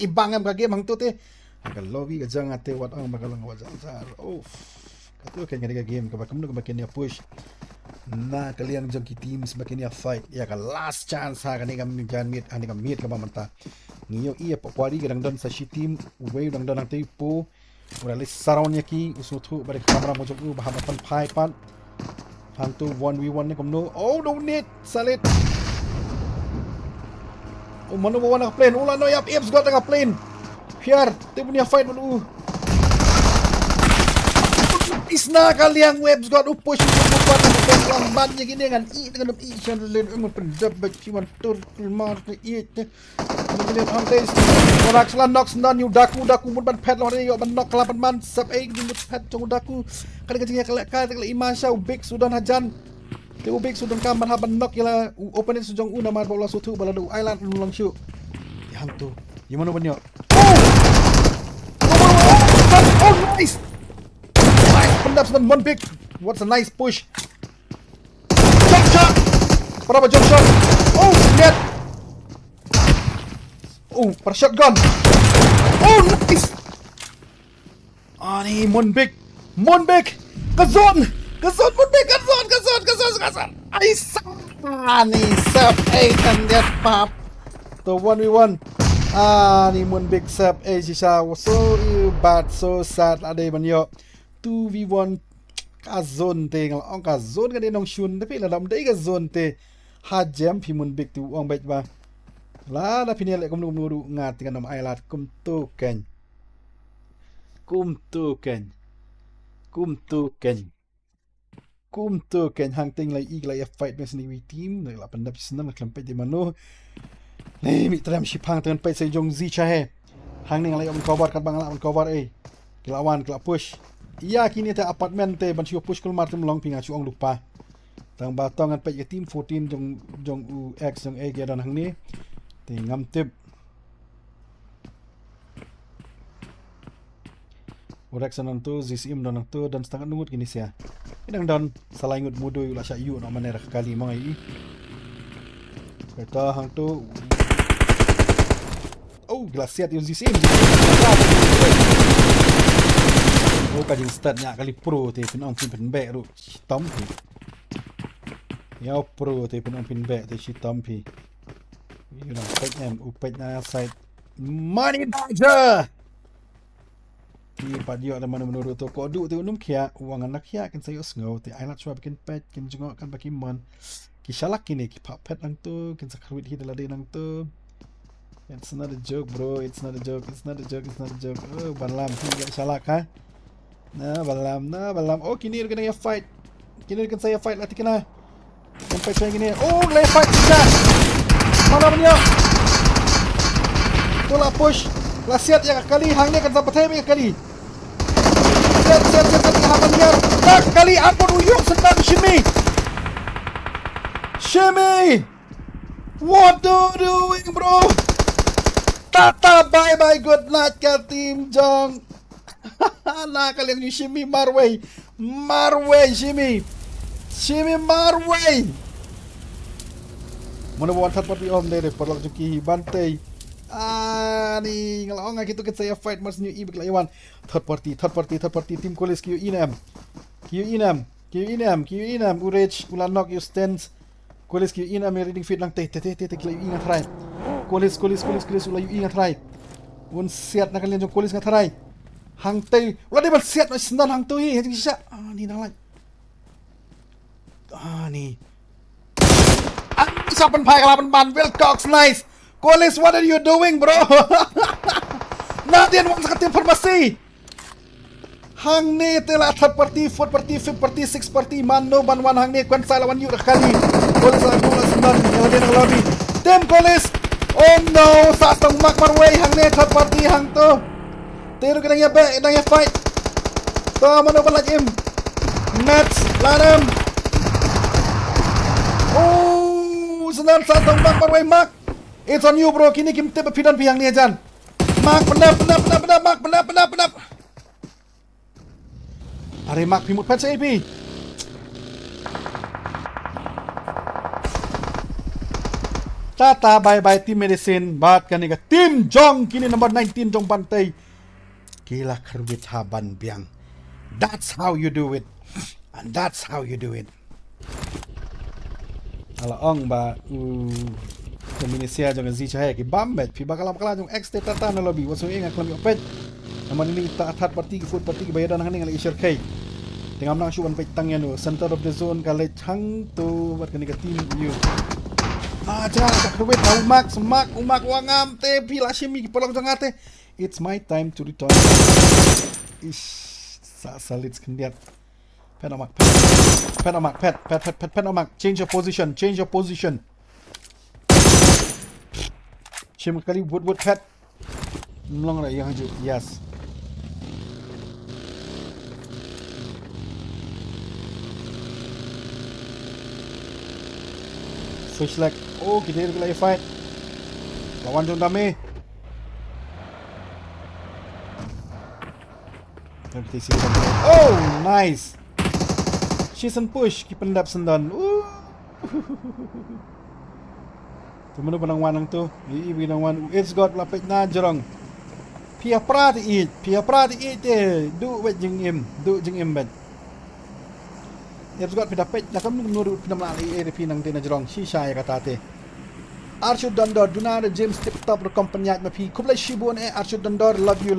Ibangam ka game hang tu te. Agak lobby ka jang ate wat ang bakalang wajang sar. Katu kan ngada game ka bakamno ka bakin push. Kaliang jong ki team semakin ya fight. Ya ka last chance ha kani kam jan meet ani kam meet ka manta. Ngiyo iya pokwari gadang don sa shi team way dang don ang tipo. Ura lis saron ya ki usutu balik kamera mo jong bahaban pai pan. Hantu 1v1 ni kamno. No need salit. Mano bawa nak plane. Ula no yap Ips got nga plane. Here, dia punya fight dulu. Isna kaliang webs got push bukan dengan bannya gini dengan dengan ikan lain pendap cuman tur mar i ini hantes orang selan knock sendan yu daku mun ban pet lor yo ban knock 8 man sub di mut pet jong daku kali kecingnya kali iman syau big sudan hajan te big sudan kam ban haban knock yala open sujong una mar bola sutu baladu island lulang syu yang tu gimana banyo nice pendap sedang one big. What's a nice push. Jump shot. Berapa jump shot? Net. Per shotgun. Nice. Ni one big. Kazon. Ni sub 8 and that pop. The 1v1. Ni one big sub sisa. So bad, so sad. Ada banyo. 2v1 ka zone te ngal ong ka zone ka dinong shun tapi la dam dei ka zone te ha jam phi mun big tu ong bet ba la da phi ne le kum nu ngat kan nam ai lat kum tu ken hang ting lai ig lai fight mes ni wi team la pandap sinam la klem pe di mano nei mi tram shipang ten pe se jong zi cha he hang ning lai om cover kan bang la on cover kilawan kila push. Iya kini te apartmen te ban siu push kul martim long pinga chuang lupa. Tang batong an pe ye team 14 jong u x jong a ge dan hang ni. Te ngam tip. Urak sanan tu zisim dan tu dan setengah nungut kini sia. Idang dan salah ingut mudo ula sya yu na manera kali mangai. Kata hang tu glasiat yung zisim. Kajing startnya kali pro te pinong pin back ru tom pi. Ya pro te pinong pin back te si tom pi. You know, upet na side money dodger. Di padio ada mana menurut tu kodu tu num kia uang anak kia kan saya usngau te ailat chua bikin pet kan jengok kan bagi mon. Kishalak kini ki pap pet nang tu kan sakarwit hid lade nang tu. It's not a joke bro, it's not a joke. Banlam hingga shalak ha. Balam. Kini kena ya fight. Kini kan saya fight latih kena. Sampai saya gini. Lay fight kita. Mana punya? Tolak push. Lasiat ya kali hangnya kan sampai saya kali. Set haman biar. Tak kali ampun uyuk sedang Shimmy. What do doing bro? Tata bye good night ke tim Jong. Kalian ni Shimmy Marway Shimmy Marway Mana bawa third party om deh perlok juki bantai. Ni kalau orang gitu kita saya fight mas new ibik lawan third party team Kolis QE6 Urage ulanok you stands Kolis QE6 reading feed lang teh kila you ingat rai Kolis ula you ingat rai un siat nak kalian jong Kolis ingat rai hang teh ulah dia siat mas sendan hang tu hejing sisa ni nang lai ni isapan pai kalapan ban Wilcox nice Kolis, what are you doing, bro? Natin wang sakat informasi. Hang ni telah third party, fourth party, fifth party, sixth party, mano banwan hang ni kwan sa lawan yu kali. Kolis ang bulas sendan yang ada ng lobby. Team Kolis. Oh no, sa atong makmarway hang ni third party hang to. Tiro kita nang fight. To mano pala im. Nets lanam. Oh, sendan sa atong makmarway mak. It's on you, bro. Kini kim tip pidan pihang ni ajan. Mak penap. Are mak pimut pat sa AP. Tata bye team medicine. Bat kani ka Team Jong kini number 19 Jong Pantai. Kila kerwit haban biang. That's how you do it. And that's how you do it. Ala ong ba Indonesia jangan zi cahaya ki bambet pi bakal jong X tata na lobby waso inga klami opet naman ini ta third party fourth party ki bayadan haning ala isher kai tingam nang shuan paitang yan center of the zone kale chang to wat kani ka team you jangan ka kerwet na umak wangam te pila shimi ki polong jang ate it's my time to return sa salit skendiat pet change your position Cuma kali wood pet Melong lah yang haju Yes Switch leg Oh kita lagi fight Lawan jom dami Oh nice Season push Kipendap sendan Tumano pa ng wanang to. Iiwi ng wan. It's got lapit na jarang. Pia prati it Do wet jeng im. Do jeng im bet. It's got pidapit. Nakam nurut pinamali pinang din na jarang. Shisha ya katate. Archud Dondor. Dunada James tip top ro kompanyat mapi. Kublay shibon Archud Dondor. Love you.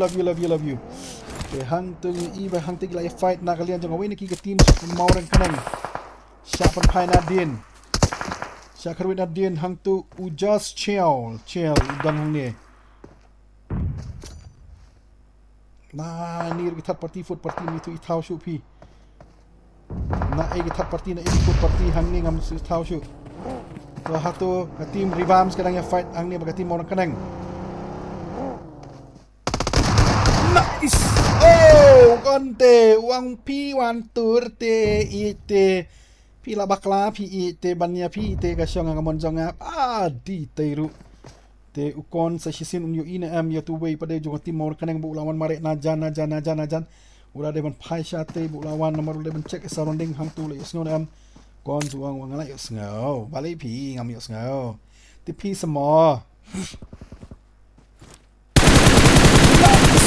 Okay, hang to iiwi hang tigla fight na kalian jeng away nakika team mauran kanang. Siapan pai na din. Syakarwin Adin hang tu ujas chill udan hang ni. Ni third party fourth party ni tu ithau shu pi. Third party na fourth party hang ni ngam su ithau shu. So hatu team revamps kadang ya fight hang ni baga team orang kanang. Nice. Oh, konte uang pi wan turte ite. Pila bakla pi te banya pi te kasyong nga monjong nga di teiru te ukon sa shisin unyo ina am ya tu way pada jong timor kanang bu lawan mare na jan ura de ban phai sha te bu lawan nomor de ban check surrounding hang tu le sngo am kon tuang wang la yos ngao bali pi ngam yos ngao te pi samo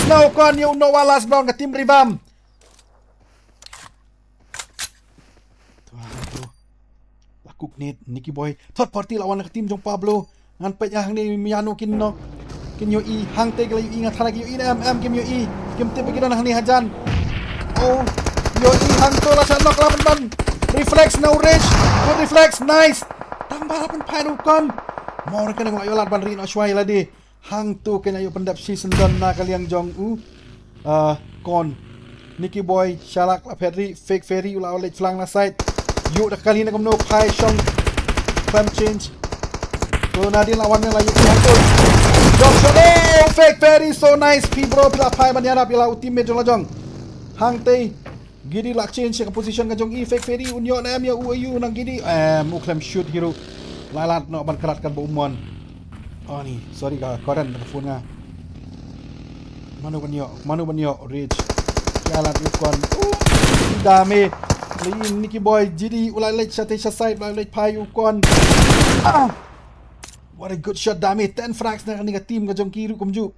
snow kon yo no walas bang ka tim ribam Kuknit, Nicky Boy, third party lawan nak tim jong Pablo, ngan pet yang ni miano kinyo hang te gala yu ingat halagi yu em kim yu kim te bagi hang ni hajan. Oh, yu hang to la sanok lapan ban. Reflex no rage, good reflex, nice. Tambah lapan painu kon. Mau rekan ngok yolat ban rin oswai ladi. Hang tu kena yu pendap season don na kaliang jong kon. Nicky Boy, Shalak la Ferry, fake ferry ula oleh flang na side. Yuk dah kali nak menok Pai Shong time change. So Nadine lawan yang lagi hantu. Jong shot. Oh, fake ferry so nice. Pi bro pila Pai banyara pila ultimate jong lajong. Hang tei gidi lak change ke position ka jong fake ferry unyo na ya uyu nang gidi muklem shoot hero. Lalat no ban kerat kan umon. Oh ni, sorry ka koran telefon nga. Manu banyo reach. Jalan ukon. Dami. Nicky Boy jadi ulai sate side ulai Pai ukon What a good shot dami. 10 frags na kanina team ka jong kiru kumju.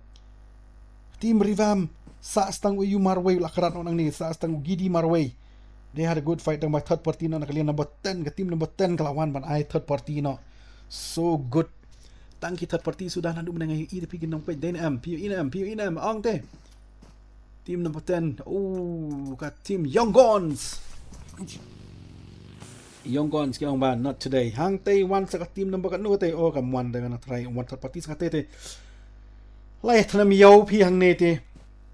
Team Rivam. Sa astang uyu marway lakarat nang ni. Sa astang gidi marway. They had a good fight dengan third party no nakalian number 10 ke team number 10 kelawan ban I third party no. So good. Tangki third party sudah nandu menang UI tapi ginang page DNM PUNM ong te. Team number 10. Oh, kat team Young Guns. Young Guns kiang ban not today. Hang te one sa team number kat nu te oh kam one dengan try one third party sa te. Lai thanam yo pi hang ne te.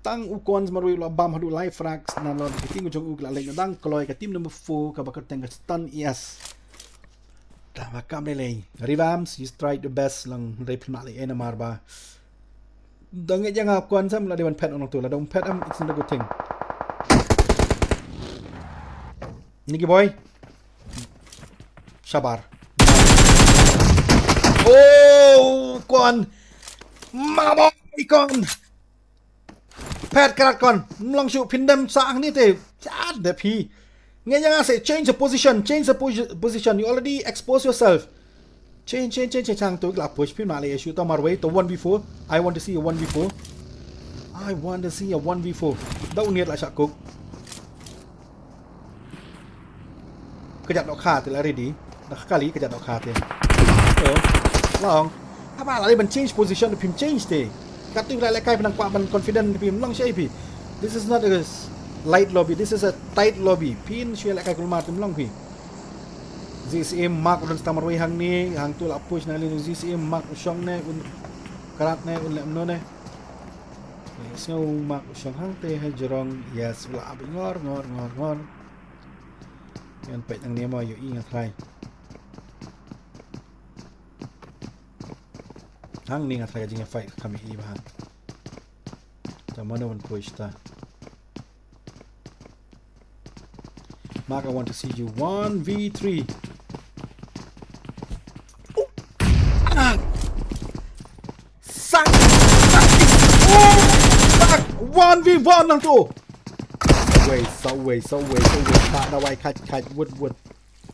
Tang ukon marui lo bam hadu live frags na lo ting jong uk la leng dang kloy ka team number 4 ka bakat teng stun yes. Ta makam le lei. Rivams you tried the best lang dai pna le ena marba. Dang e jang ap kon sam la de one pet on tu la dong pet am it's not a good thing. Niki boy. Sabar. Oh, kon. Mama ikon. Pat karat kon. Mlang shu pindam sang ni te. Chat de pi. Ngay jangan say change the position. You already expose yourself. Change chang tu glap push pin male shoot on marway to 1v4. I want to see a 1v4. I want to see a 1v4. Đâu niat la syak kuk. Kejap dok kha te la ready. Dah kali kejap dok kha te. Oh. Long. Apa la ban change position to pin change te. Katu la kai penang kwa ban confident pin long syai pi. This is not a light lobby. This is a tight lobby. Pin syai la kai kulmar tum long pi. ZCM mark udan stamarway hang ni hang tu la push na lin ZCM mark usyong ne un karat ne un lem no ne. So mark usyong hang te hai jorong yes la ab ngor. Yan pet ang niya mo yo ingat hai. Hang ni ngat jing fight kami i bahan. Tamano un push ta. Mark, I want to see you 1v3. Sang. Oh, 1v1 lang tu. So way. Tak ada wai kaj wood.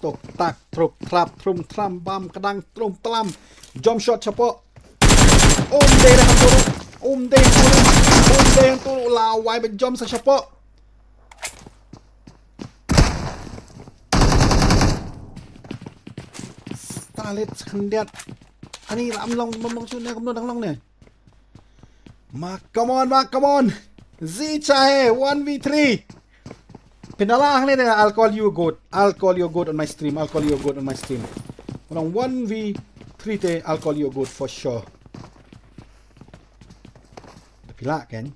Tok tak trup trap trum tram bam kadang trum telam. Jump shot cepo. Day dah hang turun. La wai be jump sa cepo. Stalit hendiat. Ani lam long shoot ne kamno dang long ne. Mark, come on. Z chahe 1v3. Pinalang ni I'll call you good on my stream. Orang 1v3 te I'll call you good for sure. Pila kan?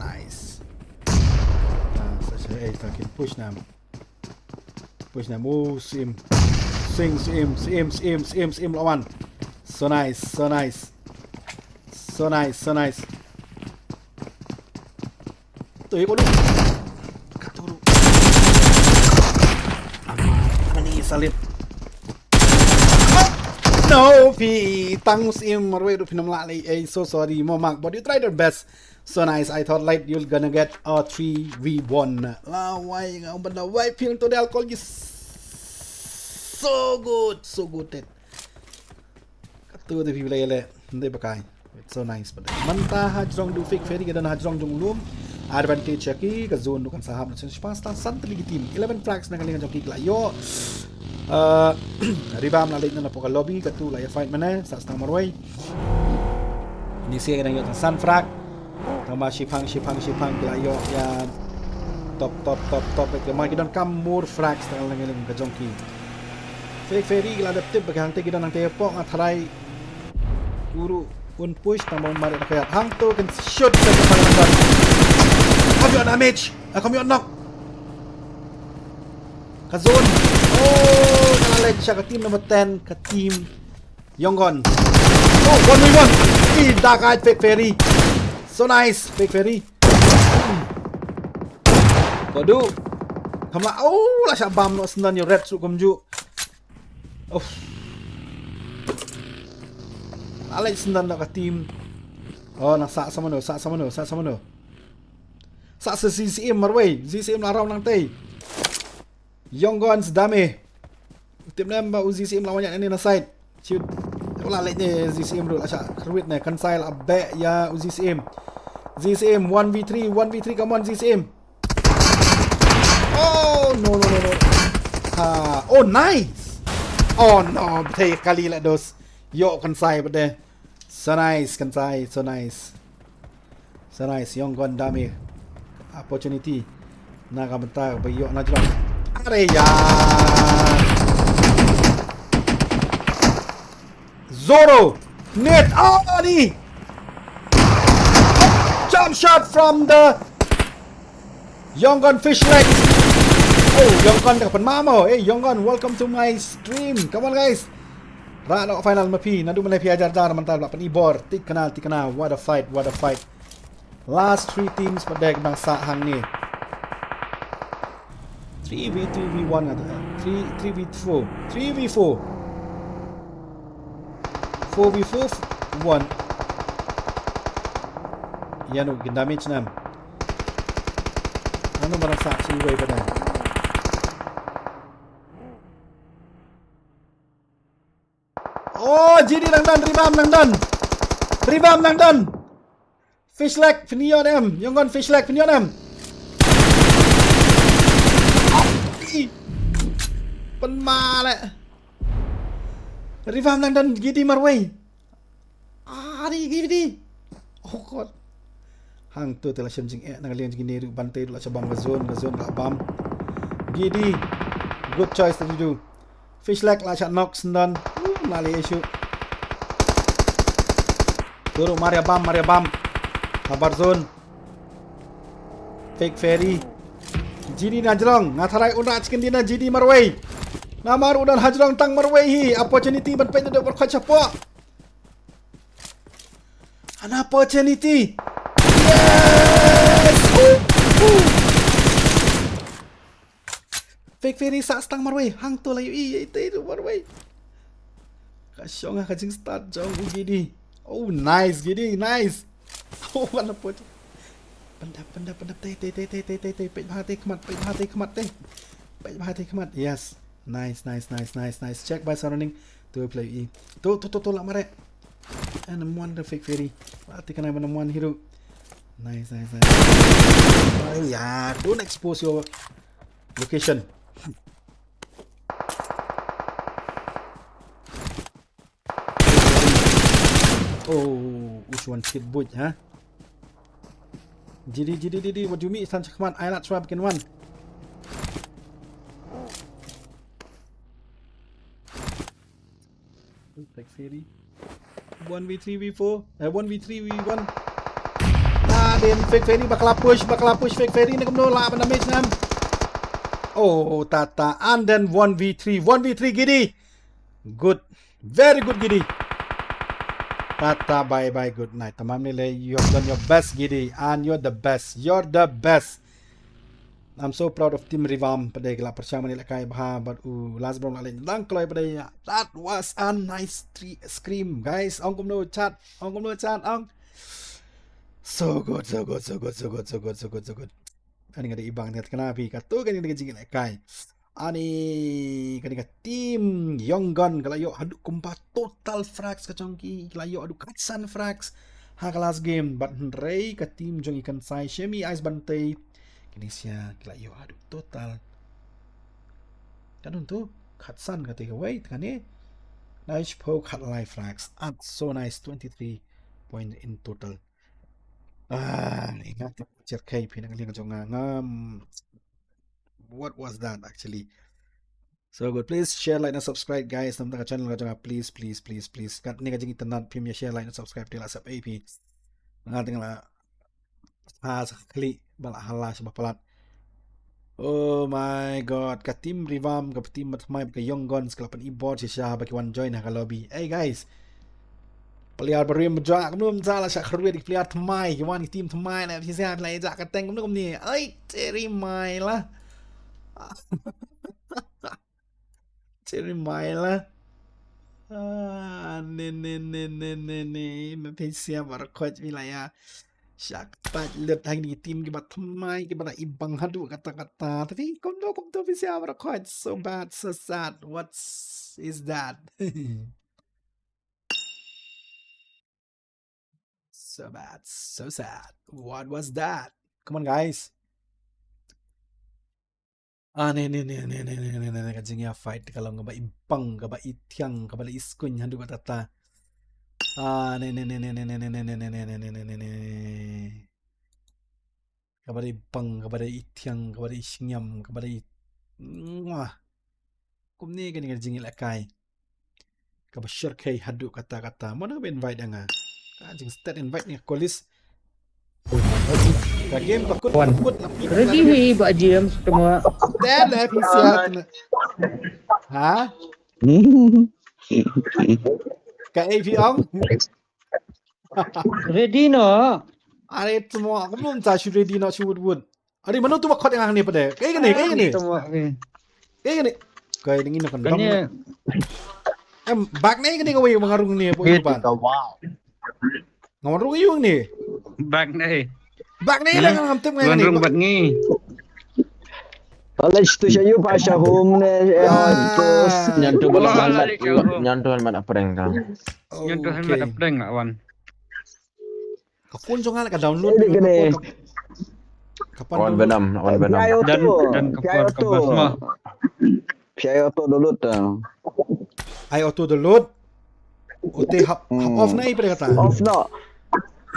Nice. Saya takin push nam. Oh, sim lawan. So nice. Tuh ya kono. Katuru. Ani salit. No, pi tang sim marwe do pinam la lay. So sorry, Momak, but you tried your best. So nice. I thought like you're gonna get a 3v1. La why nga banda why ping to the alcohol is so good it. Katuru de pi lele. Hindi pakai. It's so nice but manta hajrong do fake ferry gadan hajrong jong lum. Advantage aki ka zone kan sahab na pasta sant legitim 11 frags na kalingan joki klayo ribam na late na po ka lobby ka tu la fight mana sa stang marway ni siya nang yung san frag tama shipang klayo ya top ke mai kidon kam more frags na lang ka joki fake ferry la adaptive bagang te kidon nang tepo nga tharai guru un push tamang mari kaya hang to can shoot sa paling Come on damage. Come on knock. Kazon. Oh, nalalag siya ka team number 10, ka team Yonggon. Oh, 1v1. Tidak kahit fake ferry. So nice, fake ferry. Kodu. Kama oh, la siya bam no sendan yung red su kumju. Oh. Nalalag sendan na ka team. Oh, nasa sama no. Sa ZCM marway, ZCM laraw ng tay. Young Guns dami. Tim na ba ZCM lawan yan ini na side. shoot wala lệ nè ZCM rồi là chả khruit này căn sai là bẹ ya ZCM 1v3 come on ZCM. Oh no oh nice. Oh no thầy kali lại dos yo căn sai bật đây so nice căn sai so nice young gun dami opportunity nakabentar bayo na jero are yaar Zoro net ni jump shot from the young gun fish leg. Oh young gun dapat mama. Hey young gun, welcome to my stream, come on guys. Rano final mapi nadu malay piajar mantap lapan ibor tik kenal what a fight last 3 teams pada bang sahang ni 3v2 v1 ada 3v4 4v4 1 yan og damage nam ano barang sa siway pa na oh GD ribam nang dan fish leg pinion em yung gon fish leg pinion em pen ma le ribam nang dan GD marway di GD oh god hang tu telah shem jing nang lian jing ni ru bantai la cabang zone la bam GD good choice that you do fish leg la chat knock sendan la le issue turu Maria bam Habar zone fake ferry GD najrong ngatharai una chicken dina GD marway namar udan hajrong tang marway hi opportunity ban pen do berkhot chapo an opportunity yes fake ferry sa stang marway hang to layu i te do marway kasyong ka jing start jong GD oh nice GD nice oh what a put pandap te pej bahate khamat yes nice check by surrounding to play e to la mare and one the fake ferry ati kana one hero nice oh yeah don't expose your location oh which one hit boot huh GD what do you mean San Chakman I not try begin one like ferry 1v3 v4 1v3 v1 then fake ferry bakal push fake ferry ni kamno la ban damage nam oh tata and then 1v3 GD good very good GD Tata bye good night tamam nile you have done your best GD and you're the best I'm so proud of team Rivam pada gela bersama nile kai bah but last brom lain lang kloi pada that was a nice scream guys ong kumno chat ong so good ani ngada ibang net kanapi katu kan ngada jingin kai ani kadang tim young gun kalayo haduk kumpa total frags kacongki kalayo aduk katsan frags ha kelas game but rei ka tim jong ikan sai shemi ice bantai kinesia kalayo aduk total kanun tu katsan ka take away kane nice po kat live frags at so nice 23 point in total ingat cerkai pinang liang jonga ngam what was that actually so good please share like and subscribe guys nam ta channel ka janga please kat ni ka jing internet premier share like and subscribe tila sub ap ngating la kli bala hala sa palat oh my god ka team Rivam ka team matmay ka young guns kalapan ibor si siya baki one join ha ka lobby hey guys player baru mja kamnum sala sa khruwe di player tmai ki wan team tmai na si siya lai ja ka teng kamnum ni ai teri mai la Cherry Myla ne me pensia barakot wilaya syak pat let hang di tim ki bat tmai ki bana ibang hadu kata-kata tapi kondo pensia barakot so bad so sad what is that So bad, so sad. What was that? Come on, guys. Nih, kajingnya fight kalau ngaba impang, ngaba itiang, ngaba iskun handu batata. Nih. Ngaba impang, ngaba itiang, ngaba isnyam, ngaba wah. Kum ni kan kajing lakai. Ngaba shirkai handu kata-kata. Mana ngaba invite anga? Kajing start invite ni kolis. Ka game bakut bakut tapi Ready ni Pak Jim semua. dan sihat. Ha? Ka AP ong? Ready no. Are semua aku belum tahu ready nak shoot wood. Are mana tu bakut yang ni pada? Kayak gini. Semua ni. Kayak ini kan dong. Kanya Bag ni gini kau yang mengarung ni apa depan. Wow. Ngarung yung ni. bag ni. Bag ni lang ang hamtem ngayon Tuan ni. rumbat ni. College tu saya pasha home ne terus Nyantu Wala, balak balik ako. nyantu mana prank ka. Yang tu helmet apa enggak wan? Kapun jangan ka download Ini gini. Kapan Lawan download? Venom, lawan Venom. Dan kepuan ke semua. Saya tu dulu tu. I auto download. Ote hap off na ipre kata. Off no.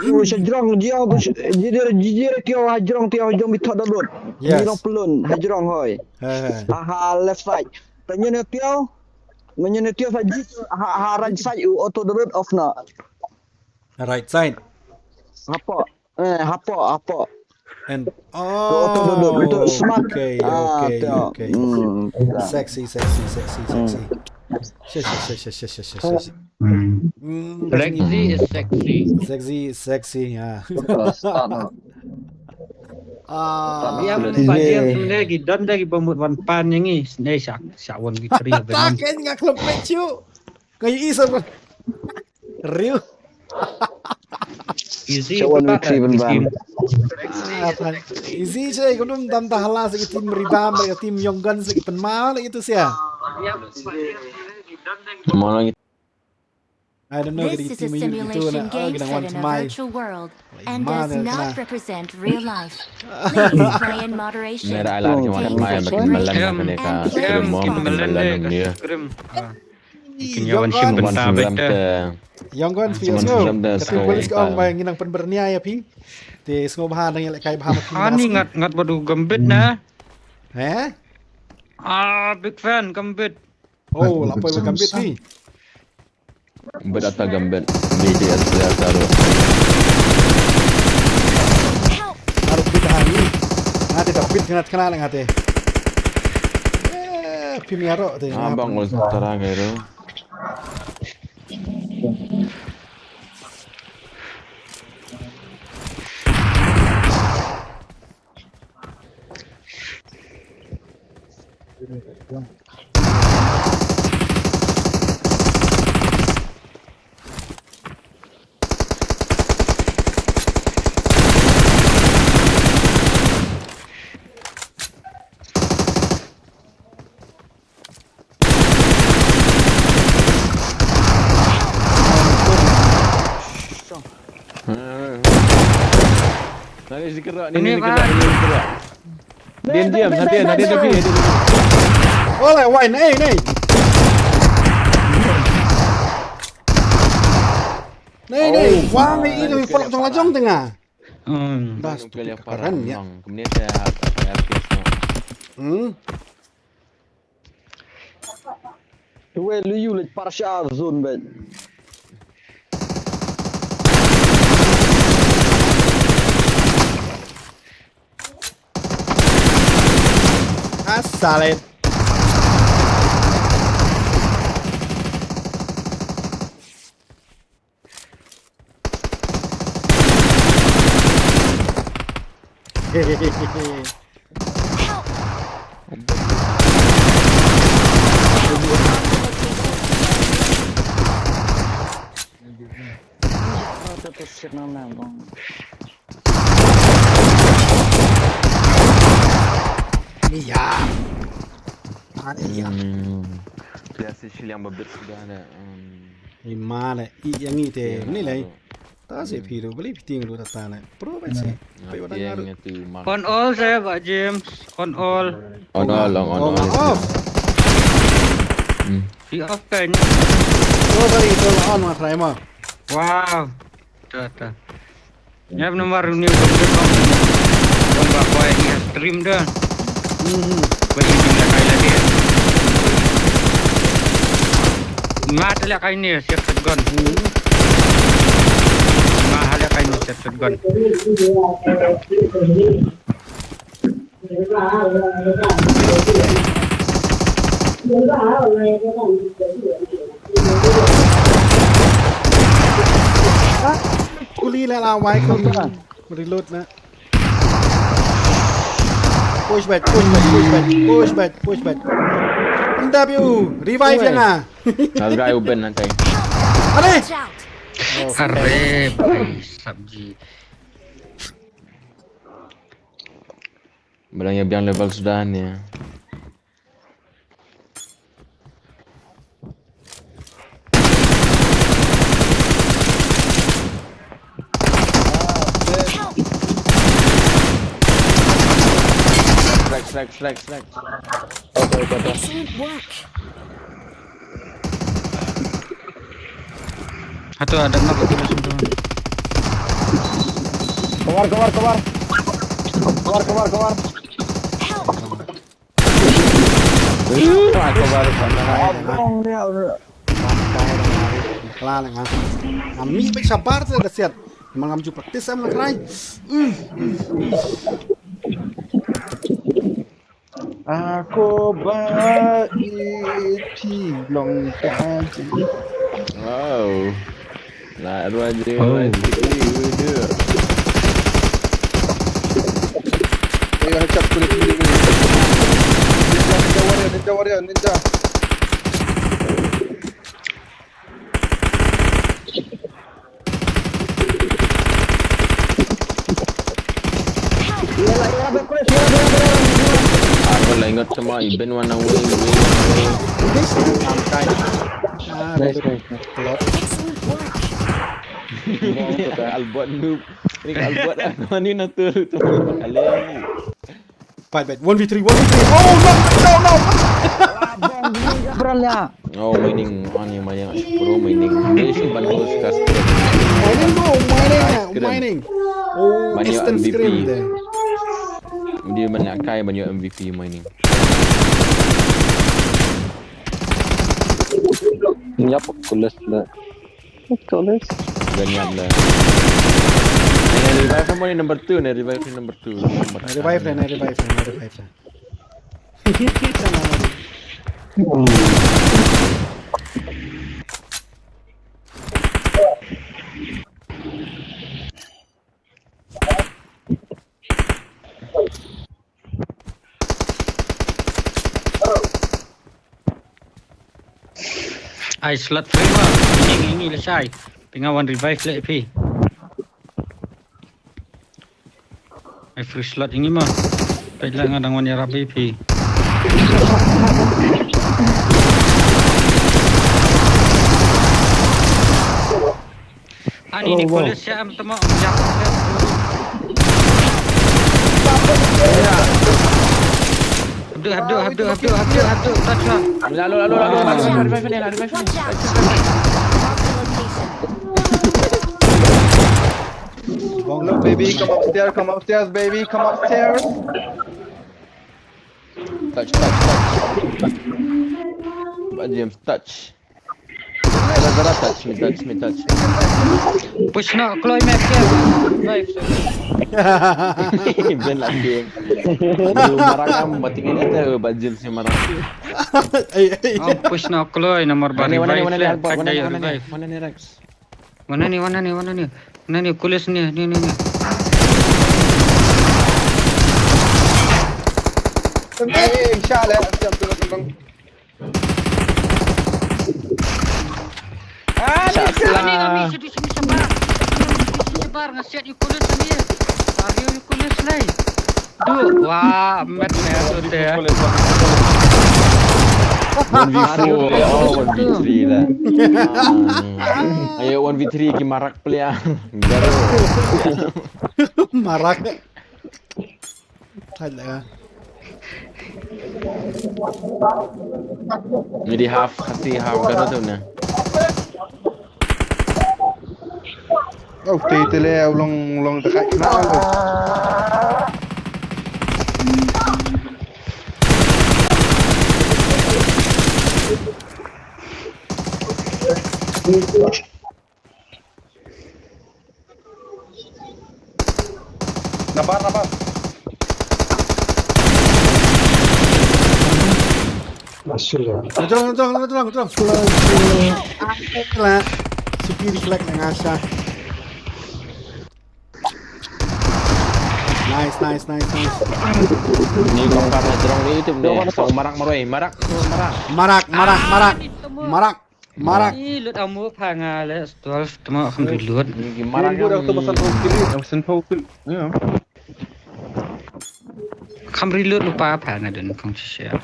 Sejrong dia tu jijir kau hajrong tiao jom itu dulu. Yes. Di pelun hajrong hoi. Ha. Left side. Tanya tiao. Menyentuh tiao saja. Right side auto dulu off no. Right side. Apa? Apa? And Auto dulu itu smart. Okay. Sexy. Sexy. Sexy is sexy. Ya. Yang Pak Jim sebenarnya gidan dari pemut wan pan yang ni. Sebenarnya syawan kitri Tak kan ngak kelepek cu. Kayak isa. Real. Easy. Syawan retriever bang. Easy je, kau belum tam tahala sakit tim ribam, sakit tim Yonggan, sakit penmal itu sih ya. Mau lagi I don't know This is a tim itu simulation game kita set want in to a main. virtual world and Mana does not kena. represent real life. Please play in moderation. Nera alar cuma Take main frequent makin breaks, balan makin ka. and play Krim mau makin Mungkin balan dia. Krim. Mungkin Yonggan. yawan sim Cuman bentar sembilan beda. te. Yonggan Cuman Fiasco. sembilan dah Tapi polis sekolah. kau main nginang penbernia ya pi. Te sengo bahan dengan lekai bahan makin. Ani ngat badu gambit na. Eh? Big fan gambit. Oh, lapor berkambit pi. Berdata gambet. Media asal taruh. Help! Harus bit hari. Ngate dah bit kena ngate. Pi miaro te. Abang ngurus terang itu. Nanti dikerak ni Ini, dikerak Pak. ini dikerak. Diam, hati tapi. Oleh, wine, nih. Nih, wang ini follow jong-jong tengah. Dah Kali stupid keren ya. Kemudian saya apa RPS. Tu lu le parsha zone ben. Asalit. Hehehe. Help! Tu shit na bang. Iya. Iya. Biasa yang berbeda sudah ada. Gimana? Yang itu, ini lah. Ta se phiro beli piting lu tata na. Pro bet se. Pai wadang Yang ngaru. itu mak. On all saya Pak James. On all. On all. Off. Di off kan. Oh tadi itu on ma try ma. Wow. Tata. Ya nomor ni Bang Boy ni stream dah. Bagi dia kai lagi. Ngat lah kai ni siap shotgun. Mahal lah kai ni siap shotgun. Kuli la wai ko reload na. Push back. NW revive yang ah. Harga uben nanti. Are. Watch out! Arre, bhai, sabji. Barangnya biang level sudah ni. Strike. Excellent work. Atau ada nak kita semua. Keluar. Help! Aku baru pandang. Abang dia. Kala nga. Ami pa sabar sa dasyat. Mga amju practice am try. Aku baik long kaji. Wow. Nak ruaje. Hacap kulit. Ninja warrior. Aku lah ingat semua event warna wing. Sampai. Excellent work. Albot noob. Ini albot aku ni nak turun tu kalian ni. Fight back. 1v3. Oh no. Abang dia berannya. Oh mining banyak pro mining. Dia sih bantu sekas. Mining. Oh, Banyak instant MVP. screen deh. Dia banyak kai banyak MVP mining. Ini apa kulis lah? Kulis. Banyak lah. Ini revive sama ni number 2 ni revive ni number 2. Revive lah. Ai slot free mah. Ini lah sai. Pengawan revive lah pi. Ai free slot ini mah. Baiklah ngadang wan ya rabi pi. Ani ni kulit siam temo jak. Abdu, touch lah. Lalu. Revive ni. Watch out! Mark the location. Look, baby, come upstairs, baby, come upstairs. Touch. Pak James touch. Gara-gara touch me. Push nak keluar map dia. Revive. Ben lagi. Aduh marang bating ini tu Pak James yang marang. Oh, push nak keluar nomor bar revive. Mana ni Rex? Mana ni kulis ni. Inshallah, siap tolong. Ni kami sedih sabar. Sabar ngasiat you kulis ni. Ario you kulis lai. Du, wah, met tu deh. 1v4 oh 1v3 lah. Ayo 1v3 ki marak peliang. Garo. Marak. Thay lại. Jadi half garo tu na. Tì tì leo long dekat kenal tu. Nabar. Tolong. Lah. Supi reflect dengan Asha. Nice. Ni kompar na drone ni itu deh. So marak maroi, marak. Marak. Ih, lut amu phanga le, stol temo kham lut. Ni ki marak Gua dah tu pasal kiri, pasal kiri. Ya. Kham lut lupa phanga den phong sia.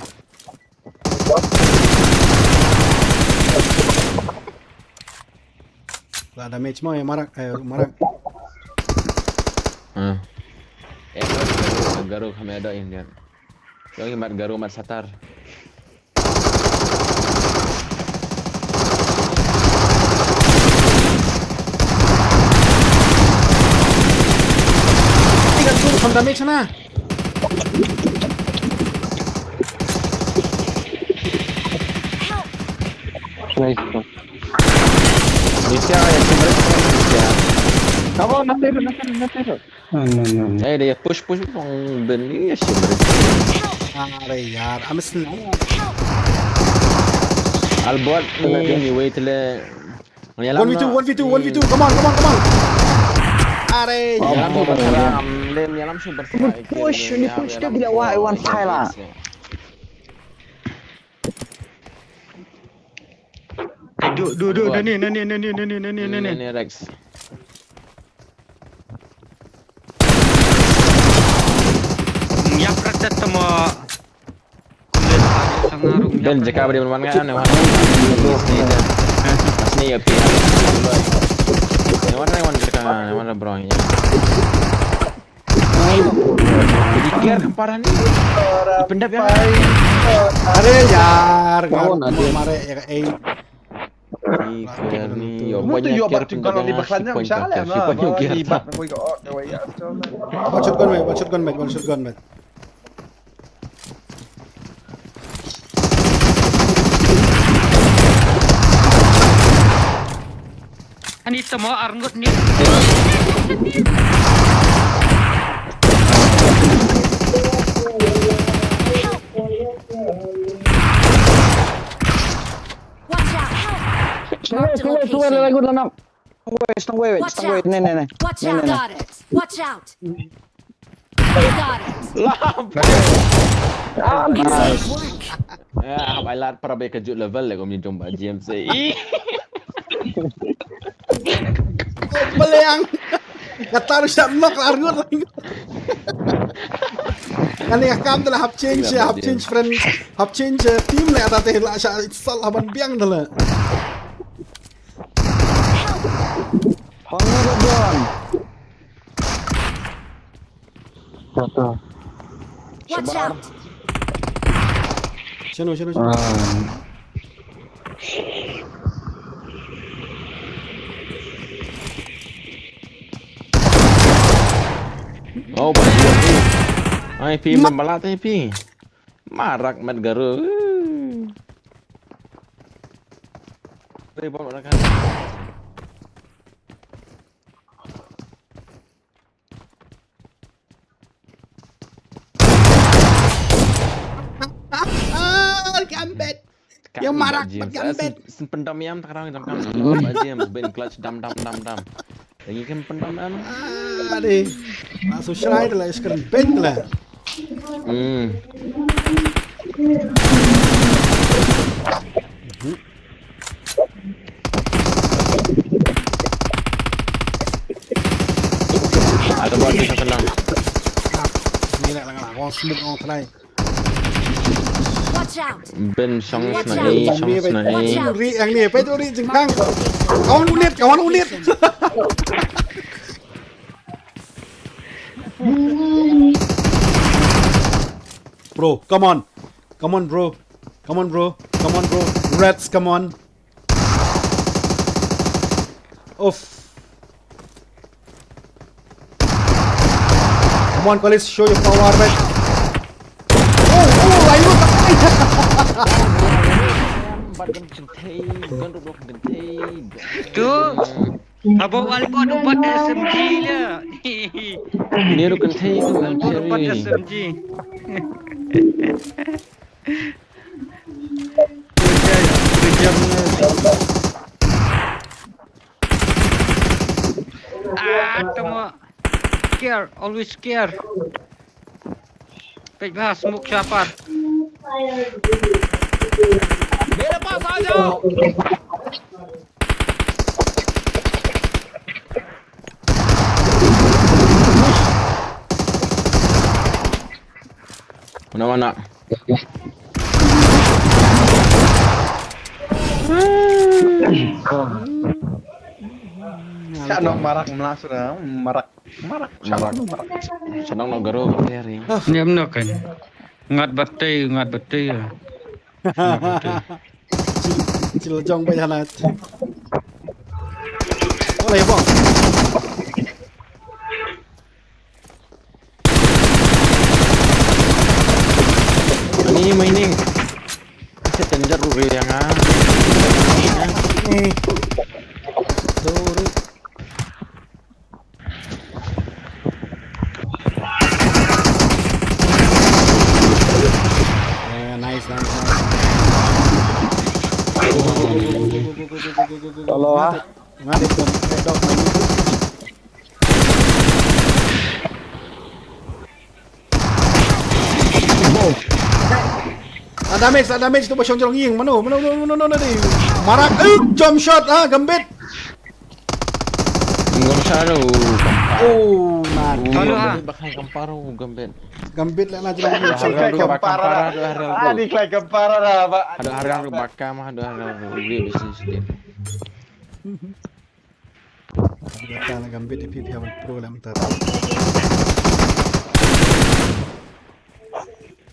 Lah damage mo marak. Garo kami ada yang dia. Yang mat garo mat satar. Tiga tuh from damage sana. Nice. Bisa yang sebenarnya. Kamu nanti. Dia push pong dan ni sebenarnya. Are yaar, I'm slow. Albot ni wait le. 1v2, come on. Are Yalam tu berserang, lem yalam tu berserang. Push dia bila one file lah. Du, ni. Ni Rex. Yak rata temo. Kulit sangarum. Dan jika beri mana kan, Asni ya pihak. Yang mana bro ya. Jadi care kemparan ni. Dipendap ya. Are yaar, mare ya Care ni, yo Mu tu yo banyak care bat kalau di baklannya misalnya nah. Libat care. aku ikut dewa ya. One shotgun mate. Ani temo arngut ni. Watch out! Marked a location. Lagu dalam. Stang wait. Nih. Watch out! Got it. Watch out! Got it. Excellent work. Ya, bailar para baik kejut level lah kau punya jumpa GMC. Baleang. Kata harus siap knock argut lagi. Kan yang kam telah half change team le ata teh la sha sal haban biang dala. Honor John. Watch out! Sino. Oh, banyak. Ai pi membalat pi. Marak mat garo. Repot kan. Gambet. Yang marak gambet. Pendam yam takarang dam kam. James ben clutch dam. Lagi kan pendam am. Ade. Langsung shry lah sekarang bent lah. Ada buat kita tenang. Ni lah on smoke on try. Watch out! Ben Shong Watch Snai, out. Shong Snai. Watch out. Ri ang ni, pwede ri jeng kang. Kawan ulit. Bro, come on. Come on, bro. Come on, bro. Come on, bro. Reds, come on. Oof. Come on, college, show your power, man. Oh, ayo. Tu. Abang Ali buat 4 SMG dia. Ini lu kentai tu kan 4 Cherry. SMG. Tama. Scare, always scare. Pej bahas smoke cepat. Mana-mana. Siya no marak melasur marak. Senang nak garo Cherry. Diam nak kan. Ngat batai. Cilojong pa yan at. Wala yung bang. Ini mining. Saya tenjar dulu yang Sorry. Nice. Kalau Ngadit dong, dok main. Ada damage tu pasang jorong ying. Mana ni. Marak, jump shot gambit. Ngom saru. Oh, nah. Bakal kamparu gambit. Gambit lah nak jalan. Kempara. Adik lagi kempara dah, Pak. Ada hari bakal mah ada hari beli bisnis dia. Kita nak gambit di PPH program ter.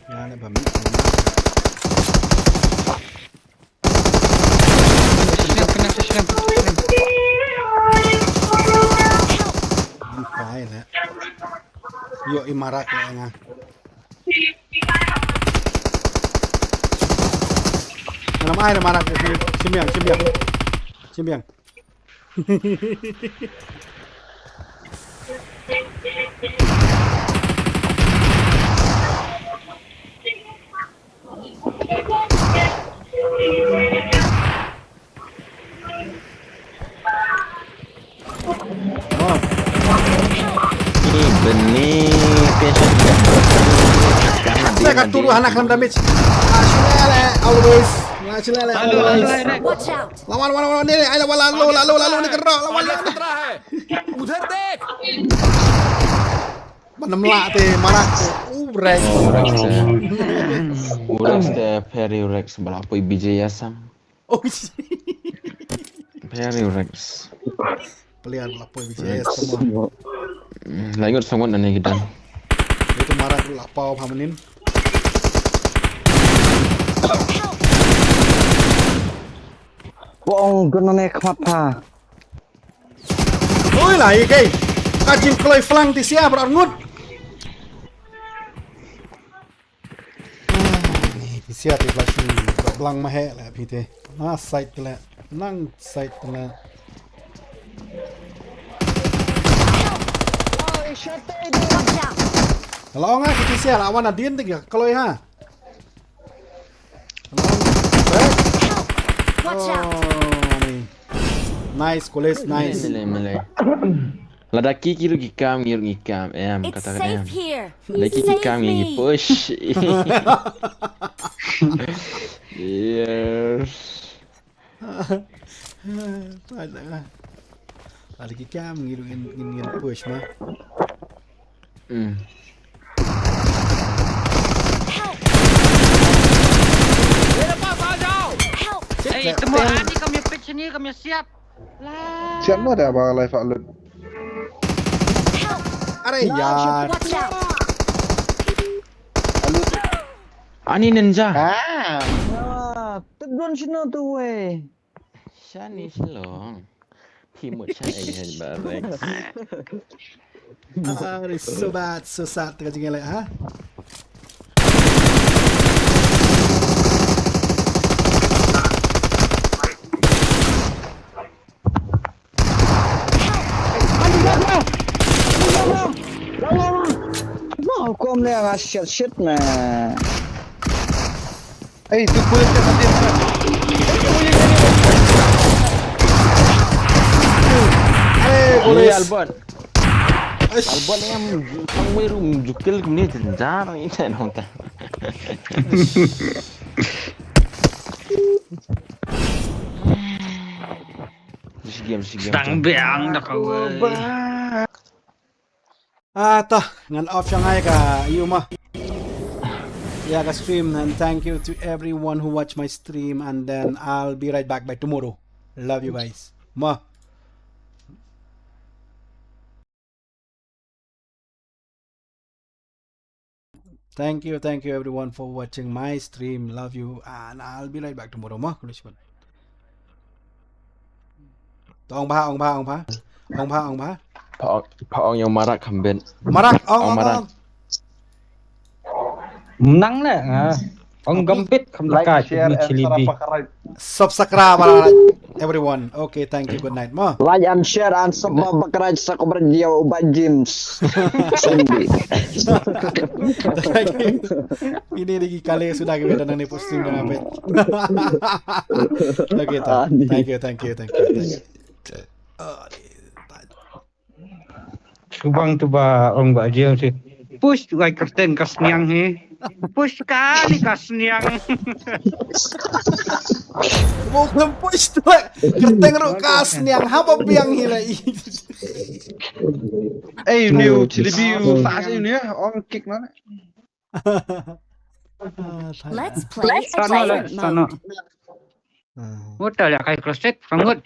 Ya, nak bami. Kena. Fine lah. Yo imarak lah nga. Nama ai marak Simbiang. Oh. Ini benih pension. Saya akan turun anak dalam damage. Always. Watch out! Lawan ni. Ayo lalu ni kerok. Lawan. Mana melak teh, marak teh. Rex. Rex teh Perry Rex berapa BJ Yasam. Oh. Perry Rex. Pelian lapor BCS semua. Lanjut sangat aneh kita. Itu marak lapau pamenin. Wong gana naik mata. Oi lah kai. Kajim kloi flang ti sia berangut. Ni sia ti flash ni. Belang mahe lah pite. Side lah. Nang side lah. Watch out! Kalau ngah kita sia lawan adien ti kloi ha. Watch out! Nice, Koles, nice. Melay. Ladaki kiru gikam. It's Kata safe here. Lagi Save gikam me. push. Yes. Lagi kam ngilu push mah. Eh, semua ni kami pitch ni kami siap. Lah. Siap mo ada bang live upload. अरे यार Watch out! Ani ninja. Ah, tedon sino tu weh. Shani Shalom. Timur Shani bareng. so bad, so sad tengah jengkel ha. No, kom le nga shit man. Eh, tu boleh tak mati. Boleh Albon. Albon yang pangweru jukil ni jenjar ni saya nonton. Game. Stang beang dah kau. Toh, ngan off Shanghai ka, iyo mah. Yeah, ka stream, and thank you to everyone who watched my stream, and then I'll be right back by tomorrow. Love you guys. Ma. Thank you everyone for watching my stream. Love you, and I'll be right back tomorrow. Ma, kulishman. Ong ba. พระองค์ยังมารักคำเบน Marak, Ong ong. marak. Menang lah. Ong gempit kami Like, kat share, ni and cilibi. subscribe. Subscribe everyone. Okay, thank you. Good night. Ma. Like and share and subscribe sa kobradiya Uban James. Sunday. Ini lagi kali sudah kita nang ni posting dengan apa. Okay, thank you. Subang tu ba orang buat dia tu. Push tu kai kerten kasniang he. Push sekali kasniang. Bukan push tu. Kerteng rukas niang hapa biang hilai. Eh, new cilibi fast ni ya. Orang kick mana? Let's play adventure mode. Betul lah kai kerset sangat